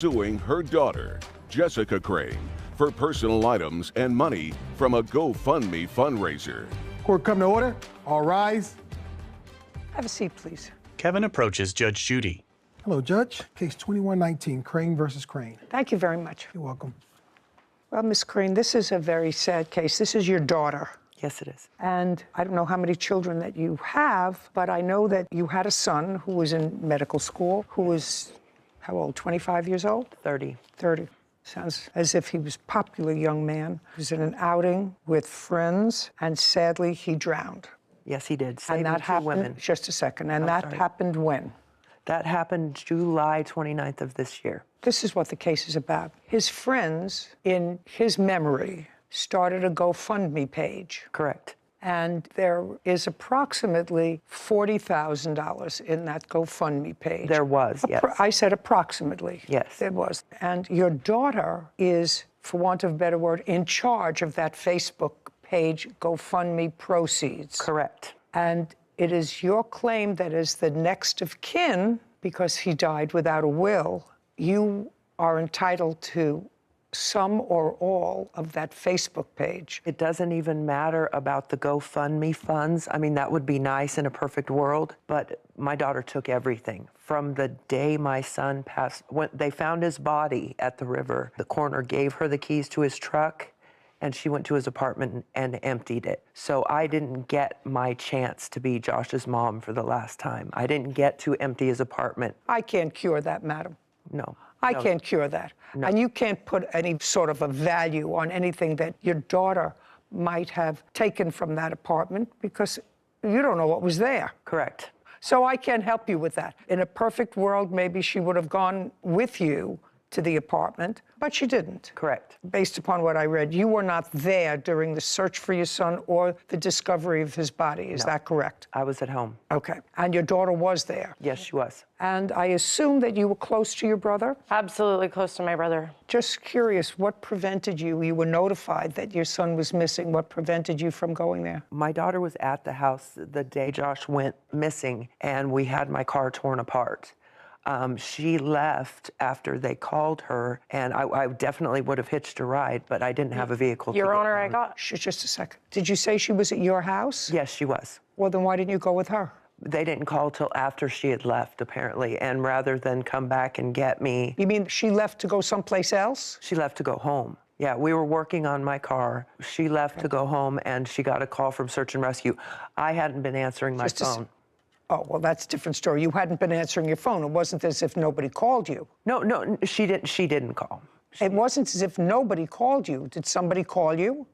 suing her daughter, Jessica Crane, for personal items and money from a GoFundMe fundraiser. Court come to order. All rise. Have a seat, please. Kevin approaches Judge Judy. Hello, Judge. Case 2119, Crane versus Crane. Thank you very much. You're welcome. Well, Miss Crane, this is a very sad case. This is your daughter. Yes, it is. And I don't know how many children that you have, but I know that you had a son who was in medical school, who was, how old, 25 years old? 30. 30. Sounds as if he was a popular young man. He was in an outing with friends, and sadly, he drowned. Yes, he did. And that happened, women. just a second, and that happened when? That happened July 29th of this year. This is what the case is about. His friends, in his memory, started a GoFundMe page. Correct. And there is approximately $40,000 in that GoFundMe page. There was, yes. I said approximately. Yes. There was. And your daughter is, for want of a better word, in charge of that Facebook page GoFundMe proceeds. Correct. And it is your claim that as the next of kin, because he died without a will, you are entitled to some or all of that Facebook page. It doesn't even matter about the GoFundMe funds. I mean, that would be nice in a perfect world, but my daughter took everything. From the day my son passed, when they found his body at the river, the coroner gave her the keys to his truck, and she went to his apartment and emptied it. So I didn't get my chance to be Josh's mom for the last time. I didn't get to empty his apartment. I can't cure that, madam. No. I can't cure that. No. And you can't put any sort of a value on anything that your daughter might have taken from that apartment because you don't know what was there. Correct. So I can't help you with that. In a perfect world, maybe she would have gone with you to the apartment, but she didn't. Correct. Based upon what I read, you were not there during the search for your son or the discovery of his body. Is that correct? I was at home. Okay. And your daughter was there? Yes, she was. And I assume that you were close to your brother? Absolutely close to my brother. Just curious, what prevented you? You were notified that your son was missing. What prevented you from going there? My daughter was at the house the day Josh went missing, and we had my car torn apart. She left after they called her, and I definitely would have hitched a ride, but I didn't have a vehicle. Your Honor, I got. Just a second. Did you say she was at your house? Yes, she was. Well, then why didn't you go with her? They didn't call till after she had left, apparently, and rather than come back and get me. You mean she left to go someplace else? She left to go home. Yeah, we were working on my car. She left to go home, and she got a call from Search and Rescue. I hadn't been answering my phone. Oh, well, that's a different story. You hadn't been answering your phone. It wasn't as if nobody called you. No, she didn't call. It wasn't as if nobody called you. Did somebody call you?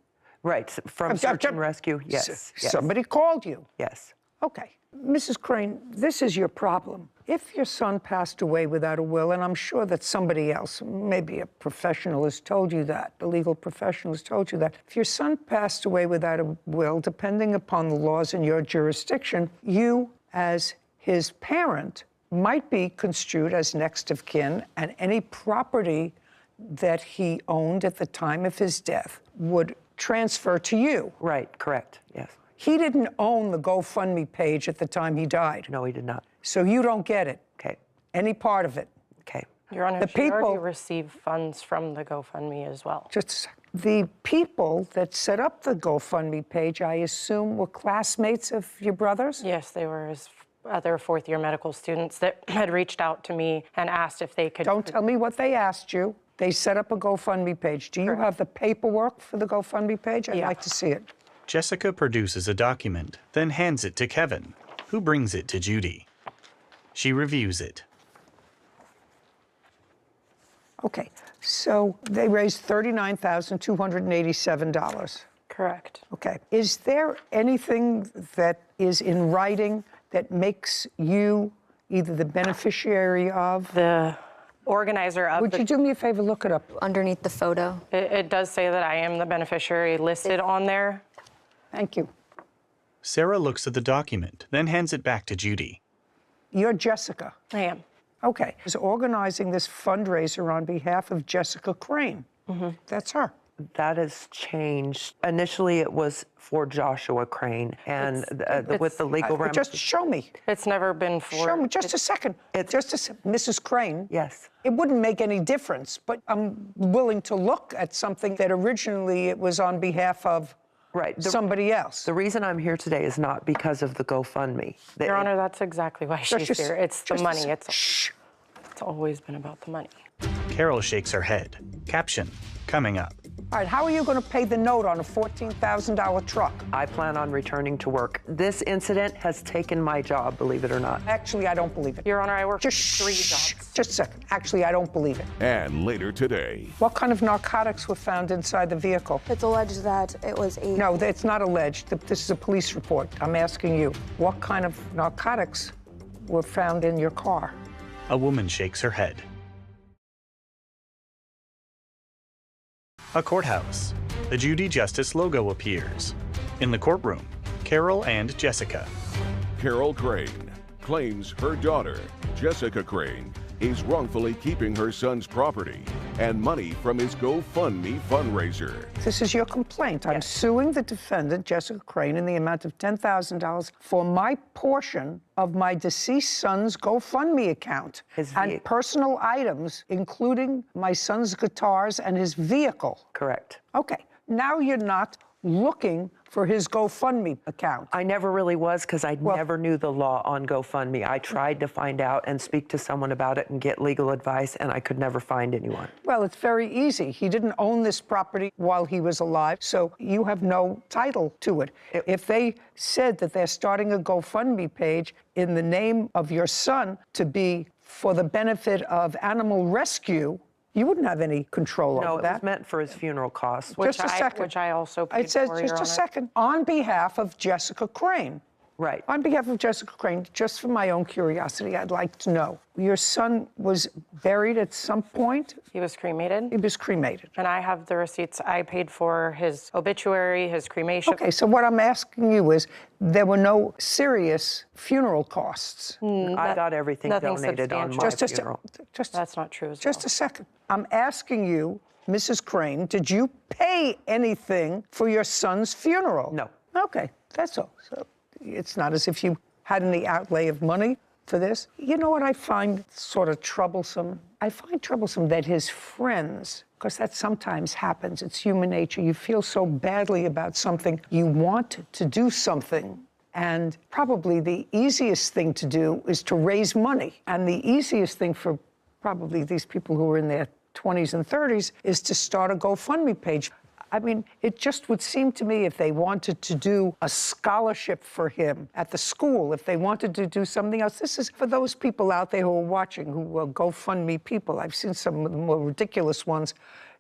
Right, from Search and Rescue, yes. Somebody called you? Yes. Okay. Mrs. Crane, this is your problem. If your son passed away without a will, and I'm sure that somebody else, maybe a professional has told you that, a legal professional has told you that, if your son passed away without a will, depending upon the laws in your jurisdiction, you, as his parent, might be construed as next of kin, and any property that he owned at the time of his death would transfer to you. Right, correct, yes. He didn't own the GoFundMe page at the time he died. No, he did not. So you don't get it. Okay. Any part of it. Okay. Your Honor, she already received funds from the GoFundMe as well. Just a second. The people that set up the GoFundMe page, I assume, were classmates of your brother's? Yes, they were his other fourth-year medical students that had reached out to me and asked if they could... Don't tell me what they asked you. They set up a GoFundMe page. Do you have the paperwork for the GoFundMe page? I'd like to see it. Jessica produces a document, then hands it to Kevin, who brings it to Judy. She reviews it. Okay, so they raised $39,287. Correct. Okay. Is there anything that is in writing that makes you either the beneficiary of... The organizer of... Would you do me a favor, look it up? Underneath the photo. It does say that I am the beneficiary listed on there. Thank you. Sarah looks at the document, then hands it back to Judy. You're Jessica. I am. Okay. Is organizing this fundraiser on behalf of Jessica Crane. That's her. That has changed. Initially, it was for Joshua Crane, and with the legal Just show me. It's never been for... Show me, just a second. Mrs. Crane. Yes. It wouldn't make any difference, but I'm willing to look at something that originally it was on behalf of somebody else. The reason I'm here today is not because of the GoFundMe. Your Honor, that's exactly why she's here. It's the money. It's always been about the money. Carol shakes her head. Caption, coming up. All right, how are you going to pay the note on a $14,000 truck? I plan on returning to work. This incident has taken my job, believe it or not. Actually, I don't believe it. Your Honor, I work Just 3 jobs. Just a second. Actually, I don't believe it. And later today. What kind of narcotics were found inside the vehicle? It's alleged that it was a... No, it's not alleged. This is a police report. I'm asking you, what kind of narcotics were found in your car? A woman shakes her head. A courthouse. The Judy Justice logo appears. In the courtroom, Carol and Jessica. Carol Crane claims her daughter, Jessica Crane, is wrongfully keeping her son's property and money from his GoFundMe fundraiser. This is your complaint. I'm suing the defendant, Jessica Crane, in the amount of $10,000 for my portion of my deceased son's GoFundMe account and personal items, including my son's guitars and his vehicle. Correct. Okay. Now you're not looking for his GoFundMe account. I never really was, because I never knew the law on GoFundMe. I tried to find out and speak to someone about it and get legal advice, and I could never find anyone. Well, it's very easy. He didn't own this property while he was alive, so you have no title to it. If they said that they're starting a GoFundMe page in the name of your son to be for the benefit of animal rescue, you wouldn't have any control over that. No, it was meant for his funeral costs. Which Which I also paid it says, for, just Your a Honor. second, on behalf of Jessica Crane. Right. On behalf of Jessica Crane, just for my own curiosity, I'd like to know, your son was buried at some point? He was cremated. He was cremated. And I have the receipts. I paid for his obituary, his cremation. Okay, so what I'm asking you is, there were no serious funeral costs. I got everything nothing donated on my substantial. funeral. That's not true as Just well. a second. I'm asking you, Mrs. Crane, did you pay anything for your son's funeral? No. Okay, that's all. So it's not as if you had any outlay of money for this. You know what I find sort of troublesome? I find troublesome that his friends, because that sometimes happens, it's human nature, you feel so badly about something, you want to do something, and probably the easiest thing to do is to raise money. And the easiest thing for probably these people who are in their 20s and 30s is to start a GoFundMe page. I mean, it just would seem to me if they wanted to do a scholarship for him at the school, if they wanted to do something else, this is for those people out there who are watching, who are GoFundMe people. I've seen some of the more ridiculous ones,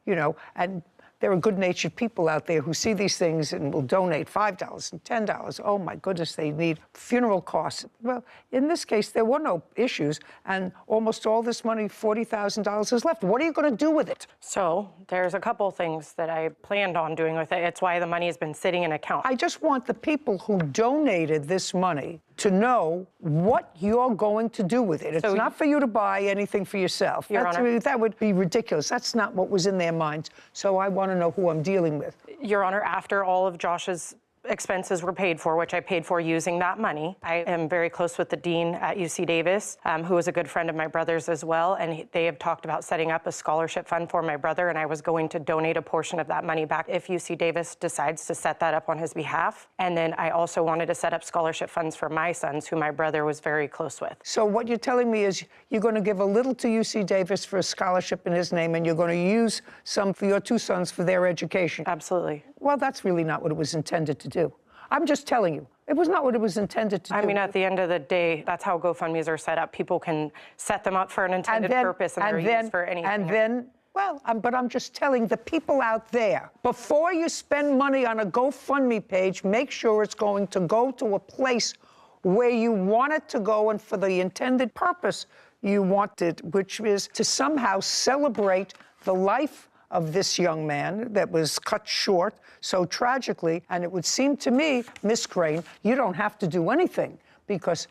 you know, and there are good-natured people out there who see these things and will donate $5 and $10. Oh, my goodness, they need funeral costs. Well, in this case, there were no issues, and almost all this money, $40,000, is left. What are you going to do with it? So there's a couple things that I planned on doing with it. It's why the money has been sitting in an account. I just want the people who donated this money to know what you're going to do with it. It's not for you to buy anything for yourself. Your Honor. That would be ridiculous. That's not what was in their minds. So I want to know who I'm dealing with. Your Honor, after all of Josh's expenses were paid for, which I paid for using that money. I am very close with the dean at UC Davis, who is a good friend of my brother's as well, and they have talked about setting up a scholarship fund for my brother, and I was going to donate a portion of that money back if UC Davis decides to set that up on his behalf. And then I also wanted to set up scholarship funds for my sons, who my brother was very close with. So what you're telling me is you're going to give a little to UC Davis for a scholarship in his name, and you're going to use some for your 2 sons for their education. Absolutely. Well, that's really not what it was intended to do. I'm just telling you, it was not what it was intended to do. I mean, at the end of the day, that's how GoFundMes are set up. People can set them up for an intended purpose, and they're used for anything. And then, well, but I'm just telling the people out there, before you spend money on a GoFundMe page, make sure it's going to go to a place where you want it to go and for the intended purpose you want it, which is to somehow celebrate the life of this young man that was cut short so tragically. And it would seem to me, Miss Crane, you don't have to do anything, because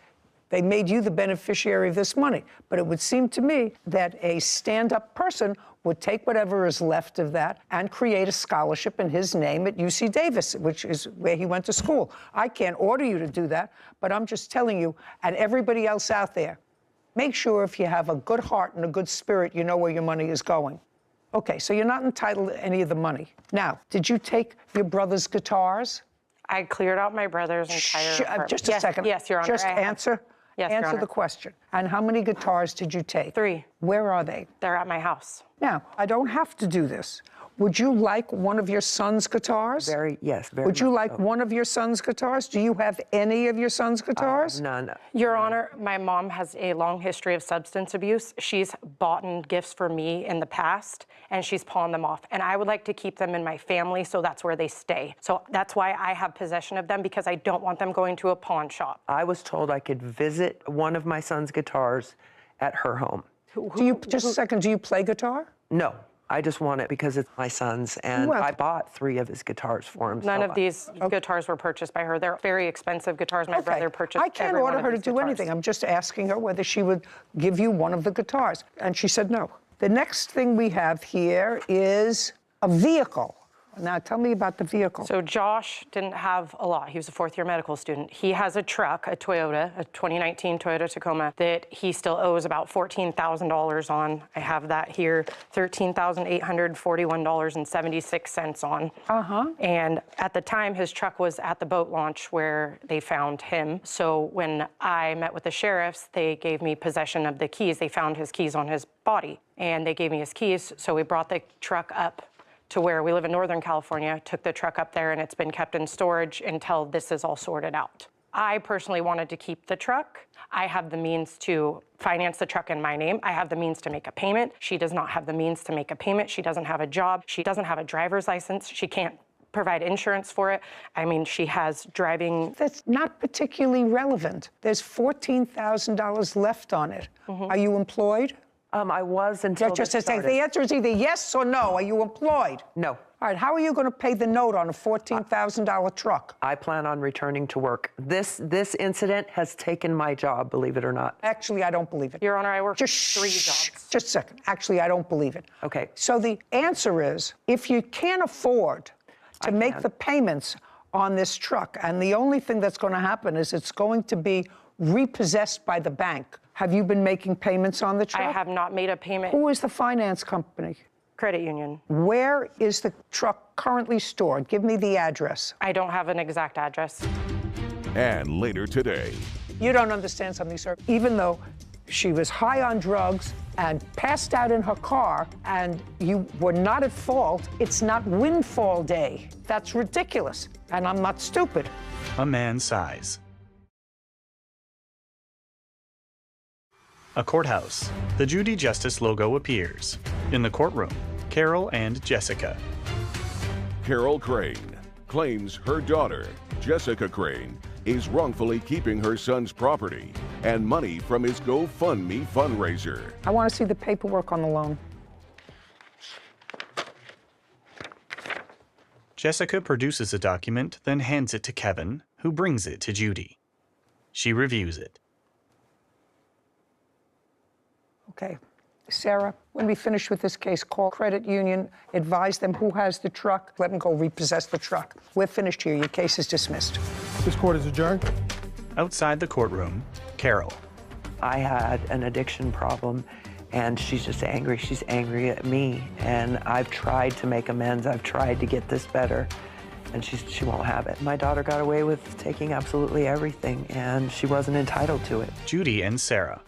They made you the beneficiary of this money. But it would seem to me that a stand-up person would take whatever is left of that and create a scholarship in his name at UC Davis, which is where he went to school. I can't order you to do that, but I'm just telling you, and everybody else out there, make sure if you have a good heart and a good spirit, you know where your money is going. Okay, so you're not entitled to any of the money. Now, did you take your brother's guitars? I cleared out my brother's entire apartment. Just a second. Yes, Your Honor. Just answer. Yes, Your Answer Honor. the question. And how many guitars did you take? 3. Where are they? They're at my house. Now, I don't have to do this. Would you like one of your son's guitars? Yes, very Would you much like so. one of your son's guitars? Do you have any of your son's guitars? None. Your Honor, my mom has a long history of substance abuse. She's bought gifts for me in the past, and she's pawned them off. And I would like to keep them in my family, so that's where they stay. So that's why I have possession of them, because I don't want them going to a pawn shop. I was told I could visit one of my son's guitars at her home. Just a second, do you play guitar? No. I just want it because it's my son's, and Well- I bought 3 of his guitars for him. None so of these guitars were purchased by her. They're very expensive guitars. My Okay. brother purchased I can't every one order of her to these do guitars. anything. I'm just asking her whether she would give you one of the guitars. And she said no. The next thing we have here is a vehicle. Now, tell me about the vehicle. So Josh didn't have a lot. He was a 4th-year medical student. He has a truck, a Toyota, a 2019 Toyota Tacoma, that he still owes about $14,000 on. I have that here, $13,841.76 on. And at the time, his truck was at the boat launch where they found him. So when I met with the sheriffs, they gave me possession of the keys. They found his keys on his body, and they gave me his keys. So we brought the truck up to where we live in Northern California, took the truck up there, and it's been kept in storage until this is all sorted out. I personally wanted to keep the truck. I have the means to finance the truck in my name. I have the means to make a payment. She does not have the means to make a payment. She doesn't have a job. She doesn't have a driver's license. She can't provide insurance for it. I mean, she has driving. That's not particularly relevant. There's $14,000 left on it. Are you employed? I was until Just this to say, started. the answer is either yes or no. Are you employed? No. All right, how are you going to pay the note on a $14,000 truck? I plan on returning to work. This incident has taken my job, believe it or not. Actually, I don't believe it. Your Honor, I work Just 3 shh, jobs. Just a second. Actually, I don't believe it. Okay. So the answer is, if you can't afford to make the payments on this truck, and the only thing that's going to happen is it's going to be repossessed by the bank. Have you been making payments on the truck? I have not made a payment. Who is the finance company? Credit union. Where is the truck currently stored? Give me the address. I don't have an exact address. And later today, You don't understand something, sir. Even though she was high on drugs and passed out in her car and you were not at fault, it's not windfall day. That's ridiculous. And I'm not stupid. A man sighs. A courthouse. The Judy Justice logo appears. In the courtroom, Carol and Jessica. Carol Crane claims her daughter, Jessica Crane, is wrongfully keeping her son's property and money from his GoFundMe fundraiser. I want to see the paperwork on the loan. Jessica produces a document, then hands it to Kevin, who brings it to Judy. She reviews it. Okay. Sarah, when we finish with this case, call credit union, advise them who has the truck, let them go repossess the truck. We're finished here. Your case is dismissed. This court is adjourned. Outside the courtroom, Carol. I had an addiction problem, and she's just angry. She's angry at me, and I've tried to make amends. I've tried to get this better, and she won't have it. My daughter got away with taking absolutely everything, and she wasn't entitled to it. Judy and Sarah.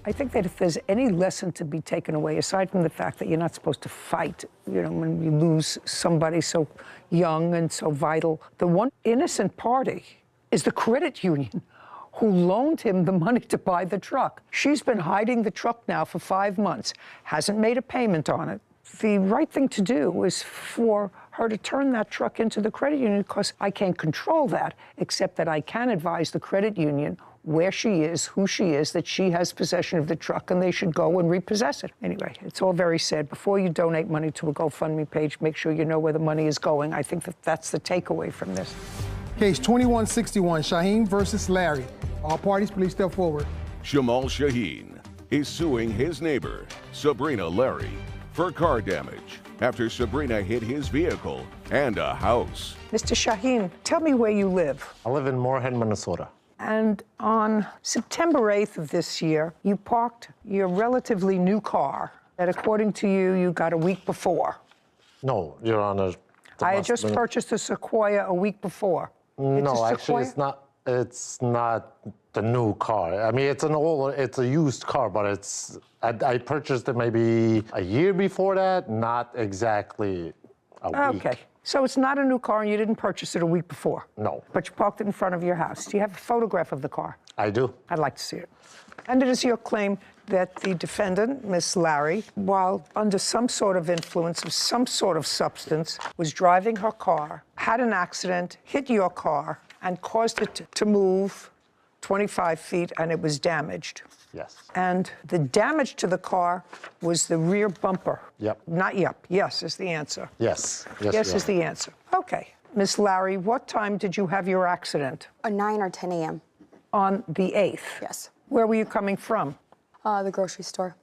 I think that if there's any lesson to be taken away, aside from the fact that you're not supposed to fight, you know, when you lose somebody so young and so vital, the one innocent party is the credit union who loaned him the money to buy the truck. She's been hiding the truck now for 5 months, hasn't made a payment on it. The right thing to do is for her to turn that truck into the credit union, because I can't control that, except that I can advise the credit union where she is, who she is, that she has possession of the truck, and they should go and repossess it. Anyway, it's all very sad. Before you donate money to a GoFundMe page, make sure you know where the money is going. I think that that's the takeaway from this. Case 2161, Shaheem versus Larry. All parties, please step forward. Jamal Shaheen is suing his neighbor, Sabrina Larry, for car damage after Sabrina hit his vehicle and a house. Mr. Shaheen, tell me where you live. I live in Moorhead, Minnesota. And on September 8th of this year, you parked your relatively new car that, according to you, you got a week before. No, Your Honor. I had just purchased a Sequoia a week before. No, actually, it's not. It's not the new car. I mean, it's a used car, but I purchased it maybe a year before that, not exactly a week. Okay. So it's not a new car and you didn't purchase it a week before? No. But you parked it in front of your house. Do you have a photograph of the car? I do. I'd like to see it. And it is your claim that the defendant, Miss Larry, while under some sort of influence of some sort of substance, was driving her car, had an accident, hit your car, and caused it to move 25 feet, and it was damaged. Yes. And the damage to the car was the rear bumper. Yep. Not yep. Yes is the answer. Yes. Yes is the answer. Okay. Miss Larry, what time did you have your accident? 9 or 10 a.m. On the 8th? Yes. Where were you coming from? The grocery store.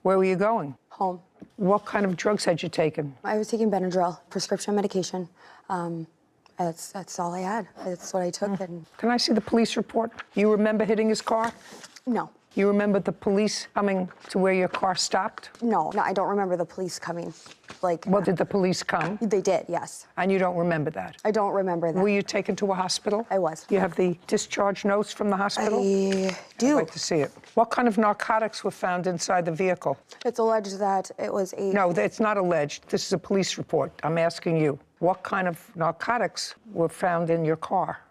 Where were you going? Home. What kind of drugs had you taken? I was taking Benadryl, prescription medication. That's all I had. That's what I took. And Can I see the police report? You remember hitting his car? no. You remember the police coming to where your car stopped? No, I don't remember the police coming. Well, did the police come? They did, yes. And you don't remember that? I don't remember that. Were you taken to a hospital? I was. You have the discharge notes from the hospital? I do. I'd like to see it. What kind of narcotics were found inside the vehicle? It's alleged that it was a... No, it's not alleged. This is a police report. I'm asking you. What kind of narcotics were found in your car?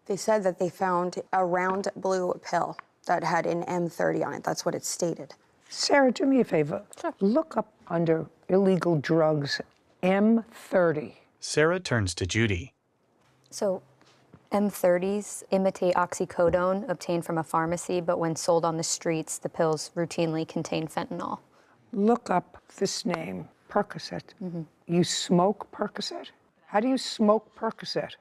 They said that they found a round blue pill that had an M30 on it. That's what it stated. Sarah, do me a favor. Sure. Look up under illegal drugs, M30. Sarah turns to Judy. So M30s imitate oxycodone obtained from a pharmacy, but when sold on the streets, the pills routinely contain fentanyl. Look up this name, Percocet. You smoke Percocet? How do you smoke Percocet?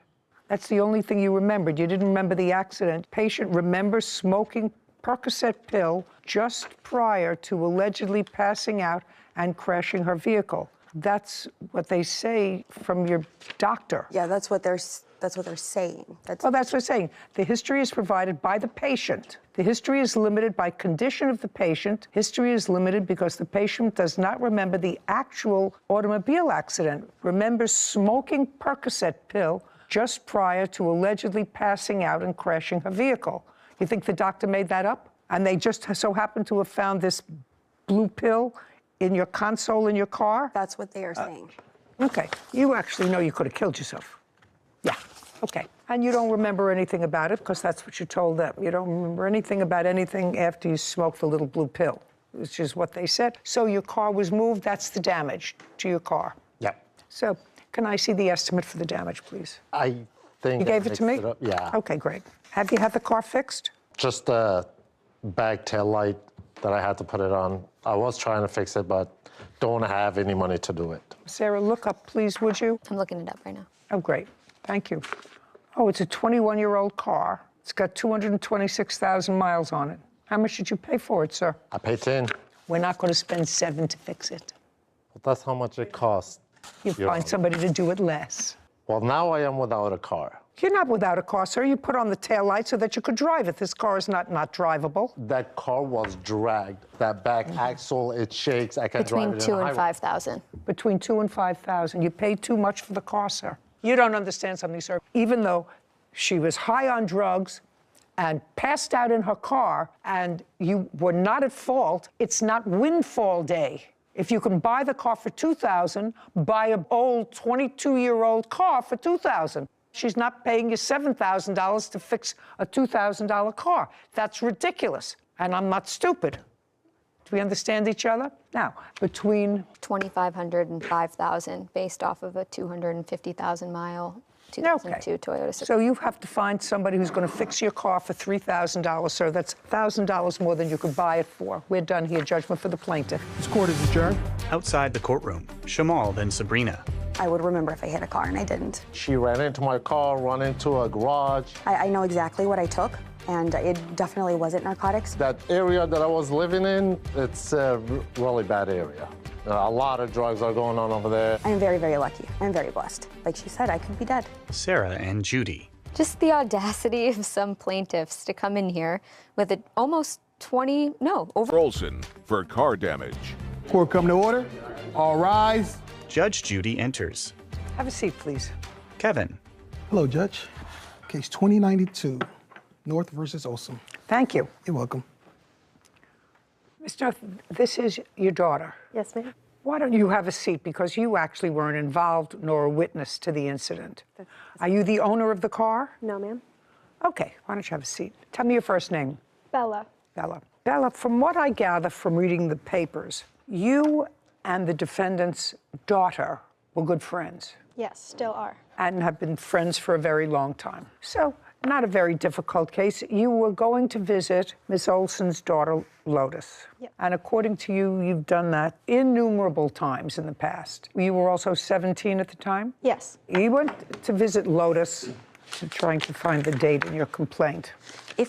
That's the only thing you remembered. You didn't remember the accident. Patient remembers smoking Percocet pill just prior to allegedly passing out and crashing her vehicle. That's what they say from your doctor. Yeah, that's what they're saying. Well, that's what I'm saying. The history is provided by the patient. The history is limited by condition of the patient. History is limited because the patient does not remember the actual automobile accident. Remembers smoking Percocet pill just prior to allegedly passing out and crashing her vehicle. You think the doctor made that up? And they just so happen to have found this blue pill in your console in your car? That's what they are saying. Okay. You actually know you could have killed yourself. Yeah. Okay. And you don't remember anything about it because that's what you told them. You don't remember anything about anything after you smoked the little blue pill, which is what they said. So your car was moved. That's the damage to your car. Yep. So can I see the estimate for the damage, please? I think You gave it to me? Yeah. Okay, great. Have you had the car fixed? Just the back tail light that I had to put it on. I was trying to fix it, but don't have any money to do it. Sarah, look up, please, would you? I'm looking it up right now. Oh, great. Thank you. Oh, it's a 21-year-old car. It's got 226,000 miles on it. How much did you pay for it, sir? I paid 10. We're not going to spend 7 to fix it. But that's how much it costs. You find somebody to do it less. Well, now I am without a car. You're not without a car, sir. You put on the tail light so that you could drive it. This car is not drivable. That car was dragged. That back axle, it shakes. I can drive it Between in a 2 and 5,000. Between 2 and 5,000. You paid too much for the car, sir. You don't understand something, sir. Even though she was high on drugs and passed out in her car and you were not at fault, it's not windfall day. If you can buy the car for $2,000, buy an old 22-year-old car for $2,000. She's not paying you $7,000 to fix a $2,000 car. That's ridiculous. And I'm not stupid. Do we understand each other? Now, between 2,500 and 5,000 based off of a 250,000 mile 2002 Toyota Supra. So you have to find somebody who's going to fix your car for $3,000, sir. That's $1,000 more than you could buy it for. We're done here. Judgment for the plaintiff. This court is adjourned. Outside the courtroom, Shamal, then Sabrina. I would remember if I hit a car, and I didn't. She ran into my car, run into a garage. I know exactly what I took. and it definitely wasn't narcotics. That area that I was living in, it's a really bad area. A lot of drugs are going on over there. I'm very, very lucky. I'm very blessed. Like she said, I could be dead. Sarah and Judy. Just the audacity of some plaintiffs to come in here with almost over. Olson for car damage. Court come to order. All rise. Judge Judy enters. Have a seat, please. Kevin. Hello, Judge. Case 2092, North versus Olson. Thank you. You're welcome. Ms. North, this is your daughter. Yes, ma'am. Why don't you have a seat? Because you actually weren't involved nor a witness to the incident. Are you the owner of the car? No, ma'am. Okay, why don't you have a seat? Tell me your first name. Bella. Bella. Bella, from what I gather from reading the papers, you and the defendant's daughter were good friends Yes, still are. and have been friends for a very long time. So, not a very difficult case. You were going to visit Miss Olson's daughter, Lotus. Yep. And according to you, you've done that innumerable times in the past. You were also 17 at the time? Yes. You went to visit Lotus, I'm trying to find the date in your complaint,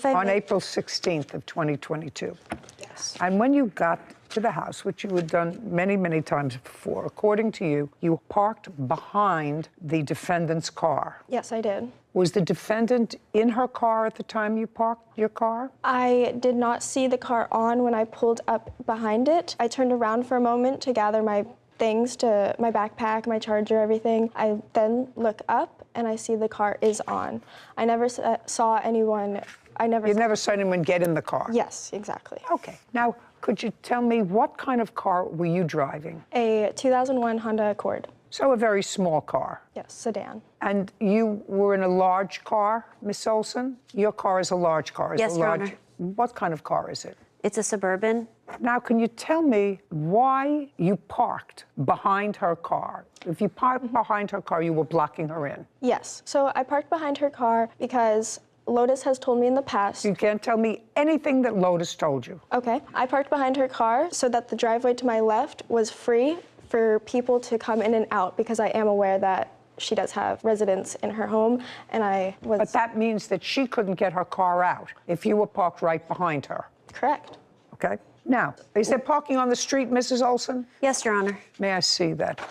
on April 16th of 2022. Yes. And when you got to the house, which you had done many, many times before, according to you, you parked behind the defendant's car. Yes, I did. Was the defendant in her car at the time you parked your car? I did not see the car on when I pulled up behind it. I turned around for a moment to gather my things, to my backpack, my charger, everything. I then look up and I see the car is on. I never saw anyone. You never saw anyone get in the car? Yes, exactly. Okay. Now, could you tell me what kind of car were you driving? A 2001 Honda Accord. So a very small car. Yes, sedan. And you were in a large car, Miss Olson? Your car is a large car. Yes, Your Honor. What kind of car is it? It's a Suburban. Now, can you tell me why you parked behind her car? If you parked behind her car, you were blocking her in. Yes. So I parked behind her car because Lotus has told me in the past. You can't tell me anything that Lotus told you. Okay. I parked behind her car so that the driveway to my left was free for people to come in and out, because I am aware that she does have residents in her home, and I was... But that means that she couldn't get her car out if you were parked right behind her. Correct. Okay. Now, is there parking on the street, Mrs. Olson? Yes, Your Honor. May I see that?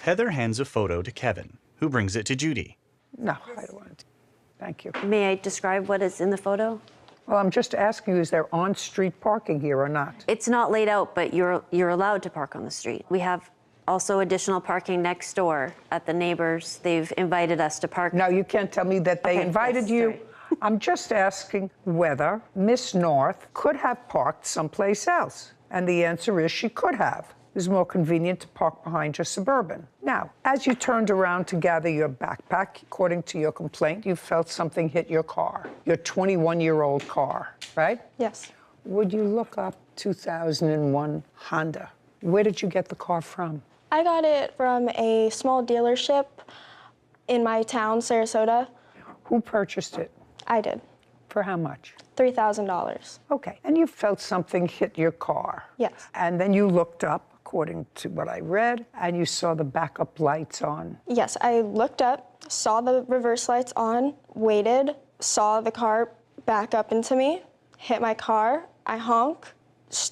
Heather hands a photo to Kevin, who brings it to Judy. No, I don't want to. Thank you. May I describe what is in the photo? Well, I'm just asking you, is there on-street parking here or not? It's not laid out, but you're allowed to park on the street. We have also additional parking next door at the neighbors. They've invited us to park. No, you can't tell me that they invited you. Sorry. I'm just asking whether Miss North could have parked someplace else. And the answer is she could have. It was more convenient to park behind your Suburban. Now, as you turned around to gather your backpack, according to your complaint, you felt something hit your car, your 21-year-old car, right? Yes. Would you look up 2001 Honda? Where did you get the car from? I got it from a small dealership in my town, Sarasota. Who purchased it? I did. For how much? $3,000. Okay. And you felt something hit your car? Yes. And then you looked up, according to what I read, and you saw the backup lights on. Yes, I looked up, saw the reverse lights on, waited, saw the car back up into me, hit my car, I honk,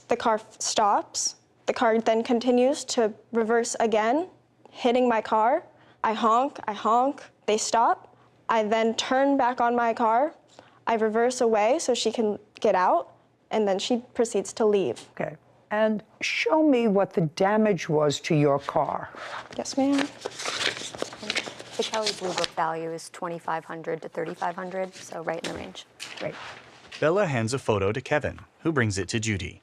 the car stops. The car then continues to reverse again, hitting my car. I honk, they stop. I then turn back on my car. I reverse away so she can get out, and then she proceeds to leave. Okay. And show me what the damage was to your car. Yes, ma'am. The Kelly Blue Book value is $2,500 to $3,500, so right in the range. Great. Bella hands a photo to Kevin, who brings it to Judy.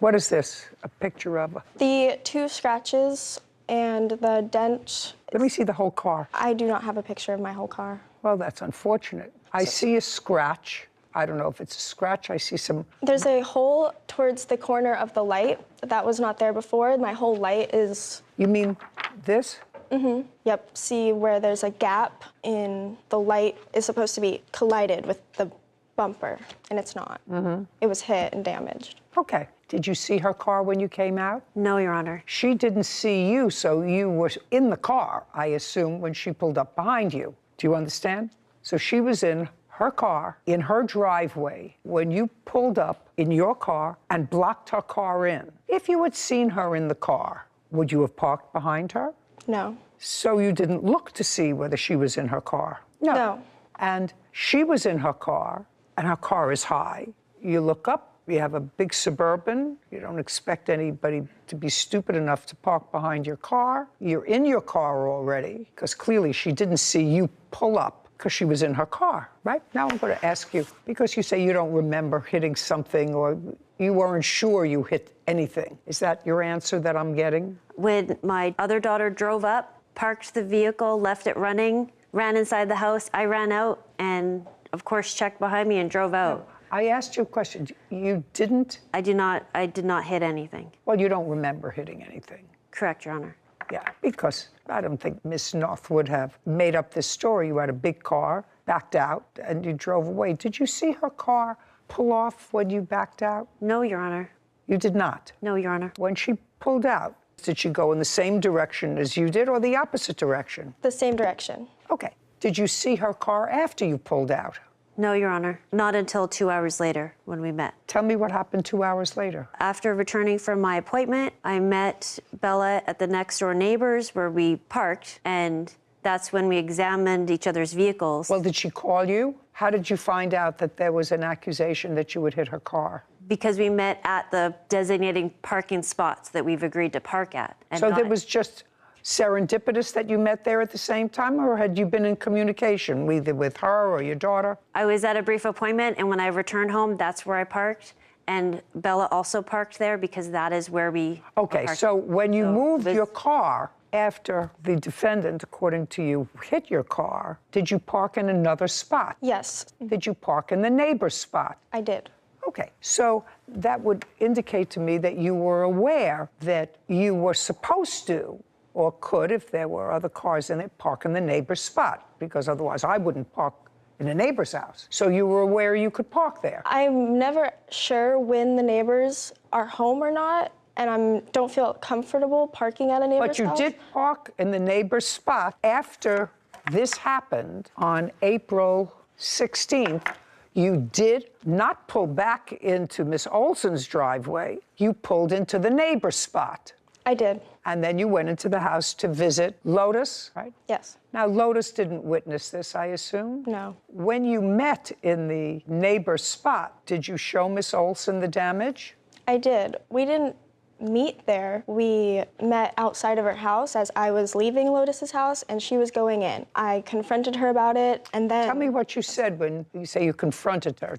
What is this? A picture of? The 2 scratches and the dent. Let me see the whole car. I do not have a picture of my whole car. Well, that's unfortunate. I see a scratch. I don't know if it's a scratch. I see some... There's a hole towards the corner of the light. That was not there before. My whole light is... You mean this? Mm-hmm. Yep. See where there's a gap in the light is supposed to be collided with the bumper, and it's not. Mm-hmm. It was hit and damaged. Okay. Did you see her car when you came out? No, Your Honor. She didn't see you, so you were in the car, I assume, when she pulled up behind you. Do you understand? So she was in her car in her driveway when you pulled up in your car and blocked her car in. If you had seen her in the car, would you have parked behind her? No. So you didn't look to see whether she was in her car? No. And she was in her car, and her car is high. You look up, you have a big Suburban. You don't expect anybody to be stupid enough to park behind your car. You're in your car already, because clearly she didn't see you pull up because she was in her car, right? Now I'm going to ask you, because you say you don't remember hitting something or you weren't sure you hit anything. Is that your answer that I'm getting? When my other daughter drove up, parked the vehicle, left it running, ran inside the house, I ran out and, of course, checked behind me and drove out. I asked you a question. You didn't? I did not hit anything. Well, you don't remember hitting anything. Correct, Your Honor. Yeah, because I don't think Miss North would have made up this story. You had a big car, backed out, and you drove away. Did you see her car pull off when you backed out? No, Your Honor. You did not? No, Your Honor. When she pulled out, did she go in the same direction as you did or the opposite direction? The same direction. Okay. Did you see her car after you pulled out? No, Your Honor. Not until 2 hours later when we met. Tell me what happened 2 hours later. After returning from my appointment, I met Bella at the next door neighbors where we parked, and that's when we examined each other's vehicles. Well, did she call you? How did you find out that there was an accusation that you would hit her car? Because we met at the designating parking spots that we've agreed to park at. So there was just serendipitous that you met there at the same time, or had you been in communication, either with her or your daughter? I was at a brief appointment, and when I returned home, that's where I parked. And Bella also parked there because that is where we Okay, so when you moved your car after the defendant, according to you, hit your car, did you park in another spot? Yes. Did you park in the neighbor's spot? I did. Okay, so that would indicate to me that you were aware that you were supposed to, or could, if there were other cars in it, park in the neighbor's spot, because otherwise I wouldn't park in a neighbor's house. So you were aware you could park there. I'm never sure when the neighbors are home or not, and I don't feel comfortable parking at a neighbor's house. But you did park in the neighbor's spot after this happened on April 16th. You did not pull back into Miss Olson's driveway. You pulled into the neighbor's spot. I did. And then you went into the house to visit Lotus, right? Yes. Now, Lotus didn't witness this, I assume? No. When you met in the neighbor's spot, did you show Miss Olson the damage? I did. We didn't meet there. We met outside of her house as I was leaving Lotus's house and she was going in. I confronted her about it, and then... Tell me what you said when you say you confronted her.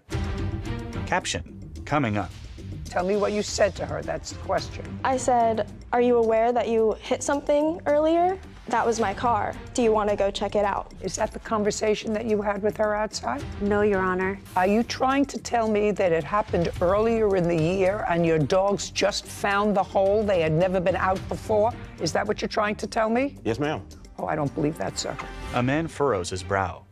Caption coming up. Tell me what you said to her. That's the question. I said, "Are you aware that you hit something earlier? That was my car. Do you want to go check it out?" Is that the conversation that you had with her outside? No, Your Honor. Are you trying to tell me that it happened earlier in the year and your dogs just found the hole? They had never been out before? Is that what you're trying to tell me? Yes, ma'am. Oh, I don't believe that, sir. A man furrows his brow.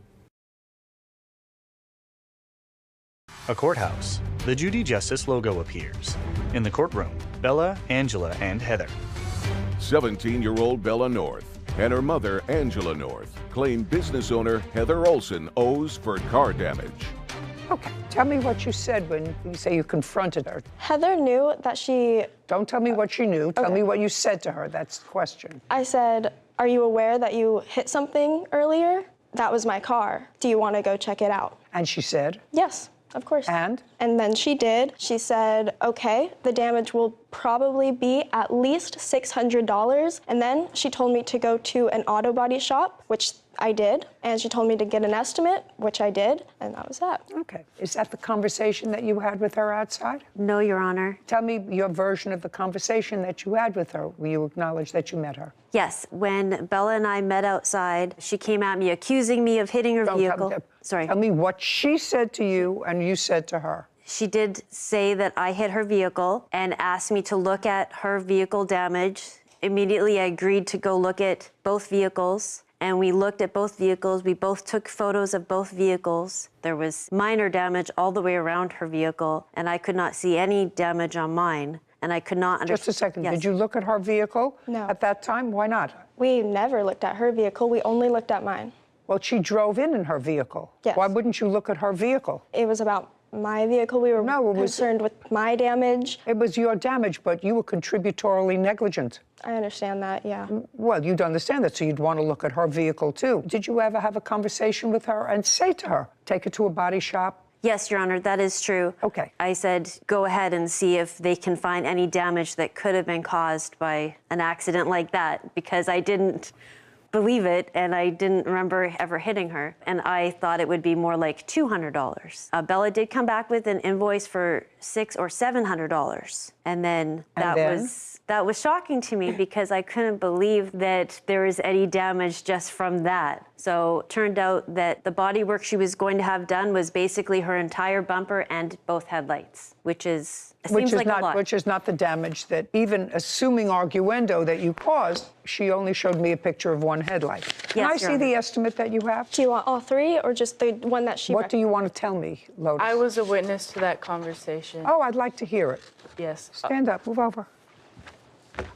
A courthouse. The Judy Justice logo appears. In the courtroom, Bella, Angela, and Heather. 17-year-old Bella North and her mother, Angela North, claim business owner Heather Olson owes for car damage. Okay, tell me what you said when you say you confronted her. Heather knew that she... Don't tell me what she knew. Tell Okay. me what you said to her. That's the question. I said, "Are you aware that you hit something earlier? That was my car. Do you want to go check it out?" And she said? Yes, of course. And? And then she did. She said, "Okay, the damage will probably be at least $600. And then she told me to go to an auto body shop, which I did. And she told me to get an estimate, which I did. And that was that. Okay. Is that the conversation that you had with her outside? No, Your Honor. Tell me your version of the conversation that you had with her. Will you acknowledge that you met her? Yes, when Bella and I met outside, she came at me accusing me of hitting her vehicle. Tell me what she said to you and you said to her. She did say that I hit her vehicle and asked me to look at her vehicle damage. Immediately, I agreed to go look at both vehicles, and we looked at both vehicles. We both took photos of both vehicles. There was minor damage all the way around her vehicle, and I could not see any damage on mine, and I could not understand. Just a second. Yes. Did you look at her vehicle No. at that time? Why not? We never looked at her vehicle. We only looked at mine. Well, she drove in her vehicle. Yes. Why wouldn't you look at her vehicle? It was about my vehicle. We were concerned with my damage. It was your damage, but you were contributorily negligent. I understand that, yeah. Well, you'd understand that, so you'd want to look at her vehicle too. Did you ever have a conversation with her and say to her, take her to a body shop? Yes, Your Honor, that is true. Okay. I said, go ahead and see if they can find any damage that could have been caused by an accident like that, because I didn't believe it, and I didn't remember ever hitting her. And I thought it would be more like $200. Bella did come back with an invoice for $600 or $700. And then that was shocking to me because I couldn't believe that there was any damage just from that. So it turned out that the body work she was going to have done was basically her entire bumper and both headlights, which seems like a lot. Which is not the damage that, even assuming arguendo that you caused, she only showed me a picture of one headlight. Can I see the estimate that you have? Do you want all three or just the one that she What do you want to tell me, Lotus? I was a witness to that conversation. Oh, I'd like to hear it. Yes. Stand up, move over.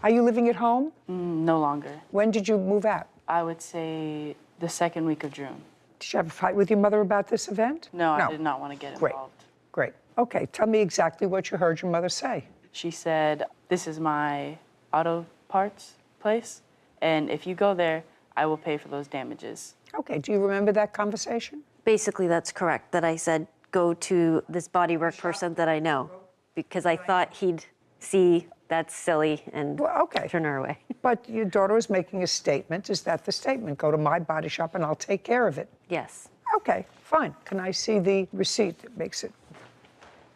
Are you living at home? No longer. When did you move out? I would say the second week of June. Did you have a fight with your mother about this event? No, I did not want to get involved. Great. Okay, tell me exactly what you heard your mother say. She said, this is my auto parts place, and if you go there, I will pay for those damages. Okay, do you remember that conversation? Basically, that's correct, that I said, go to this bodywork person that I know, because I thought he'd see that's silly and turn her away. But your daughter was making a statement. Is that the statement? Go to my body shop and I'll take care of it. Yes. Okay, fine. Can I see the receipt that makes it?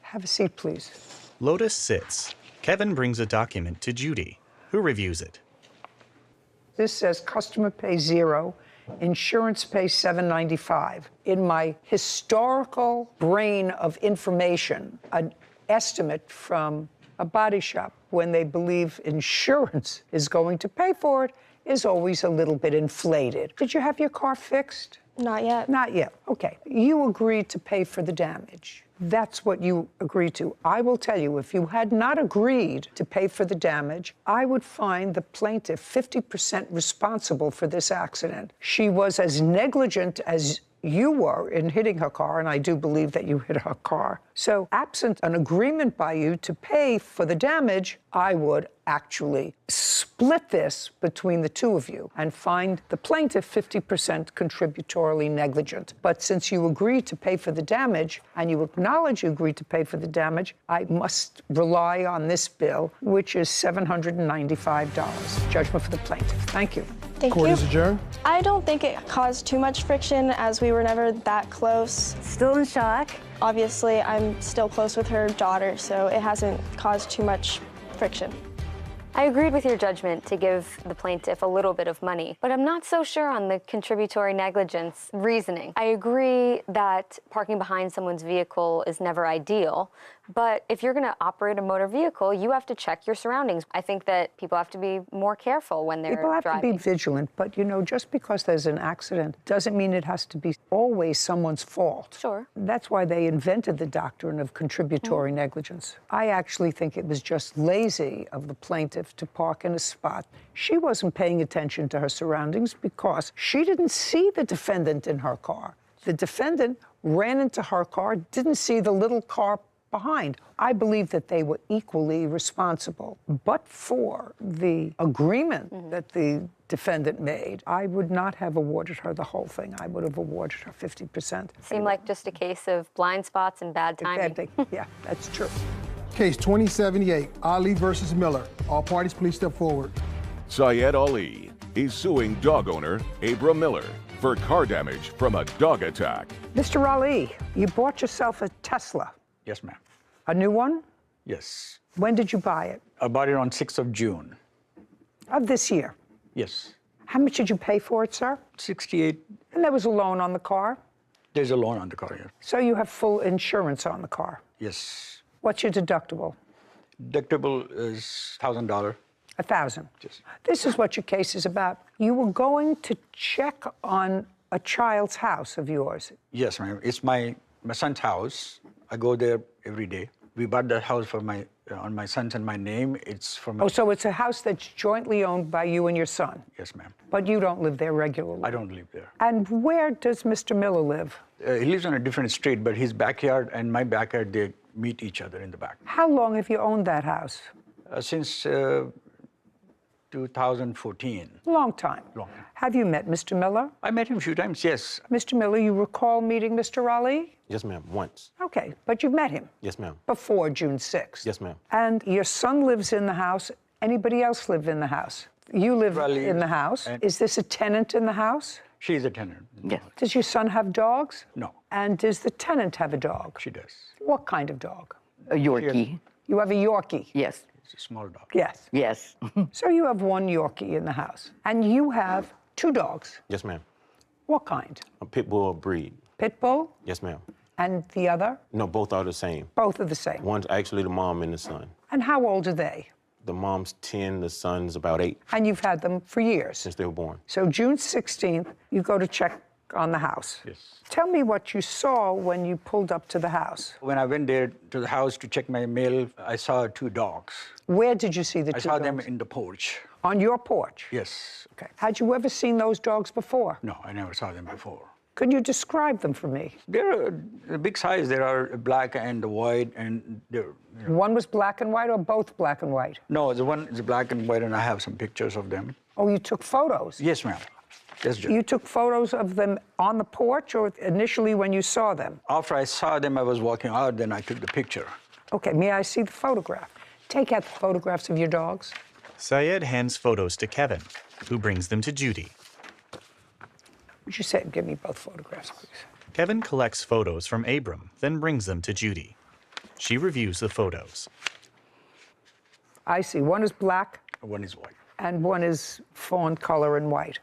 Have a seat, please. Lotus sits. Kevin brings a document to Judy, who reviews it. This says customer pays $0, insurance pays $7.95. In my historical brain of information, an estimate from a body shop when they believe insurance is going to pay for it is always a little bit inflated. Did you have your car fixed? Not yet. Not yet. Okay. You agreed to pay for the damage. That's what you agreed to. I will tell you, if you had not agreed to pay for the damage, I would find the plaintiff 50% responsible for this accident. She was as negligent as you were in hitting her car, and I do believe that you hit her car. So absent an agreement by you to pay for the damage, I would actually split this between the two of you and find the plaintiff 50% contributorily negligent. But since you agreed to pay for the damage and you acknowledge you agreed to pay for the damage, I must rely on this bill, which is $795. Judgment for the plaintiff. Thank you. Thank Court you. is adjourned. I don't think it caused too much friction as we were never that close. Still in shock. Obviously, I'm still close with her daughter, so it hasn't caused too much friction. I agreed with your judgment to give the plaintiff a little bit of money, but I'm not so sure on the contributory negligence reasoning. I agree that parking behind someone's vehicle is never ideal, but if you're going to operate a motor vehicle, you have to check your surroundings. I think that people have to be more careful when they're driving. People have to be vigilant, but you know, just because there's an accident doesn't mean it has to be always someone's fault. Sure. That's why they invented the doctrine of contributory negligence. I actually think it was just lazy of the plaintiff to park in a spot. She wasn't paying attention to her surroundings because she didn't see the defendant in her car. The defendant ran into her car, didn't see the little car behind. I believe that they were equally responsible. But for the agreement that the defendant made, I would not have awarded her the whole thing. I would have awarded her 50%. Seemed like just a case of blind spots and bad timing. Yeah, that's true. Case 2078, Ali versus Miller. All parties, please step forward. Syed Ali is suing dog owner Abra Miller for car damage from a dog attack. Mr. Ali, you bought yourself a Tesla. Yes, ma'am. A new one? Yes. When did you buy it? I bought it on 6th of June. Of this year? Yes. How much did you pay for it, sir? 68. And there was a loan on the car? There's a loan on the car, yes. So you have full insurance on the car? Yes. What's your deductible? Deductible is $1,000. $1,000? Yes. This is what your case is about. You were going to check on a child's house of yours. Yes, ma'am. It's my son's house. I go there every day. We bought that house for my on my son's and my name. It's for my... Oh, so it's a house that's jointly owned by you and your son? Yes, ma'am. But you don't live there regularly? I don't live there. And where does Mr. Miller live? He lives on a different street, but his backyard and my backyard, they meet each other in the back. How long have you owned that house? Since 2014. Long time. Long time. Have you met Mr. Miller? I met him a few times, yes. Mr. Miller, you recall meeting Mr. Ali? Yes, ma'am, once. Okay, but you've met him? Yes, ma'am. Before June 6th? Yes, ma'am. And your son lives in the house. Anybody else live in the house? You live in the house. Is this a tenant in the house? She's a tenant. Yes. Does your son have dogs? No. And does the tenant have a dog? She does. What kind of dog? A Yorkie. You have a Yorkie? Yes. It's a small dog. Yes. Yes. So you have one Yorkie in the house. And you have 2 dogs. Yes, ma'am. What kind? A pit bull breed. Pit bull? Yes, ma'am. And the other? No, both are the same. Both are the same. One's actually the mom and the son. And how old are they? The mom's 10, the son's about 8. And you've had them for years? Since they were born. So June 16th, you go to check on the house. Yes. Tell me what you saw when you pulled up to the house. When I went there to the house to check my mail, I saw 2 dogs. Where did you see the 2 dogs? I saw them in the porch. On your porch? Yes. Okay. Had you ever seen those dogs before? No, I never saw them before. Could you describe them for me? They're a big size. They are black and white, and they're... You know. One was black and white or both black and white? No, the one is black and white, and I have some pictures of them. Oh, you took photos? Yes, ma'am. Yes, Judy. You took photos of them on the porch or initially when you saw them? After I saw them, I was walking out, then I took the picture. Okay, may I see the photograph? Take out the photographs of your dogs. Syed hands photos to Kevin, who brings them to Judy. Would you say, give me both photographs, please? Kevin collects photos from Abram, then brings them to Judy. She reviews the photos. I see. One is black. One is white. And one is fawn color and white.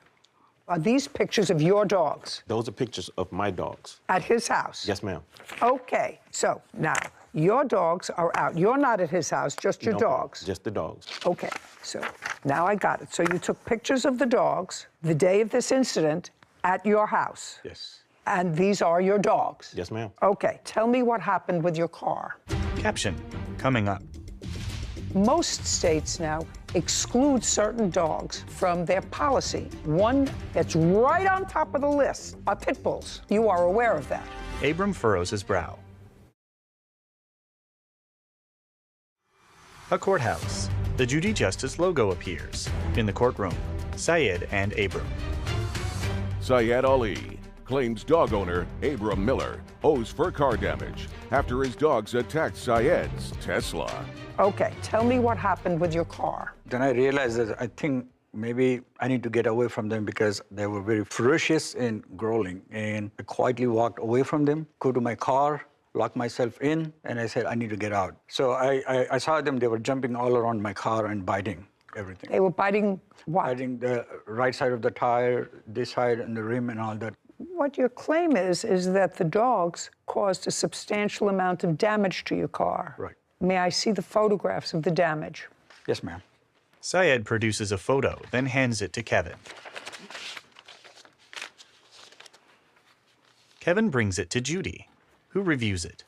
Are these pictures of your dogs? Those are pictures of my dogs. At his house? Yes, ma'am. Okay. So now, your dogs are out. You're not at his house, just your dogs. Just the dogs. Okay. So now I got it. So you took pictures of the dogs the day of this incident at your house? Yes. And these are your dogs? Yes, ma'am. Okay. Tell me what happened with your car. Caption coming up. Most states now exclude certain dogs from their policy. One that's right on top of the list are pit bulls. You are aware of that. Abram furrows his brow. A courthouse. The Judy Justice logo appears. In the courtroom, Syed and Abram. Syed Ali claims dog owner Abram Miller owes for car damage after his dogs attacked Syed's Tesla. Okay, tell me what happened with your car. Then I realized that I think maybe I need to get away from them because they were very ferocious and growling. And I quietly walked away from them, go to my car, lock myself in, and I said, I need to get out. So I saw them, they were jumping all around my car and biting everything. They were biting what? Biting the right side of the tire, this side, and the rim and all that. What your claim is that the dogs caused a substantial amount of damage to your car. Right. May I see the photographs of the damage? Yes, ma'am. Syed produces a photo, then hands it to Kevin. Kevin brings it to Judy, who reviews it.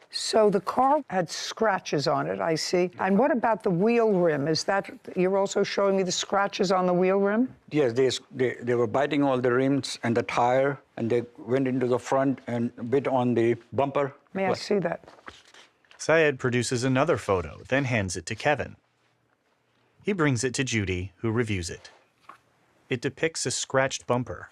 So the car had scratches on it, I see. And what about the wheel rim? Is that, you're also showing me the scratches on the wheel rim? Yes, they were biting all the rims and the tire, and they went into the front and bit on the bumper. May I see that? Syed produces another photo, then hands it to Kevin. He brings it to Judy, who reviews it. It depicts a scratched bumper.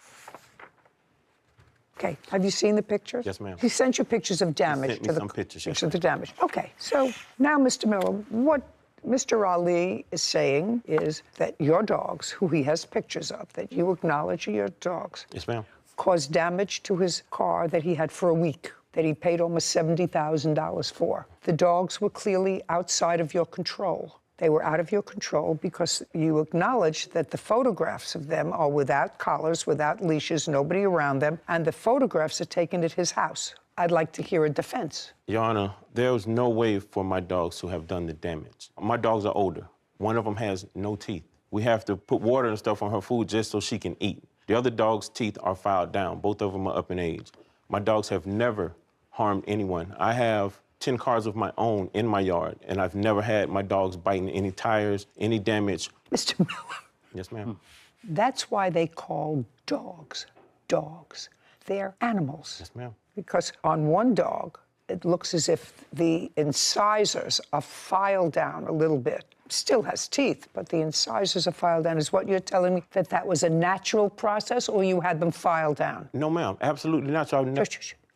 Okay, have you seen the pictures? Yes, ma'am. He sent you pictures of damage. He sent me some pictures, yes, of the damage. Okay, so now, Mr. Miller, what Mr. Ali is saying is that your dogs, who he has pictures of, that you acknowledge are your dogs, Yes, ma'am. caused damage to his car that he had for a week, that he paid almost $70,000 for. The dogs were clearly outside of your control. They were out of your control because you acknowledge that the photographs of them are without collars, without leashes, nobody around them, and the photographs are taken at his house. I'd like to hear a defense. Your Honor, there was no way for my dogs to have done the damage. My dogs are older. One of them has no teeth. We have to put water and stuff on her food just so she can eat. The other dog's teeth are filed down. Both of them are up in age. My dogs have never harmed anyone. I have 10 cars of my own in my yard, and I've never had my dogs biting any tires, any damage. Mr. Miller. Yes, ma'am. That's why they call dogs dogs. They're animals. Yes, ma'am. Because on one dog, it looks as if the incisors are filed down a little bit. Still has teeth, but the incisors are filed down. Is what you're telling me that that was a natural process, or you had them filed down? No, ma'am. Absolutely natural.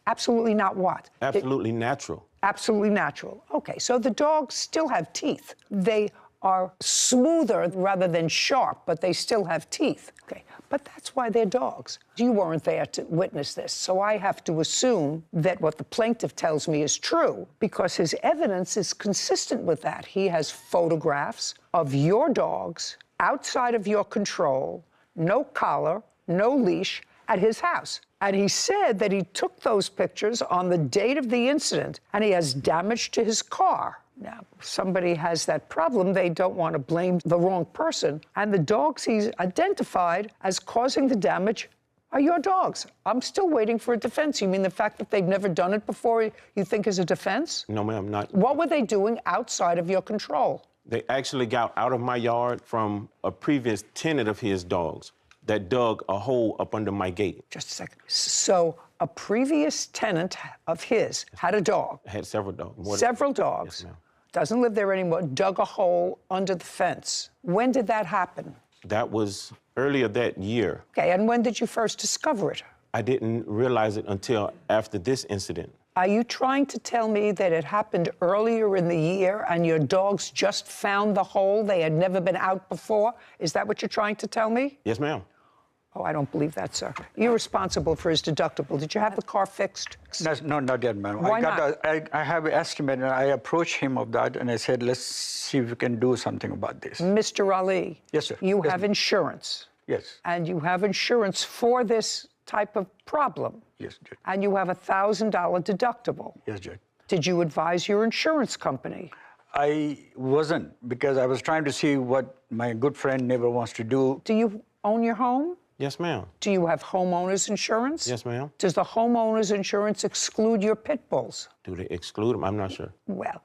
Absolutely not what? Absolutely natural. Absolutely natural. Okay, so the dogs still have teeth. They are smoother rather than sharp, but they still have teeth. Okay, but that's why they're dogs. You weren't there to witness this, so I have to assume that what the plaintiff tells me is true because his evidence is consistent with that. He has photographs of your dogs outside of your control, no collar, no leash, at his house. And he said that he took those pictures on the date of the incident, and he has damage to his car. Now, if somebody has that problem, they don't want to blame the wrong person. And the dogs he's identified as causing the damage are your dogs. I'm still waiting for a defense. You mean the fact that they've never done it before you think is a defense? No, ma'am, not. What were they doing outside of your control? They actually got out of my yard from a previous tenant of his dogs that dug a hole up under my gate. Just a second. So a previous tenant of his had a dog. I had several dogs. Several dogs. Yes, ma'am. Doesn't live there anymore, dug a hole under the fence. When did that happen? That was earlier that year. Okay, and when did you first discover it? I didn't realize it until after this incident. Are you trying to tell me that it happened earlier in the year and your dogs just found the hole? They had never been out before? Is that what you're trying to tell me? Yes, ma'am. Oh, I don't believe that, sir. You're responsible for his deductible. Did you have the car fixed? No, not yet, ma'am. Why not? I have an estimate, and I approached him of that, and I said, let's see if we can do something about this. Mr. Ali. Yes, sir. You Yes, have ma'am. insurance. Yes. And you have insurance for this type of problem. Yes, Judge. And you have a $1,000 deductible. Yes, Judge. Did you advise your insurance company? I wasn't, because I was trying to see what my good friend neighbor wants to do. Do you own your home? Yes, ma'am. Do you have homeowner's insurance? Yes, ma'am. Does the homeowner's insurance exclude your pit bulls? Do they exclude them? I'm not sure. Well,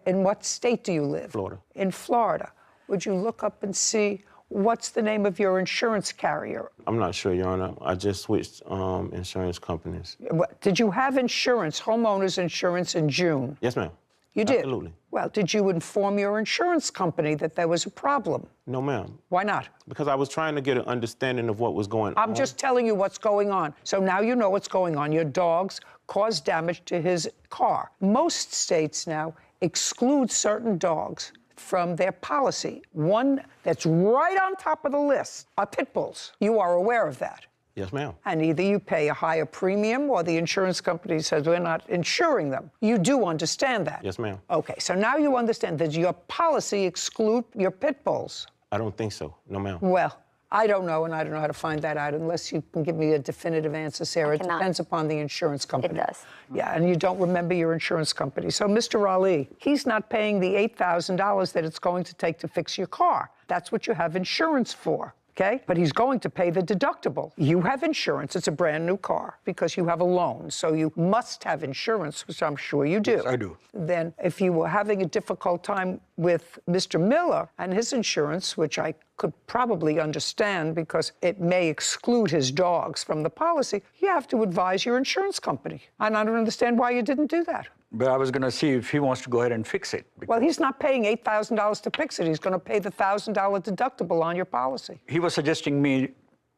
in what state do you live? Florida. In Florida. Would you look up and see what's the name of your insurance carrier? I'm not sure, Your Honor. I just switched insurance companies. Did you have insurance, homeowner's insurance in June? Yes, ma'am. You did? Absolutely. Well, did you inform your insurance company that there was a problem? No, ma'am. Why not? Because I was trying to get an understanding of what was going on. I'm just telling you what's going on. So now you know what's going on. Your dogs caused damage to his car. Most states now exclude certain dogs from their policy. One that's right on top of the list are pit bulls. You are aware of that. Yes, ma'am. And either you pay a higher premium or the insurance company says we're not insuring them. You do understand that? Yes, ma'am. Okay, so now you understand that your policy exclude your pit bulls. I don't think so. No, ma'am. Well, I don't know, and I don't know how to find that out unless you can give me a definitive answer, Sarah. It depends upon the insurance company. It does. Yeah, and you don't remember your insurance company. So, Mr. Ali, he's not paying the $8,000 that it's going to take to fix your car. That's what you have insurance for. Okay? But he's going to pay the deductible. You have insurance. It's a brand new car because you have a loan. So you must have insurance, which I'm sure you do. Yes, I do. Then if you were having a difficult time with Mr. Miller and his insurance, which I could probably understand because it may exclude his dogs from the policy, you have to advise your insurance company. And I don't understand why you didn't do that. But I was going to see if he wants to go ahead and fix it. Well, he's not paying $8,000 to fix it. He's going to pay the $1,000 deductible on your policy. He was suggesting me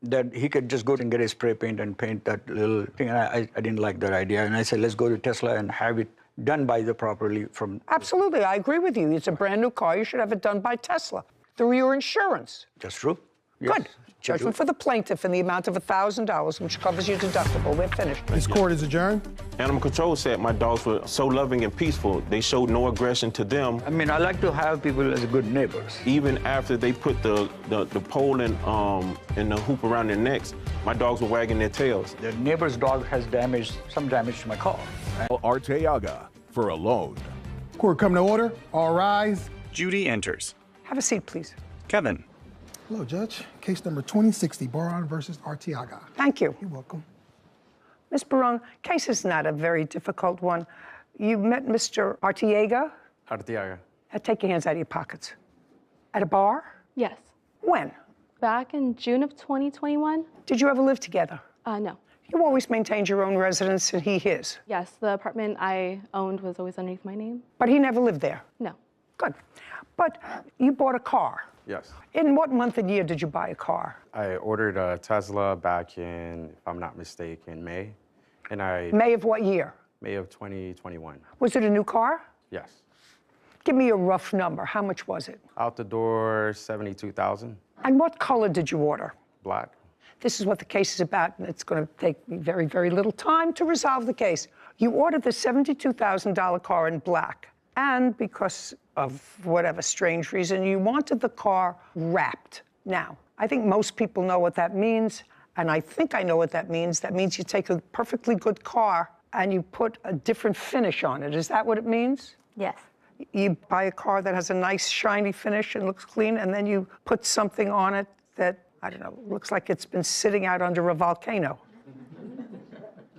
that he could just go and get a spray paint and paint that little thing. And I didn't like that idea. And I said, let's go to Tesla and have it done by the properly from... Absolutely, I agree with you. It's a brand new car. You should have it done by Tesla through your insurance. That's true. Yes. Good. Judgment for the plaintiff in the amount of $1,000, which covers your deductible. We're finished. This court is adjourned. Animal control said my dogs were so loving and peaceful. They showed no aggression to them. I mean, I like to have people as good neighbors. Even after they put the pole and the hoop around their necks, my dogs were wagging their tails. The neighbor's dog has some damage to my car. Arteaga for a loan. Court come to order. All rise. Judy enters. Have a seat, please. Kevin. Hello, Judge. Case number 2060, Baron versus Arteaga. Thank you. You're welcome. Ms. Barone, case is not a very difficult one. You met Mr. Artiega? Artiaga. Take your hands out of your pockets. At a bar? Yes. When? Back in June of 2021. Did you ever live together? No. You always maintained your own residence and he his? Yes, the apartment I owned was always underneath my name. But he never lived there? No. Good. But you bought a car. Yes. In what month and year did you buy a car? I ordered a Tesla back in, if I'm not mistaken, May. And May of what year? May of 2021. Was it a new car? Yes. Give me a rough number. How much was it? Out the door, 72,000. And what color did you order? Black. This is what the case is about, and it's going to take me very, very little time to resolve the case. You ordered the $72,000 car in black, and because of whatever strange reason, you wanted the car wrapped. Now, I think most people know what that means, and I think I know what that means. That means you take a perfectly good car and you put a different finish on it. Is that what it means? Yes. You buy a car that has a nice shiny finish and looks clean, and then you put something on it that, I don't know, looks like it's been sitting out under a volcano.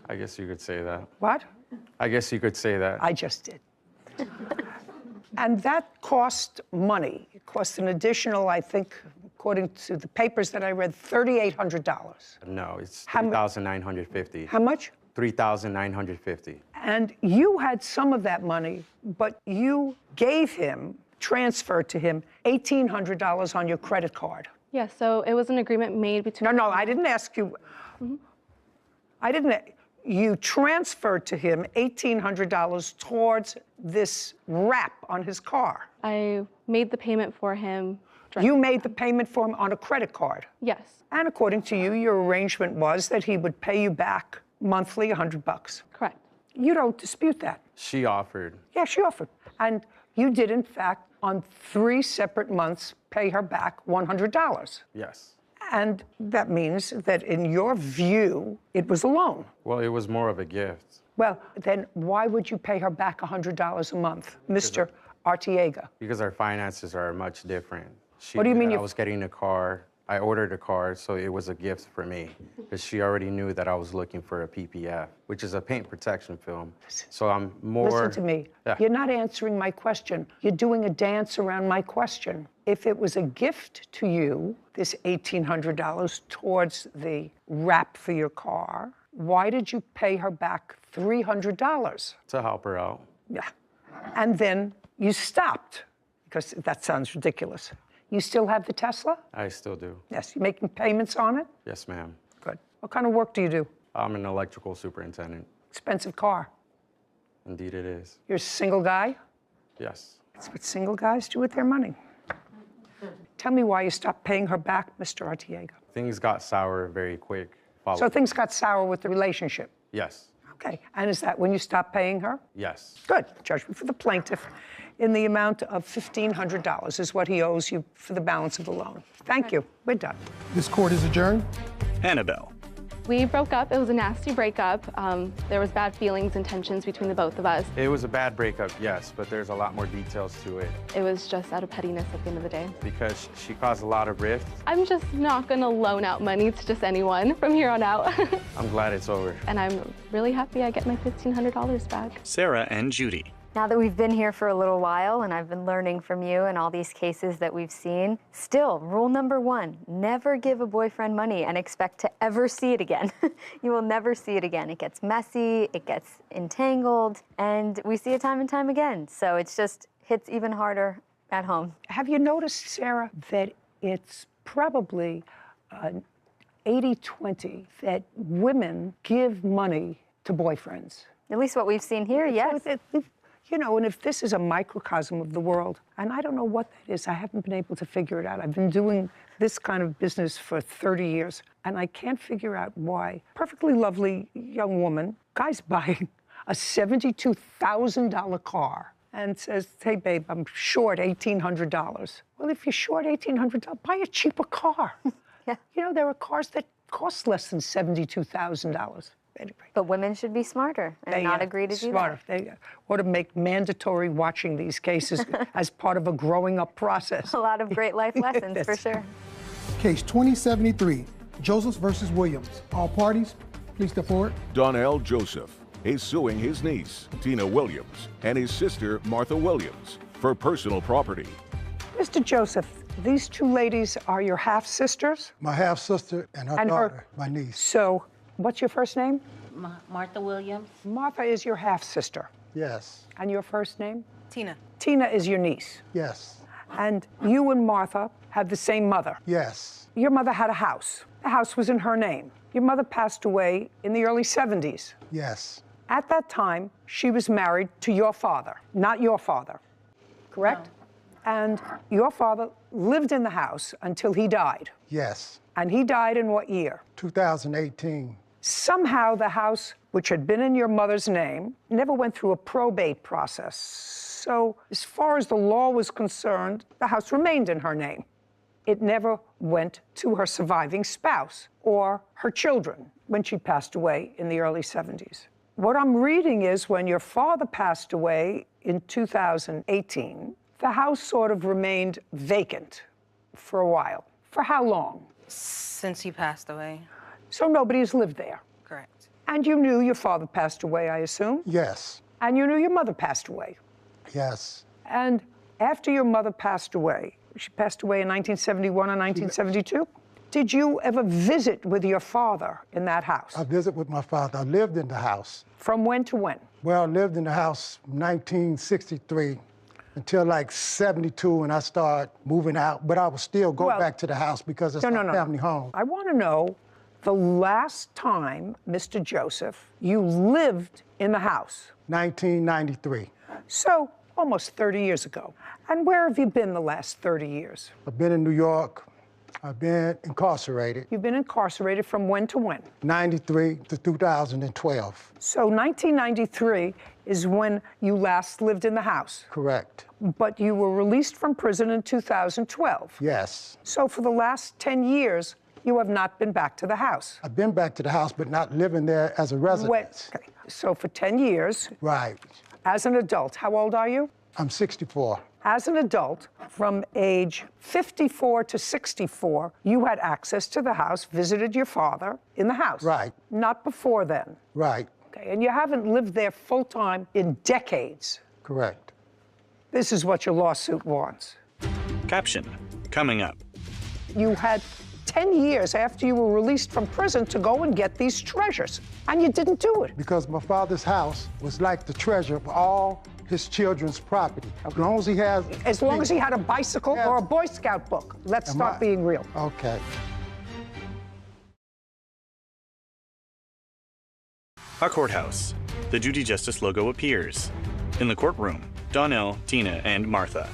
I guess you could say that. What? I guess you could say that. I just did. And that cost money. It cost an additional, I think, according to the papers that I read, $3,800. No, it's $3,950. How much? $3,950. And you had some of that money, but you gave him, transferred to him, $1,800 on your credit card. Yeah, so it was an agreement made between... No, I didn't ask you. I didn't. You transferred to him $1,800 towards this wrap on his car. I made the payment for him. You made the payment for him on a credit card? Yes. And according to you, your arrangement was that he would pay you back monthly $100. Correct. You don't dispute that. She offered. Yeah, she offered. And you did, in fact, on 3 separate months, pay her back $100. Yes. And that means that in your view, it was a loan. Well, it was more of a gift. Well, then why would you pay her back $100 a month, Mr. Artiega? Because our finances are much different. What do you mean? I was getting a car. I ordered a car, so it was a gift for me. Because she already knew that I was looking for a PPF, which is a paint protection film. So I'm more... Listen to me. Yeah. You're not answering my question. You're doing a dance around my question. If it was a gift to you, this $1,800 towards the wrap for your car, why did you pay her back $300? To help her out. Yeah. And then you stopped, because that sounds ridiculous. You still have the Tesla? I still do. Yes. You making payments on it? Yes, ma'am. Good. What kind of work do you do? I'm an electrical superintendent. Expensive car. Indeed it is. You're a single guy? Yes. That's what single guys do with their money. Tell me why you stopped paying her back, Mr. Artiega. Things got sour very quick. So things got sour with the relationship? Yes. Okay. And is that when you stopped paying her? Yes. Good. Judgment for the plaintiff in the amount of $1,500 is what he owes you for the balance of the loan. Thank you. We're done. This court is adjourned. Annabelle. We broke up. It was a nasty breakup. There was bad feelings and tensions between the both of us. It was a bad breakup, yes, but there's a lot more details to it. It was just out of pettiness at the end of the day. Because she caused a lot of rift. I'm just not gonna loan out money to just anyone from here on out. I'm glad it's over. And I'm really happy I get my $1,500 back. Sarah and Judy. Now that we've been here for a little while and I've been learning from you and all these cases that we've seen, still, rule number 1, never give a boyfriend money and expect to ever see it again. You will never see it again. It gets messy, it gets entangled, and we see it time and time again. So it's just hits even harder at home. Have you noticed, Sarah, that it's probably 80-20 that women give money to boyfriends? At least what we've seen here, yes. You know, and if this is a microcosm of the world, and I don't know what that is, I haven't been able to figure it out. I've been doing this kind of business for 30 years, and I can't figure out why. Perfectly lovely young woman, guy's buying a $72,000 car and says, hey, babe, I'm short $1,800. Well, if you're short $1,800, buy a cheaper car. Yeah. You know, there are cars that cost less than $72,000. Anyway. But women should be smarter and not agree to do that. They ought to make mandatory watching these cases as part of a growing up process. A lot of great life lessons, for sure. Case 2073, Josephs versus Williams. All parties, Please step forward. Donnell Joseph is suing his niece, Tina Williams, and his sister, Martha Williams, for personal property. Mr. Joseph, these two ladies are your half-sisters? My half-sister and her daughter, my niece. So, what's your first name? Martha Williams. Martha is your half-sister. Yes. And your first name? Tina. Tina is your niece. Yes. And you and Martha have the same mother. Yes. Your mother had a house. The house was in her name. Your mother passed away in the early 70s. Yes. At that time, she was married to your father, not your father, correct? No. And your father lived in the house until he died. Yes. And he died in what year? 2018. Somehow the house, which had been in your mother's name, never went through a probate process. So as far as the law was concerned, the house remained in her name. It never went to her surviving spouse or her children when she passed away in the early 70s. What I'm reading is when your father passed away in 2018, the house sort of remained vacant for a while. For how long? Since he passed away. So nobody's lived there? Correct. And you knew your father passed away, I assume? Yes. And you knew your mother passed away? Yes. And after your mother passed away, she passed away in 1971 and 1972, did you ever visit with your father in that house? I visited with my father. I lived in the house. From when to when? Well, I lived in the house 1963 until like 72, and I started moving out. But I would still go back to the house because it's my family home. I want to know the last time, Mr. Joseph, you lived in the house. 1993. So almost 30 years ago. And where have you been the last 30 years? I've been in New York. I've been incarcerated. You've been incarcerated from when to when? 93 to 2012. So 1993 is when you last lived in the house? Correct. But you were released from prison in 2012? Yes. So for the last 10 years, you have not been back to the house? I've been back to the house, but not living there as a resident. Okay. So for 10 years. Right. As an adult, how old are you? I'm 64. As an adult, from age 54 to 64, you had access to the house, visited your father in the house. Right. Not before then. Right. Okay, and you haven't lived there full-time in decades. Correct. This is what your lawsuit wants. Caption, coming up. You had 10 years after you were released from prison to go and get these treasures, and you didn't do it. Because my father's house was like the treasure of all his children's property. As long as he has... As long as he had a bicycle or a Boy Scout book. Let's start being real. Okay. A courthouse. The Judy Justice logo appears. In the courtroom, Donnell, Tina, and Martha.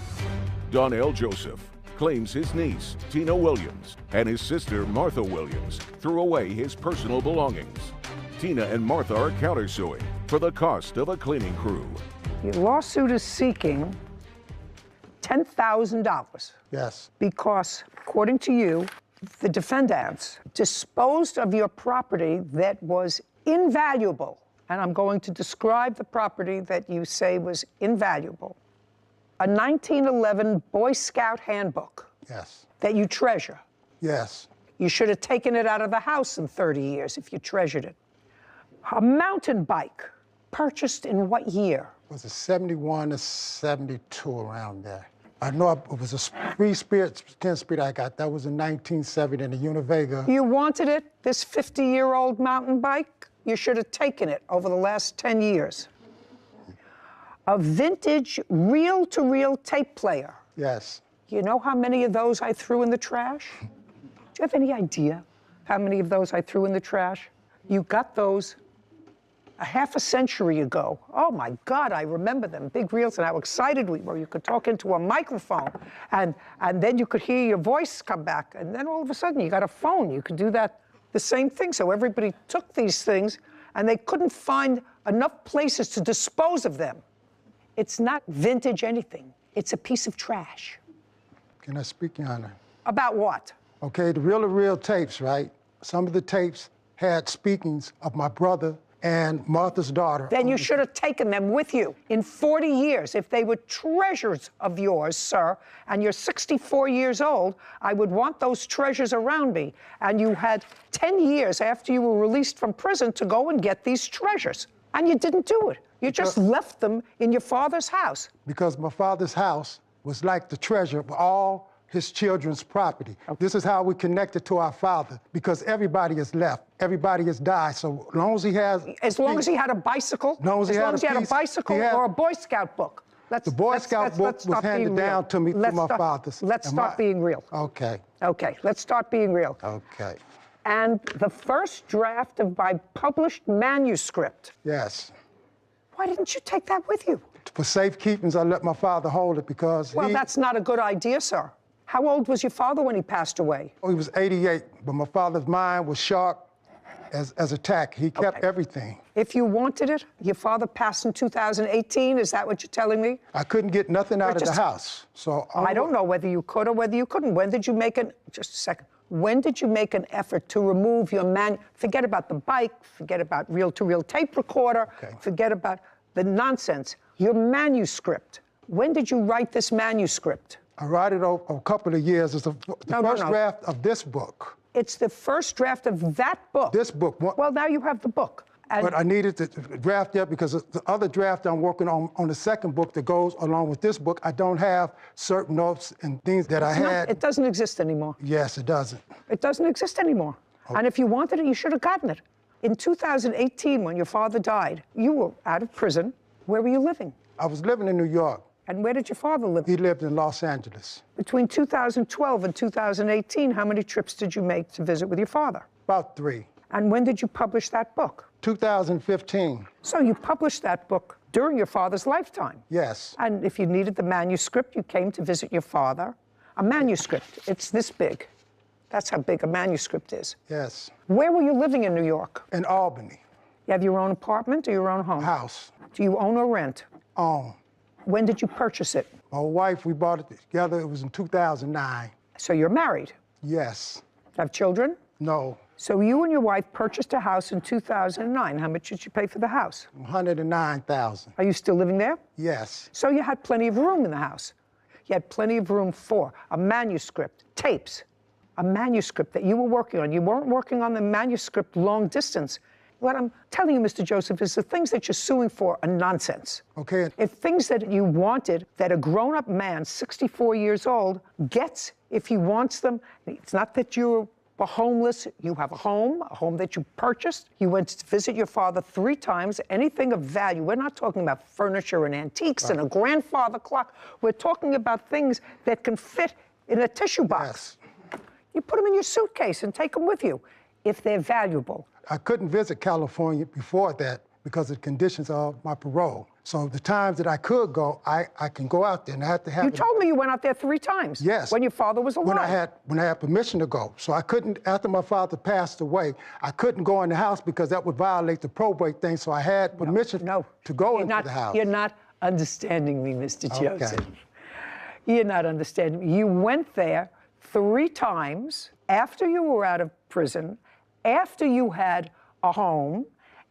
Donnell Joseph claims his niece, Tina Williams, and his sister, Martha Williams, threw away his personal belongings. Tina and Martha are countersuing for the cost of a cleaning crew. Your lawsuit is seeking $10,000. Yes. Because, according to you, the defendants disposed of your property that was invaluable. And I'm going to describe the property that you say was invaluable. A 1911 Boy Scout handbook. Yes. That you treasure. Yes. You should have taken it out of the house in 30 years if you treasured it. A mountain bike, purchased in what year? Was it 71 to 72, around there? I know it was a 3-speed, 10-speed I got. That was in 1970 in the Univega. You wanted it, this 50-year-old mountain bike? You should have taken it over the last 10 years. A vintage reel-to-reel tape player. Yes. You know how many of those I threw in the trash? Do you have any idea how many of those I threw in the trash? You got those a half a century ago. Oh my God, I remember them, big reels, and how excited we were. You could talk into a microphone, and then you could hear your voice come back, and then all of a sudden you got a phone. You could do that, the same thing. So everybody took these things, and they couldn't find enough places to dispose of them. It's not vintage anything. It's a piece of trash. Can I speak, Your Honor? About what? Okay, the reel-to-reel tapes, right? Some of the tapes had speakings of my brother and Martha's daughter. Then you should have taken them with you. In 40 years, if they were treasures of yours, sir, and you're 64 years old, I would want those treasures around me. And you had 10 years after you were released from prison to go and get these treasures. And you didn't do it. You just left them in your father's house. Because my father's house was like the treasure of all his children's property. This is how we connected to our father, because everybody has left, everybody has died. So as long as he has... As long as he had a bicycle, as long as he had a bicycle or a Boy Scout book. The Boy Scout book was handed down to me from my father's. Let's start being real. Okay. Okay, let's start being real. Okay. And the first draft of my published manuscript. Yes. Why didn't you take that with you? For safekeeping, I let my father hold it because Well, that's not a good idea, sir. How old was your father when he passed away? He was 88, but my father's mind was sharp as a tack. He kept everything. If you wanted it, your father passed in 2018, is that what you're telling me? I couldn't get nothing out of the house, so... I don't know whether you could or whether you couldn't. When did you make just a second. When did you make an effort to remove your forget about the bike, forget about reel-to-reel tape recorder, forget about the nonsense. Your manuscript. When did you write this manuscript? I wrote it over a couple of years. It's the first draft of this book. It's the first draft of that book. This book. Well, now you have the book. But I needed to draft it because the other draft I'm working on the second book that goes along with this book, I don't have certain notes and things that I had. It doesn't exist anymore. Yes, it doesn't. It doesn't exist anymore. And if you wanted it, you should have gotten it. In 2018, when your father died, you were out of prison. Where were you living? I was living in New York. And where did your father live? He lived in Los Angeles. Between 2012 and 2018, how many trips did you make to visit with your father? About 3. And when did you publish that book? 2015. So you published that book during your father's lifetime? Yes. And if you needed the manuscript, you came to visit your father. A manuscript, it's this big. That's how big a manuscript is. Yes. Where were you living in New York? In Albany. You have your own apartment or your own home? House. Do you own or rent? Own. When did you purchase it? My wife, we bought it together. It was in 2009. So you're married? Yes. Have children? No. So you and your wife purchased a house in 2009. How much did you pay for the house? $109,000. Are you still living there? Yes. So you had plenty of room in the house. You had plenty of room for a manuscript, tapes, a manuscript that you were working on. You weren't working on the manuscript long distance. What I'm telling you, Mr. Joseph, is the things that you're suing for are nonsense. Okay. If things that you wanted, that a grown-up man, 64 years old, gets if he wants them, it's not that you're homeless, you have a home that you purchased. You went to visit your father 3 times, anything of value. We're not talking about furniture and antiques and a grandfather clock. We're talking about things that can fit in a tissue box. Yes. You put them in your suitcase and take them with you if they're valuable. I couldn't visit California before that because of the conditions of my parole. So the times that I could go, I can go out there, and I had to have... You told me you went out there 3 times. Yes. When your father was alive. When I had permission to go. So I couldn't, after my father passed away, I couldn't go in the house because that would violate the probate thing, so I had permission to go into the house. You're not understanding me, Mr. Okay. Joseph. You're not understanding me. You went there 3 times after you were out of prison, after you had a home,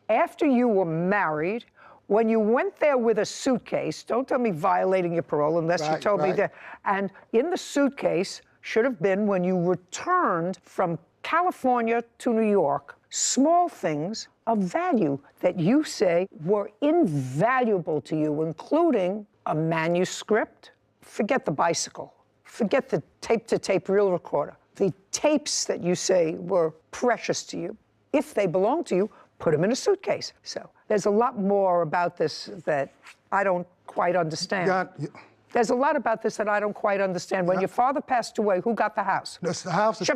after you were married. When you went there with a suitcase, don't tell me violating your parole unless you told me that. And in the suitcase should have been, when you returned from California to New York, small things of value that you say were invaluable to you, including a manuscript. Forget the bicycle. Forget the tape-to-tape reel recorder. The tapes that you say were precious to you, if they belong to you, put them in a suitcase. So there's a lot more about this that I don't quite understand. There's a lot about this that I don't quite understand. When your father passed away, who got the house? The house is...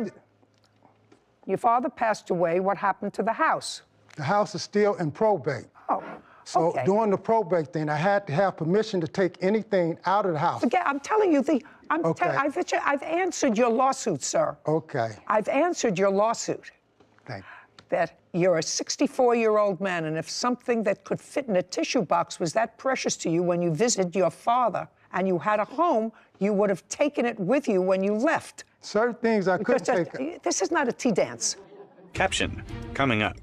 Your father passed away, what happened to the house? The house is still in probate. Oh, So during the probate thing, I had to have permission to take anything out of the house. Forget, I'm telling you, I've answered your lawsuit, sir. Okay. I've answered your lawsuit. Thank you. That you're a 64-year-old man, and if something that could fit in a tissue box was that precious to you when you visited your father and you had a home, you would have taken it with you when you left. Certain things I couldn't take. This is not a tea dance. Caption coming up.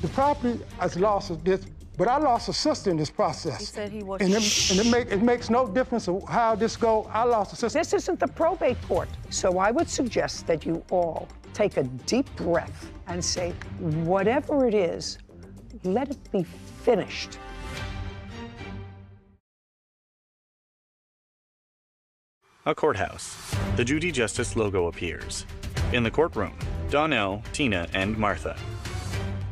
The property has lost this, but I lost a sister in this process. He said he was. And it makes no difference of how this go. I lost a sister. This isn't the probate court. So I would suggest that you all take a deep breath and say, whatever it is, let it be finished. A courthouse. The Judy Justice logo appears. In the courtroom, Donnell, Tina, and Martha.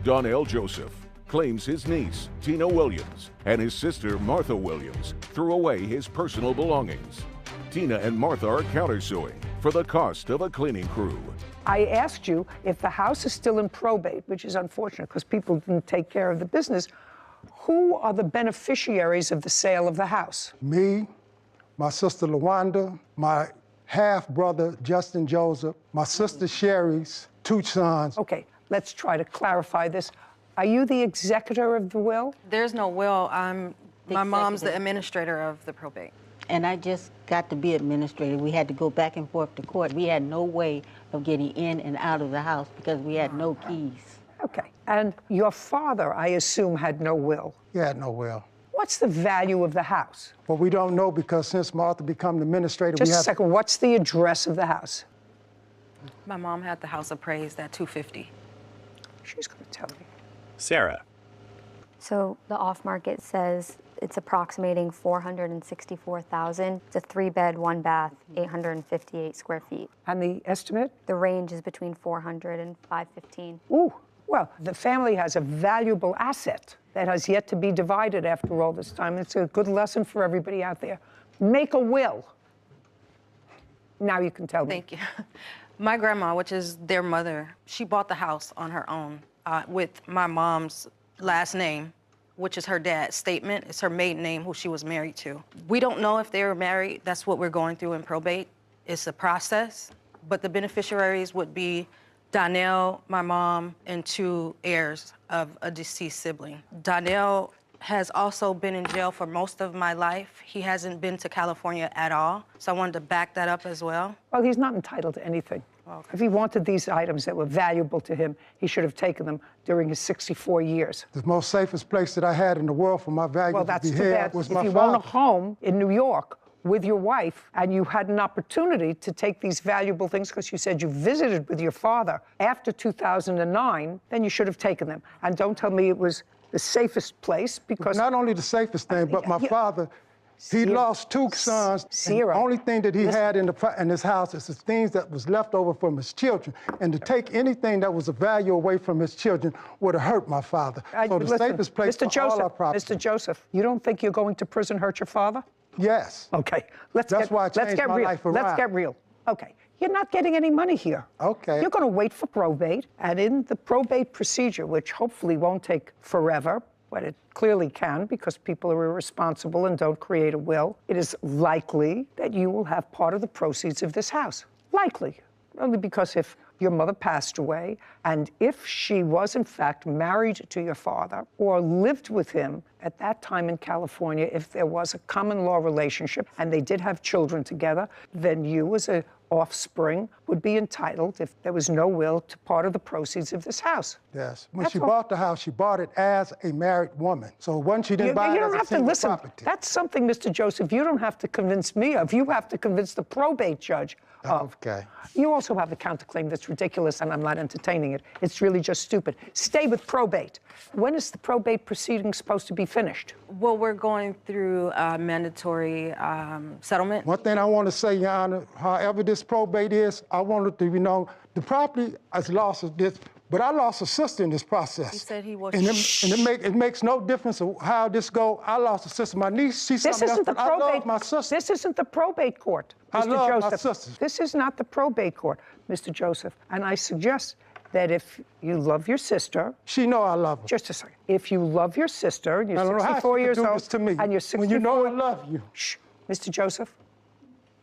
Donnell Joseph claims his niece, Tina Williams, and his sister, Martha Williams, threw away his personal belongings. Tina and Martha are countersuing for the cost of a cleaning crew. I asked you if the house is still in probate, which is unfortunate because people didn't take care of the business. Who are the beneficiaries of the sale of the house? Me, my sister LaWanda, my half-brother Justin Joseph, my sister Sherry's 2 sons. Okay, let's try to clarify this. Are you the executor of the will? There's no will. My mom's the administrator of the probate. And I just got to be administrator. We had to go back and forth to court. We had no way of getting in and out of the house because we had no keys. Okay, and your father, I assume, had no will? He had no will. What's the value of the house? Well, we don't know because since Martha became the administrator, Just a second, what's the address of the house? My mom had the house appraised at $250,000. She's going to tell me. Sarah. So the off-market says it's approximating $464,000. It's a 3-bed, 1-bath, 858 square feet. And the estimate? The range is between 400 and 515. Ooh, well, the family has a valuable asset that has yet to be divided after all this time. It's a good lesson for everybody out there. Make a will. Now you can tell me. Thank you. My grandma, which is their mother, she bought the house on her own with my mom's last name, which is her dad's statement. It's her maiden name, who she was married to. We don't know if they were married. That's what we're going through in probate. It's a process, but the beneficiaries would be Donnell, my mom, and 2 heirs of a deceased sibling. Donnell has also been in jail for most of my life. He hasn't been to California at all, so I wanted to back that up as well. Well, he's not entitled to anything. Okay. If he wanted these items that were valuable to him, he should have taken them during his 64 years. The most safest place that I had in the world for my valuables to be held was my father. If you own a home in New York with your wife and you had an opportunity to take these valuable things because you said you visited with your father after 2009, then you should have taken them. And don't tell me it was the safest place because... Not only the safest thing, but my father, he lost 2 sons. And the only thing that he had in his house is the things that was left over from his children. And to take anything that was of value away from his children would have hurt my father. So the safest place for all our property. Mr. Joseph, you don't think you're going to prison hurt your father? Yes. Okay, That's why I changed my life around. Let's get real. Okay, you're not getting any money here. Okay. You're going to wait for probate, and in the probate procedure, which hopefully won't take forever, but it clearly can because people are irresponsible and don't create a will, it is likely that you will have part of the proceeds of this house. Likely. Only because if your mother passed away, and if she was in fact married to your father or lived with him at that time in California, if there was a common law relationship and they did have children together, then you as an offspring would be entitled, if there was no will, to part of the proceeds of this house. Yes. When she bought the house, she bought it as a married woman. So once she didn't buy it as a single property. That's something, Mr. Joseph, you don't have to convince me of. You have to convince the probate judge of. Okay. You also have the counterclaim that's ridiculous, and I'm not entertaining it. It's really just stupid. Stay with probate. When is the probate proceeding supposed to be finished? Well, we're going through a mandatory settlement. One thing I want to say, Your Honor, however this probate is, I wanted to, the property has lost this, but I lost a sister in this process. He said he was. And it makes no difference of how this go. I lost a sister. My niece, she's something else, but I love my sister. This isn't the probate court, Mr. I love Joseph. my sisters. This is not the probate court, Mr. Joseph. And I suggest that if you love your sister... She know I love her. Just a second. If you love your sister, and you're 64 years old... To me, and you're 64... When you know I love you. Shh. Mr. Joseph.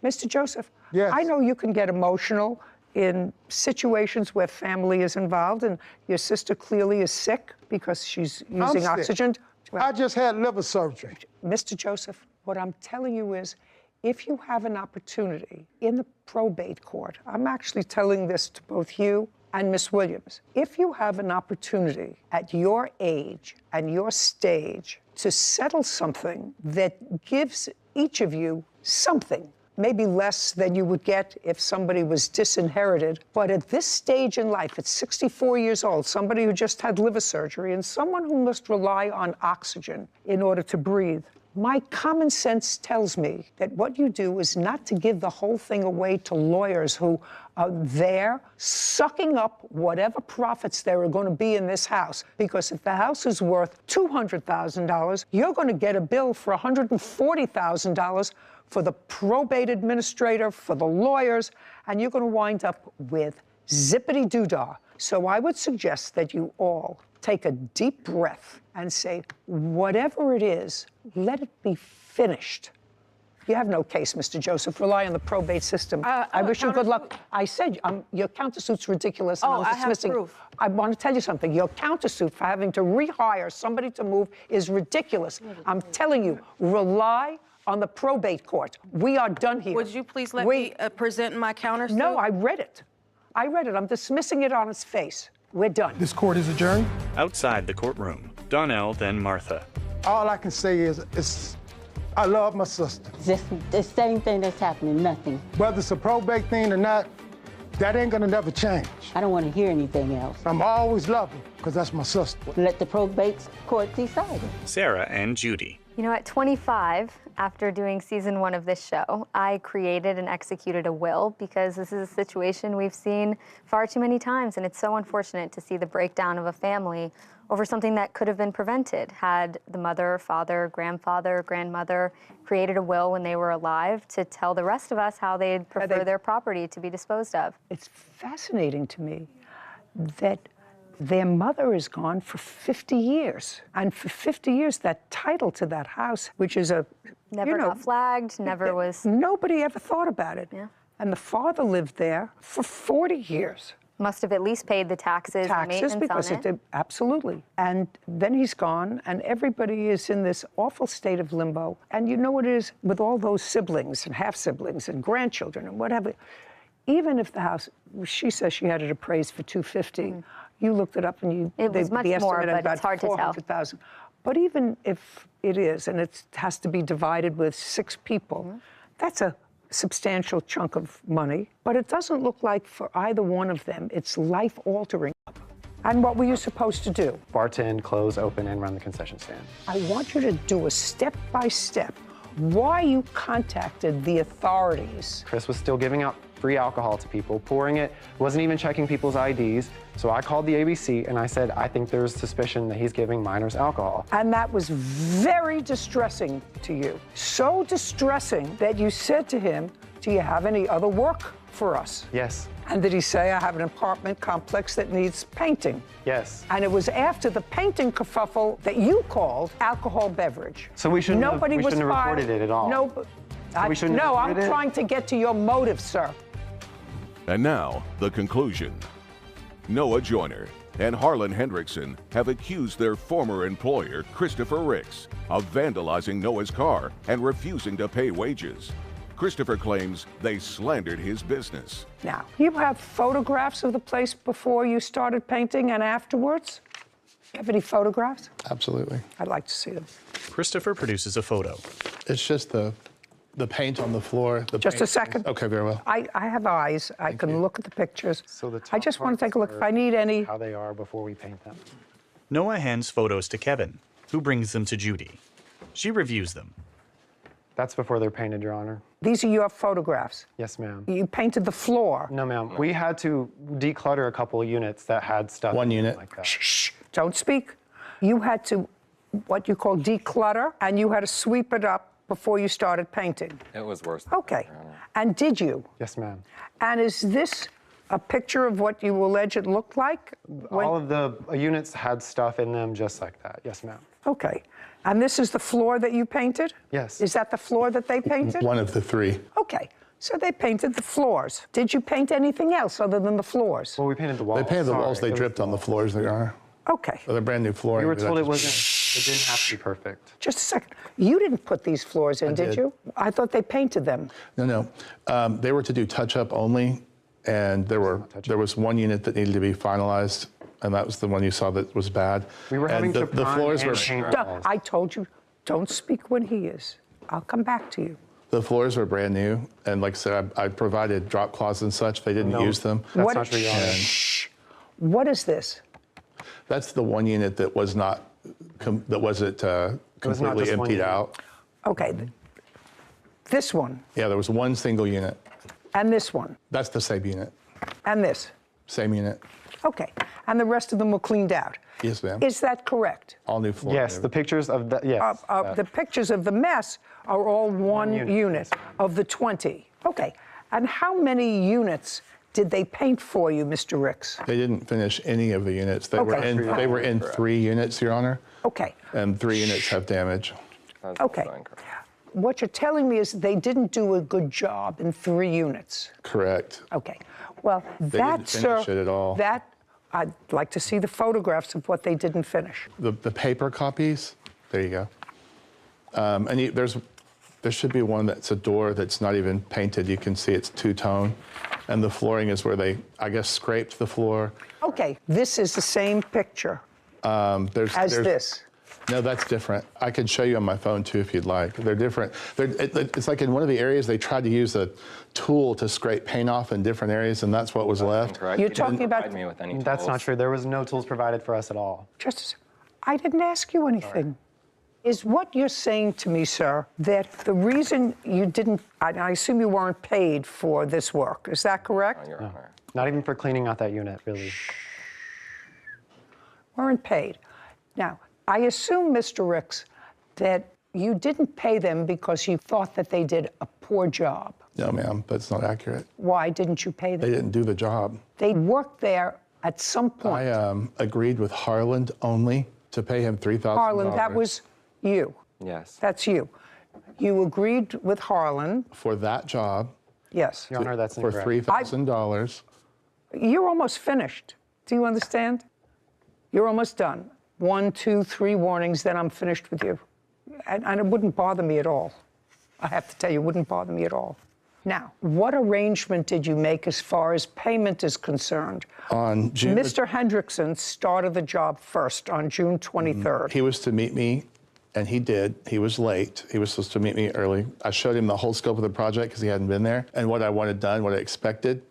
Mr. Joseph. Yes. I know you can get emotional in situations where family is involved, and your sister clearly is sick because she's using oxygen. Well, I just had liver surgery. Mr. Joseph, what I'm telling you is, if you have an opportunity in the probate court, I'm actually telling this to both you And Miss Williams, if you have an opportunity at your age and your stage to settle something that gives each of you something, maybe less than you would get if somebody was disinherited, but at this stage in life, at 64 years old, somebody who just had liver surgery and someone who must rely on oxygen in order to breathe, my common sense tells me that what you do is not to give the whole thing away to lawyers who are there sucking up whatever profits there are going to be in this house. Because if the house is worth $200,000, you're going to get a bill for $140,000 for the probate administrator, for the lawyers, and you're going to wind up with zippity-doo-dah. So I would suggest that you all take a deep breath and say, whatever it is, let it be finished. You have no case, Mr. Joseph. Rely on the probate system. I wish you good luck. I said your countersuit's ridiculous, and I'm dismissing. I have proof. I want to tell you something. Your countersuit for having to rehire somebody to move is ridiculous. I'm telling you, rely on the probate court. We are done here. Would you please let me present my countersuit? No, I read it. I read it. I'm dismissing it on its face. We're done. This court is adjourned. Outside the courtroom, Donnell, then Martha. All I can say is I love my sister. Just the same thing that's happening, nothing. Whether it's a probate thing or not, that ain't gonna never change. I don't want to hear anything else. I'm always loving, because that's my sister. Let the probate court decide it. Sarah and Judy. You know, at 25, after doing season 1 of this show, I created and executed a will because this is a situation we've seen far too many times, and it's so unfortunate to see the breakdown of a family over something that could have been prevented had the mother, father, grandfather, grandmother created a will when they were alive to tell the rest of us how they'd prefer their property to be disposed of. It's fascinating to me that their mother is gone for 50 years. And for 50 years, that title to that house, which is a... Never got flagged, never was... Nobody ever thought about it. Yeah. And the father lived there for 40 years. Must have at least paid the taxes and maintenance because on it. it did, absolutely. And then he's gone, and everybody is in this awful state of limbo. And you know what it is with all those siblings and half-siblings and grandchildren and whatever. Even if the house, she says she had it appraised for $250. You looked it up and it was much more, but it's hard to tell. $400,000. But even if it is, and it has to be divided with 6 people, that's a substantial chunk of money. But it doesn't look like for either one of them it's life-altering. And what were you supposed to do? Bartend, close, open, and run the concession stand. I want you to do a step-by-step why you contacted the authorities. Chris was still giving out free alcohol to people, pouring it, wasn't even checking people's IDs. So I called the ABC and I said, I think there's suspicion that he's giving minors alcohol. And that was very distressing to you. So distressing that you said to him, do you have any other work for us? Yes. And did he say, I have an apartment complex that needs painting? Yes. And it was after the painting kerfuffle that you called alcohol beverage. So we shouldn't have reported it at all. No, So I'm trying to get to your motive, sir. And now, the conclusion. Noah Joyner and Harlan Hendrickson have accused their former employer, Christopher Ricks, of vandalizing Noah's car and refusing to pay wages. Christopher claims they slandered his business. Now, you have photographs of the place before you started painting and afterwards? You have any photographs? Absolutely. I'd like to see them. Christopher produces a photo. It's just the paint on the floor. Just a second. Okay, very well. I have eyes. I can look at the pictures. So the I just want to take a look. If I need any... How they are before we paint them. Noah hands photos to Kevin, who brings them to Judy. She reviews them. That's before they're painted, Your Honor. These are your photographs? Yes, ma'am. You painted the floor? No, ma'am. We had to declutter a couple of units that had stuff. One unit. Like that. Shh, don't speak. You had to, what you call declutter, and you had to sweep it up before you started painting? It was worse. Okay. And did you? Yes, ma'am. And is this a picture of what you allege it looked like? All of the units had stuff in them just like that. Yes, ma'am. Okay. And this is the floor that you painted? Yes. Is that the floor that they painted? One of the 3. Okay. So they painted the floors. Did you paint anything else other than the floors? Well, we painted the walls. They painted the walls. They dripped on the floors, Your Honor. Okay. So they're brand new flooring. We were told it didn't have to be perfect. Just a second. You didn't put these floors in, did you? I thought they painted them. No. They were to do touch-up only, and there was one unit that needed to be finalized, and that was the one you saw that was bad. We were having and the floors were. I told you, don't speak when he is. I'll come back to you. The floors were brand new, and like I said, I provided drop cloths and such. They didn't use them. That's not true, Your Honor. Shh. What is this? That's the one unit that was not, that wasn't completely emptied out. Okay, this one. Yeah, there was one single unit. And this one. That's the same unit. And this. Same unit. Okay, and the rest of them were cleaned out. Yes, ma'am. Is that correct? All new floor. Yes, the pictures of the, yes. The pictures of the mess are all one unit of the 20. Okay, and how many units did they paint for you, Mr. Ricks? They didn't finish any of the units. They were in 3 units, Your Honor. Okay. And 3 units have damage. Okay. What you're telling me is they didn't do a good job in 3 units. Correct. Okay. Well, They that, didn't finish it at all. that, I'd like to see the photographs of what they didn't finish. The paper copies, there you go. And there should be one that's a door that's not even painted. You can see it's two-tone. And the flooring is where they, I guess, scraped the floor. Okay, this is the same picture as this. No, that's different. I can show you on my phone, too, if you'd like. They're different. It's like in one of the areas, they tried to use a tool to scrape paint off in different areas, and that's what was left. You're talking about... me with any That's tools. not true. There was no tools provided for us at all. Just, I didn't ask you anything. Is what you're saying to me, sir, that the reason you didn't, I assume you weren't paid for this work, is that correct? No, not even for cleaning out that unit, really. Weren't paid. Now, I assume, Mr. Ricks, that you didn't pay them because you thought that they did a poor job. No, ma'am, that's not accurate. Why didn't you pay them? They didn't do the job. They worked there at some point. I agreed with Harland only to pay him $3,000. Harlan, that was you. Yes. That's you. You agreed with Harlan. For that job. Yes. Your Honor, that's for incorrect. $3,000. You're almost finished. Do you understand? You're almost done. 1, 2, 3 warnings, then I'm finished with you. And it wouldn't bother me at all. I have to tell you, it wouldn't bother me at all. Now, what arrangement did you make as far as payment is concerned? On June... Mr. Hendrickson started the job first on June 23rd. He was to meet me, and he did. He was late. He was supposed to meet me early. I showed him the whole scope of the project because he hadn't been there, and what I wanted done, what I expected.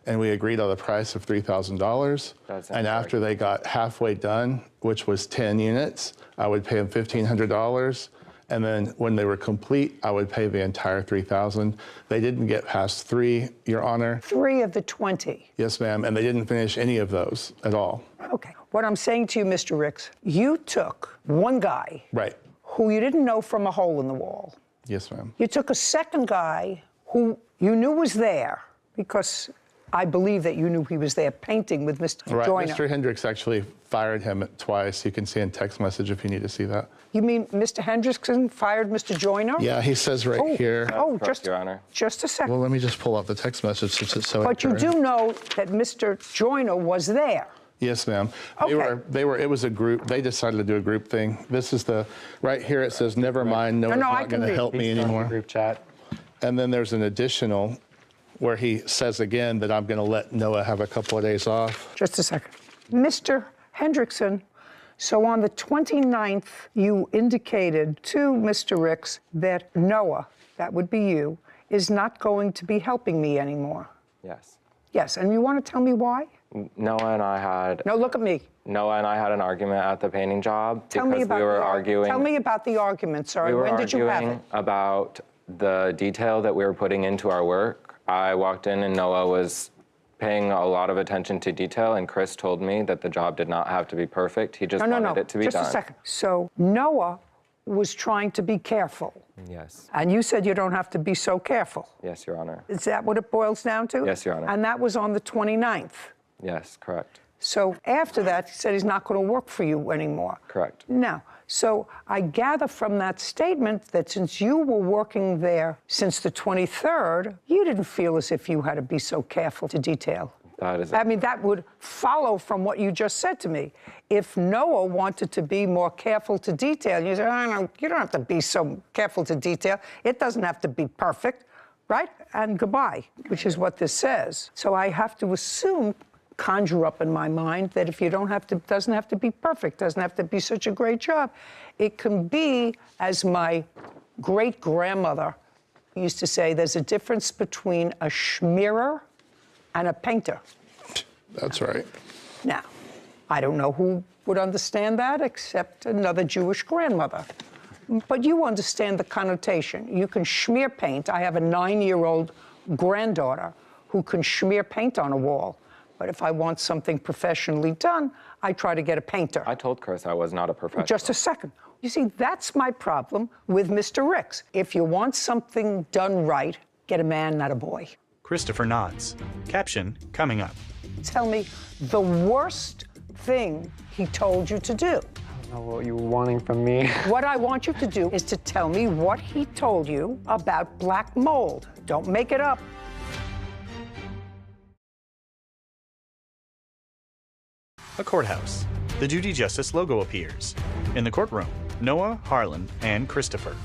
And we agreed on the price of $3,000. And after they got halfway done, which was 10 units, I would pay them $1,500. And then when they were complete, I would pay the entire $3,000. They didn't get past 3, Your Honor. 3 of the 20. Yes, ma'am. And they didn't finish any of those at all. Okay. What I'm saying to you, Mr. Ricks, you took one guy. Right. Who you didn't know from a hole in the wall. Yes, ma'am. You took a second guy who you knew was there because I believe that you knew he was there painting with Mr. Right. Joyner. Mr. Hendricks actually fired him twice. You can see in text message if you need to see that. You mean Mr. Hendrickson fired Mr. Joyner? Yeah, he says right here. Oh, correct, Your Honor. Just a second. Well, let me just pull up the text message since it's so But you do know that Mr. Joyner was there. Yes, ma'am. Okay. It was a group. They decided to do a group thing. This is right here it says, never mind, no one's not going to help me anymore. Group chat. And then there's an additional where he says again that I'm going to let Noah have a couple of days off. Just a second. Mr. Hendrickson, so on the 29th, you indicated to Mr. Ricks that Noah, that would be you, is not going to be helping me anymore. Yes. Yes, and you want to tell me why? Noah and I had... No, look at me. Noah and I had an argument at the painting job Tell me about we were arguing... Tell me about the argument, sorry. When did you have it? We were arguing about the detail that we were putting into our work. I walked in and Noah was paying a lot of attention to detail, and Chris told me that the job did not have to be perfect. He just wanted it to be done. Just a second. So Noah was trying to be careful. Yes. And you said you don't have to be so careful. Yes, Your Honor. Is that what it boils down to? Yes, Your Honor. And that was on the 29th. Yes, correct. So after that, he said he's not going to work for you anymore. Correct. Now, so I gather from that statement that since you were working there since the 23rd, you didn't feel as if you had to be so careful to detail. That is... I mean, that would follow from what you just said to me. If Noah wanted to be more careful to detail, you say, oh, no, you don't have to be so careful to detail. It doesn't have to be perfect. right? And goodbye, which is what this says. So I have to assume, conjure up in my mind, that if you doesn't have to be perfect, doesn't have to be such a great job. It can be, as my great-grandmother used to say, there's a difference between a schmearer and a painter. That's right. Now, I don't know who would understand that except another Jewish grandmother. But you understand the connotation. You can smear paint. I have a 9-year-old granddaughter who can smear paint on a wall. But if I want something professionally done, I try to get a painter. I told Chris I was not a professional. Just a second. You see, that's my problem with Mr. Ricks. If you want something done right, get a man, not a boy. Christopher nods. Caption coming up. Tell me the worst thing he told you to do. I don't know what you were wanting from me. What I want you to do is to tell me what he told you about black mold. Don't make it up. A courthouse. The Judy Justice logo appears. In the courtroom, Noah, Harlan, and Christopher.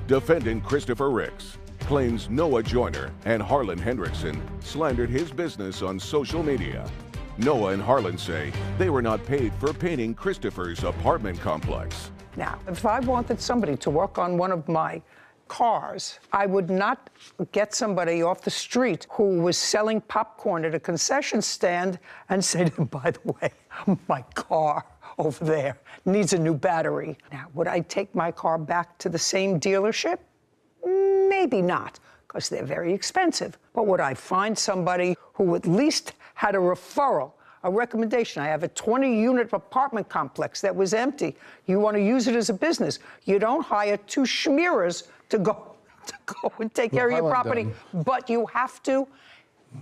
Defendant Christopher Ricks claims Noah Joyner and Harlan Hendrickson slandered his business on social media. Noah and Harlan say they were not paid for painting Christopher's apartment complex. Now, if I wanted somebody to work on one of my cars, I would not get somebody off the street who was selling popcorn at a concession stand and say to them, by the way, my car over there needs a new battery. Now, would I take my car back to the same dealership? Maybe not, because they're very expensive. But would I find somebody who at least had a referral, a recommendation? I have a 20-unit apartment complex that was empty. You want to use it as a business. You don't hire 2 schmearers to go and take care of your property. But you have to,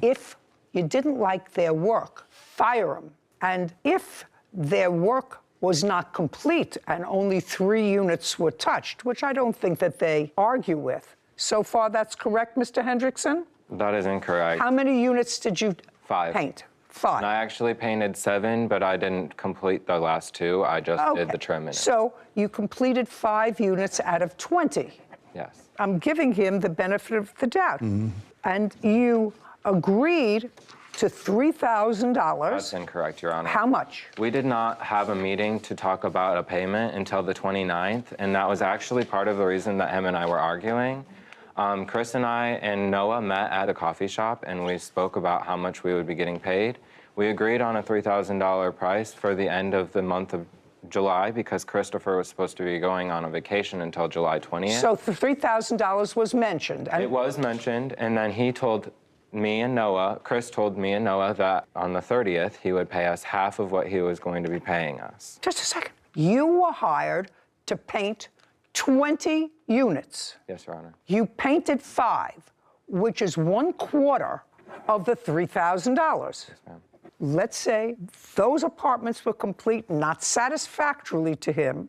if you didn't like their work, fire them. And if their work was not complete and only 3 units were touched, which I don't think that they argue with. So far, that's correct, Mr. Hendrickson? That is incorrect. How many units did you 5. paint? 5. And I actually painted 7, but I didn't complete the last 2. I just did the trim in it. So you completed 5 units out of 20. Yes. I'm giving him the benefit of the doubt. And you agreed to $3,000. That's incorrect, Your Honor. How much? We did not have a meeting to talk about a payment until the 29th, and that was actually part of the reason that him and I were arguing. Chris and I and Noah met at a coffee shop, and we spoke about how much we would be getting paid. We agreed on a $3,000 price for the end of the month of July because Christopher was supposed to be going on a vacation until July 20th. So the $3,000 was mentioned. It was mentioned, and then he told me and Noah, Chris told me and Noah that on the 30th, he would pay us half of what he was going to be paying us. Just a second. You were hired to paint 20 units. Yes, Your Honor. You painted 5, which is 1/4 of the $3,000. Yes, ma'am. Let's say those apartments were complete, not satisfactorily to him,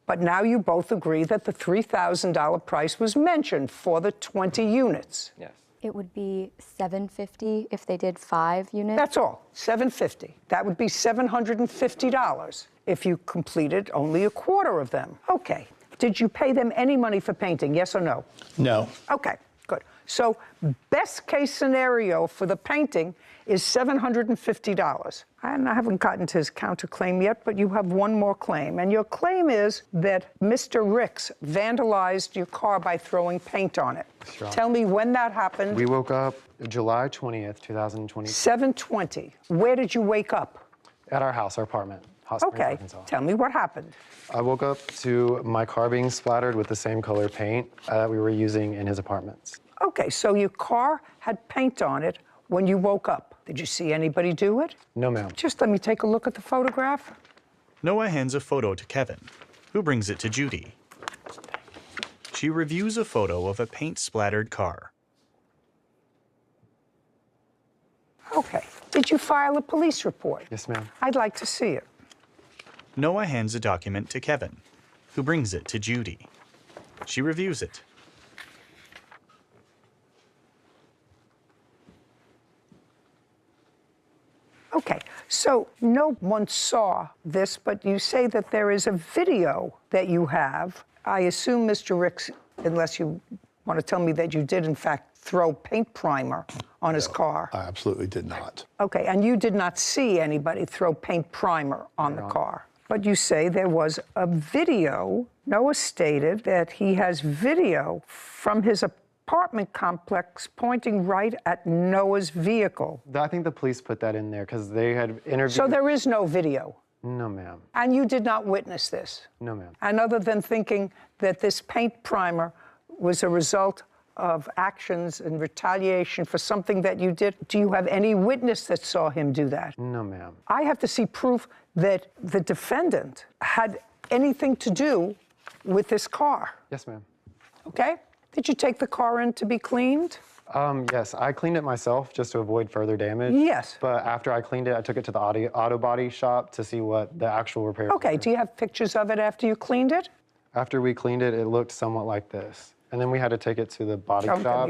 but now you both agree that the $3,000 price was mentioned for the 20 units. Yes. It would be $750 if they did 5 units. That's all, $750. That would be $750 if you completed only 1/4 of them. Okay. Did you pay them any money for painting, yes or no? No. Okay, good. So best case scenario for the painting is $750. And I haven't gotten to his counterclaim yet, but you have one more claim. And your claim is that Mr. Ricks vandalized your car by throwing paint on it. Sure. Tell me when that happened. We woke up July 20th, 2020. 7:20. Where did you wake up? At our house, our apartment. Hot Springs, Okay, Arkansas. tell me what happened. I woke up to my car being splattered with the same color paint that we were using in his apartments. Okay, so your car had paint on it when you woke up. Did you see anybody do it? No, ma'am. Just let me take a look at the photograph. Noah hands a photo to Kevin, who brings it to Judy. She reviews a photo of a paint-splattered car. Okay. Did you file a police report? Yes, ma'am. I'd like to see it. Noah hands a document to Kevin, who brings it to Judy. She reviews it. Okay, so no one saw this, but you say that there is a video that you have. I assume, Mr. Ricks, unless you want to tell me that you did, in fact, throw paint primer on his car? I absolutely did not. Okay, and you did not see anybody throw paint primer on the car. But you say there was a video. Noah stated that he has video from his apartment complex pointing right at Noah's vehicle. I think the police put that in there because they had interviewed. So there is no video? No, ma'am. And you did not witness this? No, ma'am. And other than thinking that this paint primer was a result of actions and retaliation for something that you did, do you have any witness that saw him do that? No, ma'am. I have to see proof that the defendant had anything to do with this car. Yes, ma'am. Okay? Did you take the car in to be cleaned? Yes, I cleaned it myself just to avoid further damage. Yes. But after I cleaned it, I took it to the auto body shop to see what the actual repair. Okay, do you have pictures of it after you cleaned it? After we cleaned it, it looked somewhat like this. And then we had to take it to the body shop.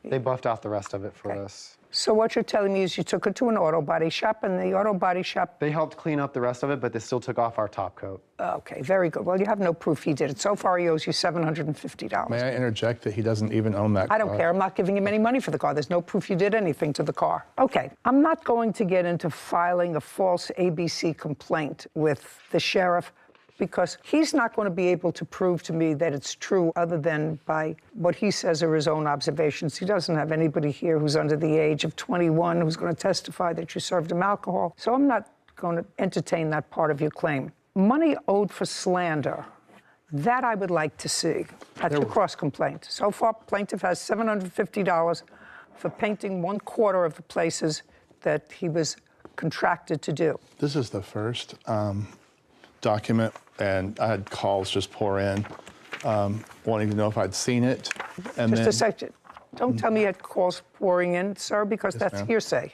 They buffed out the rest of it for us. So what you're telling me is you took it to an auto body shop, and the auto body shop... They helped clean up the rest of it, but they still took off our top coat. Okay, very good. Well, you have no proof he did it. So far, he owes you $750. May I interject that he doesn't even own that car? I don't care. I'm not giving him any money for the car. There's no proof you did anything to the car. Okay, I'm not going to get into filing a false ABC complaint with the sheriff, because he's not going to be able to prove to me that it's true other than by what he says are his own observations. He doesn't have anybody here who's under the age of 21 who's going to testify that you served him alcohol. So I'm not going to entertain that part of your claim. Money owed for slander, that I would like to see. That's your cross complaint. So far, plaintiff has $750 for painting 1/4 of the places that he was contracted to do. This is the first document, and I had calls just pour in, wanting to know if I'd seen it. And Just then, a second. Don't tell me you had calls pouring in, sir, because that's ma'am. hearsay.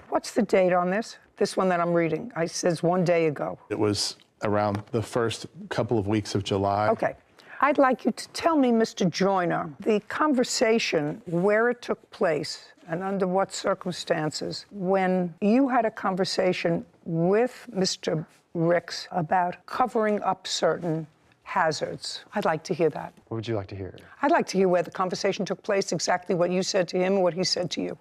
What's the date on this? This one that I'm reading. I says 1 day ago. It was around the first couple of weeks of July. Okay. I'd like you to tell me, Mr. Joyner, the conversation, where it took place and under what circumstances, when you had a conversation with Mr. Ricks about covering up certain hazards. I'd like to hear that. What would you like to hear? I'd like to hear where the conversation took place, exactly what you said to him and what he said to you.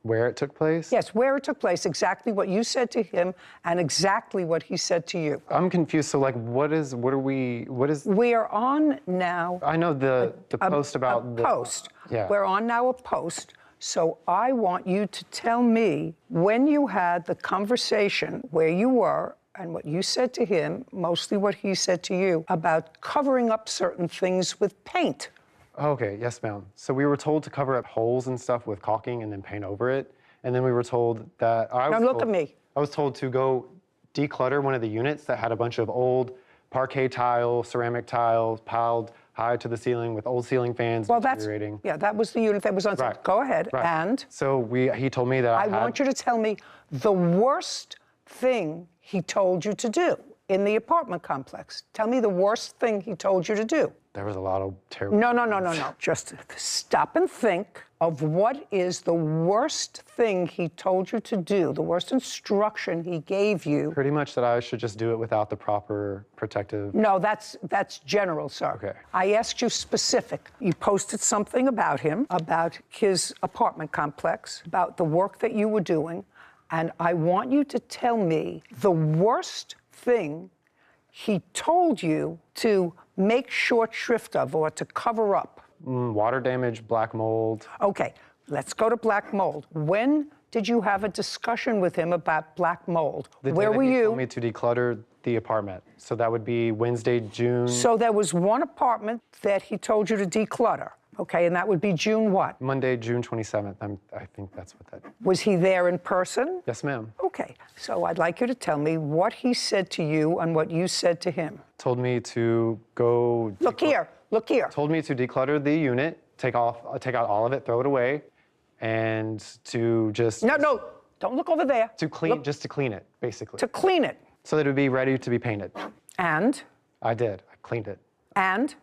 Where it took place? Yes, where it took place, exactly what you said to him and exactly what he said to you. I'm confused. So, like, what is? We are on now. I know the post about a post. Yeah. We're on now a post. So I want you to tell me when you had the conversation, where you were, and what you said to him, mostly what he said to you, about covering up certain things with paint. Okay, yes, ma'am. So we were told to cover up holes and stuff with caulking and then paint over it. And then we were told that Now look at me. I was told to go declutter one of the units that had a bunch of old parquet tile, ceramic tiles piled high to the ceiling with old ceiling fans deteriorating. Yeah, that was the unit that was on site. Go ahead. Right. And? So he told me that I want you to tell me the worst thing he told you to do in the apartment complex. Tell me the worst thing he told you to do. There was a lot of terrible... No. Just stop and think of what is the worst thing he told you to do, the worst instruction he gave you. Pretty much that I should just do it without the proper protective... No, that's general, sir. Okay. I asked you specific. You posted something about him, about his apartment complex, about the work that you were doing, and I want you to tell me the worst thing he told you to make short shrift of or to cover up. Water damage, black mold. Okay, let's go to black mold. When did you have a discussion with him about black mold? Where were you? He told me to declutter the apartment. So that would be Wednesday, June. So there was one apartment that he told you to declutter. Okay, and that would be June what? Monday, June 27th. I think that's what that... Was he there in person? Yes, ma'am. Okay, so I'd like you to tell me what he said to you and what you said to him. Told me to go... Look here. Told me to declutter the unit, take out all of it, throw it away, and to just... No, don't look over there. To clean, just to clean it, basically. To clean it. So that it would be ready to be painted. And? I did. I cleaned it. And?